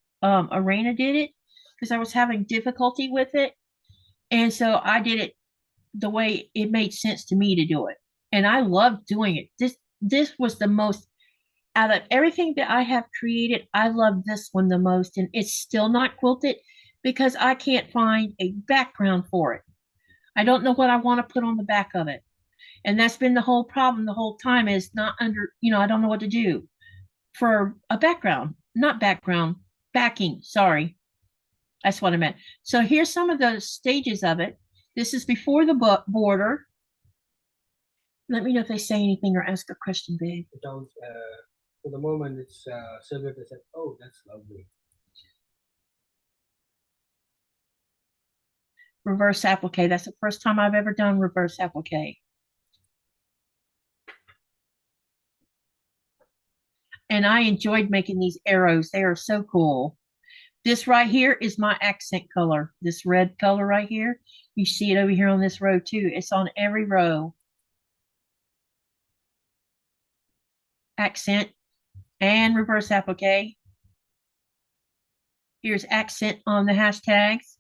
Arena did it, because I was having difficulty with it. And so I did it the way it made sense to me to do it. And I loved doing it. This was the most, out of everything that I have created, I love this one the most. And it's still not quilted because I can't find a background for it. I don't know what I want to put on the back of it. And that's been the whole problem the whole time, is not I don't know what to do for a background, not background, backing. Sorry. That's what I meant. So here's some of the stages of it. This is before the border. Let me know if they say anything or ask a question, babe. For the moment, it's Sylvia that said, "Oh, that's lovely." Reverse applique. That's the first time I've ever done reverse applique. And I enjoyed making these arrows. They are so cool. This right here is my accent color. This red color right here. You see it over here on this row too. It's on every row. Accent and reverse applique. Here's accent on the hashtags.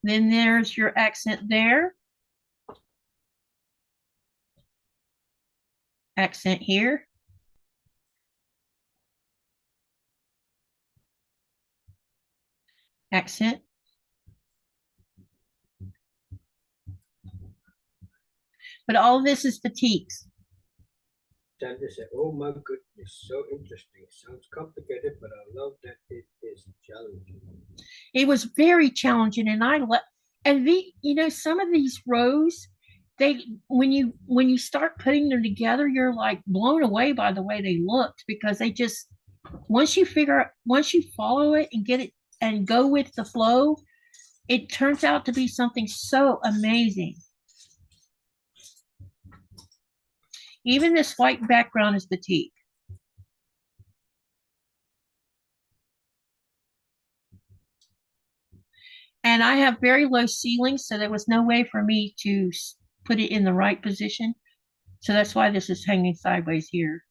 Then there's your accent there. Accent here. Accent. But all of this is batiks. Sandy said, "Oh my goodness, so interesting. Sounds complicated, but I love that it is challenging." It was very challenging, and some of these rows, they when you start putting them together, you're like blown away by the way they looked, because they just, once you follow it and get it and go with the flow, it turns out to be something so amazing. Even this white background is batik. And I have very low ceilings, so there was no way for me to put it in the right position. So that's why this is hanging sideways here.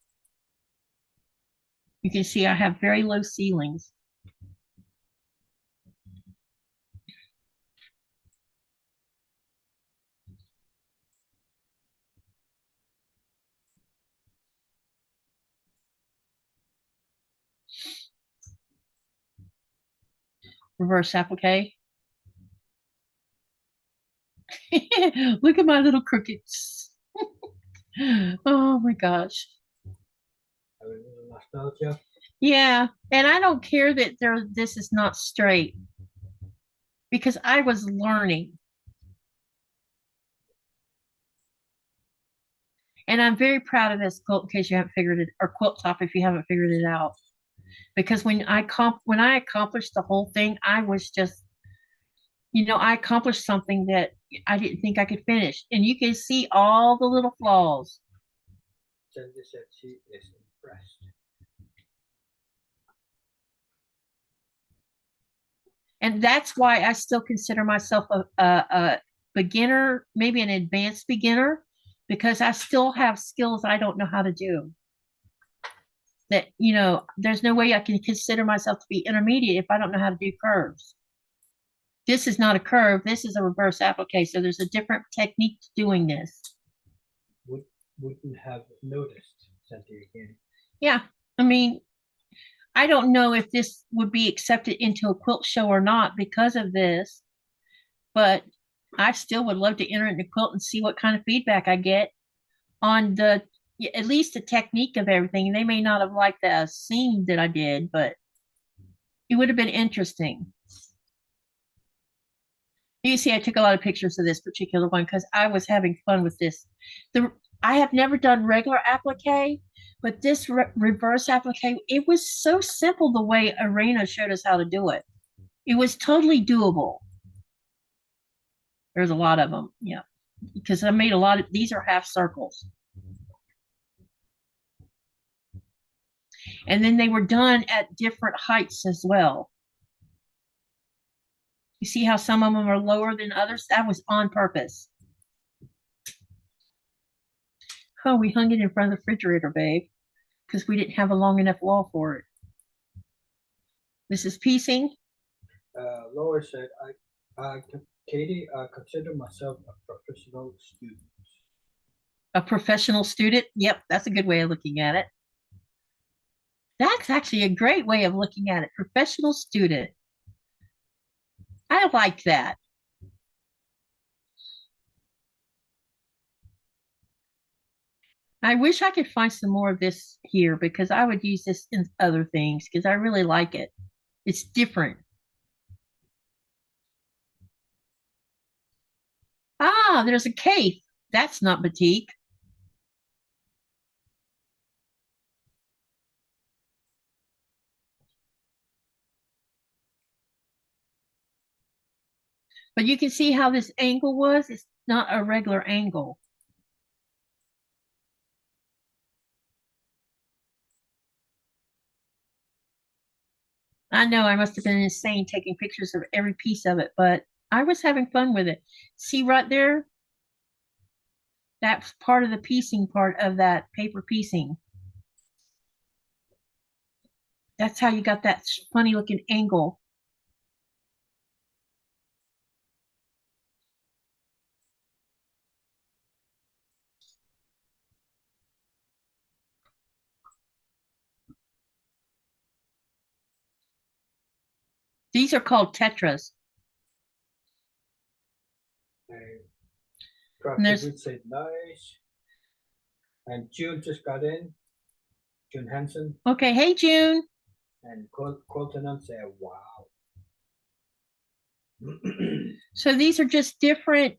You can see I have very low ceilings. Reverse applique. Look at my little crookeds. Oh my gosh. Nostalgia. Yeah, and I don't care that this is not straight, because I was learning. And I'm very proud of this quilt, in case you haven't figured it, or quilt top if you haven't figured it out. Because when I accomplished the whole thing, I was just, I accomplished something that I didn't think I could finish. And you can see all the little flaws. Sandy said she is impressed. And that's why I still consider myself a beginner, maybe an advanced beginner, because I still have skills I don't know how to do. That, there's no way I can consider myself to be intermediate if I don't know how to do curves. This is not a curve. This is a reverse applique. So there's a different technique to doing this. Wouldn't have noticed, Sandy again. Yeah. I mean, I don't know if this would be accepted into a quilt show or not because of this, but I still would love to enter it in the quilt and see what kind of feedback I get on at least the technique of everything. They may not have liked the seam that I did, but it would have been interesting. You see, I took a lot of pictures of this particular one because I was having fun with this. I have never done regular applique, but this reverse applique, it was so simple the way Arena showed us how to do it. It was totally doable. There's a lot of them, yeah, because I made a lot of, these are half circles. And then they were done at different heights as well. You see how some of them are lower than others? That was on purpose. Oh, we hung it in front of the refrigerator, babe, because we didn't have a long enough wall for it. This is piecing. Laura said, Katie, I consider myself a professional student. A professional student? Yep, that's a good way of looking at it. That's actually a great way of looking at it. Professional student. I like that. I wish I could find some more of this here, because I would use this in other things because I really like it. It's different. Ah, there's a cape. That's not batik. But you can see how this angle was. It's not a regular angle. I know I must have been insane taking pictures of every piece of it, but I was having fun with it. See right there? That's part of the piecing part of that paper piecing. That's how you got that funny looking angle. These are called tetras. And would say nice. And June just got in. June Hansen. Okay, hey June. And Quilting said, wow. So these are just different,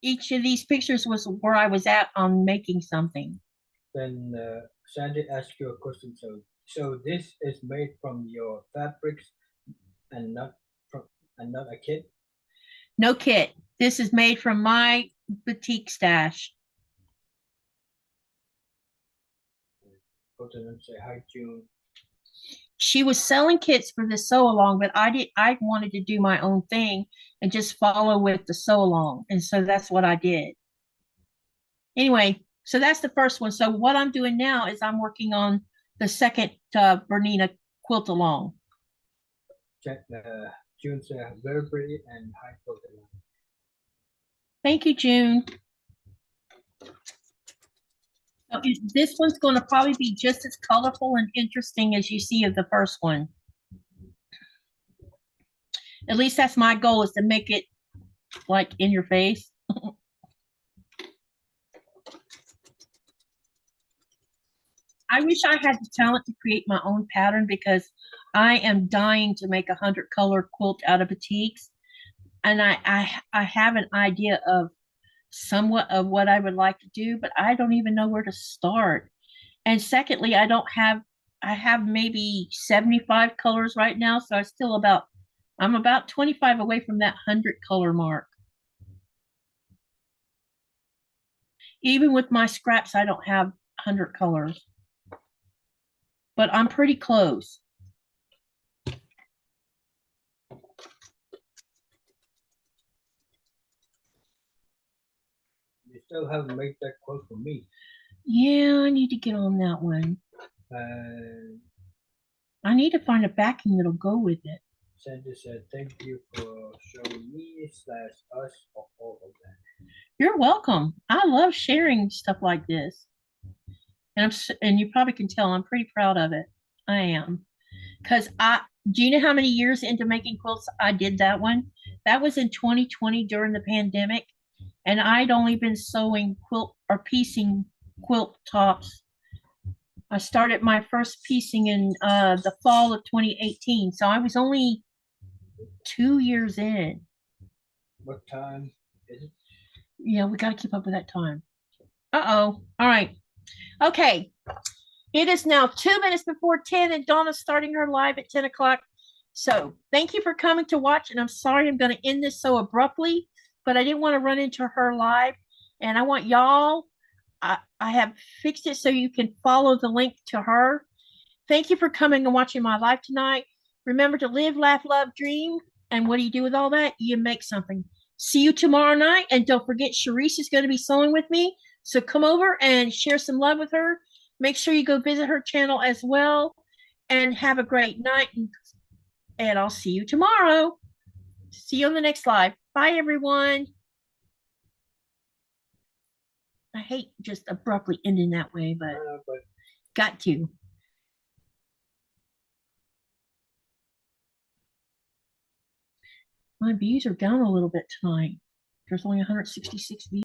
each of these pictures was where I was at on making something. Then Sandy asked you a question. So this is made from your fabrics and not a kit. No kit. This is made from my boutique stash. Go to them, say hi, June. She was selling kits for the sew along, but I wanted to do my own thing and just follow with the sew along. And so that's what I did. Anyway, so that's the first one. So what I'm doing now is I'm working on the second Bernina quilt along. June said very pretty and high protein. Thank you, June. So this one's going to probably be just as colorful and interesting as you see of the first one. At least that's my goal, is to make it like in your face. I wish I had the talent to create my own pattern, because I am dying to make 100 color quilt out of batiks. And I have an idea of somewhat of what I would like to do, but I don't even know where to start. And secondly, I have maybe 75 colors right now, so I'm about 25 away from that 100 color mark. Even with my scraps, I don't have 100 colors, but I'm pretty close. You still haven't made that quote for me. Yeah, I need to get on that one. I need to find a backing that'll go with it. Sandy said, "Thank you for showing me / us for all of that." You're welcome. I love sharing stuff like this, and you probably can tell I'm pretty proud of it. I am, because do you know how many years into making quilts I did that one? That was in 2020 during the pandemic, and I'd only been sewing quilt or piecing quilt tops. I started my first piecing in the fall of 2018, so I was only 2 years in. What time is it? Yeah, we got to keep up with that time. Uh-oh. All right. Okay. It is now 2 minutes before 10, and Donna's starting her live at 10 o'clock. So thank you for coming to watch. And I'm sorry I'm going to end this so abruptly, but I didn't want to run into her live. And I want y'all, I have fixed it so you can follow the link to her. Thank you for coming and watching my live tonight. Remember to live, laugh, love, dream. And what do you do with all that? You make something. See you tomorrow night. And don't forget, Sharice is going to be sewing with me. So come over and share some love with her. Make sure you go visit her channel as well. And have a great night. And I'll see you tomorrow. See you on the next live. Bye, everyone. I hate just abruptly ending that way, but got to. My views are down a little bit tonight. There's only 166 views.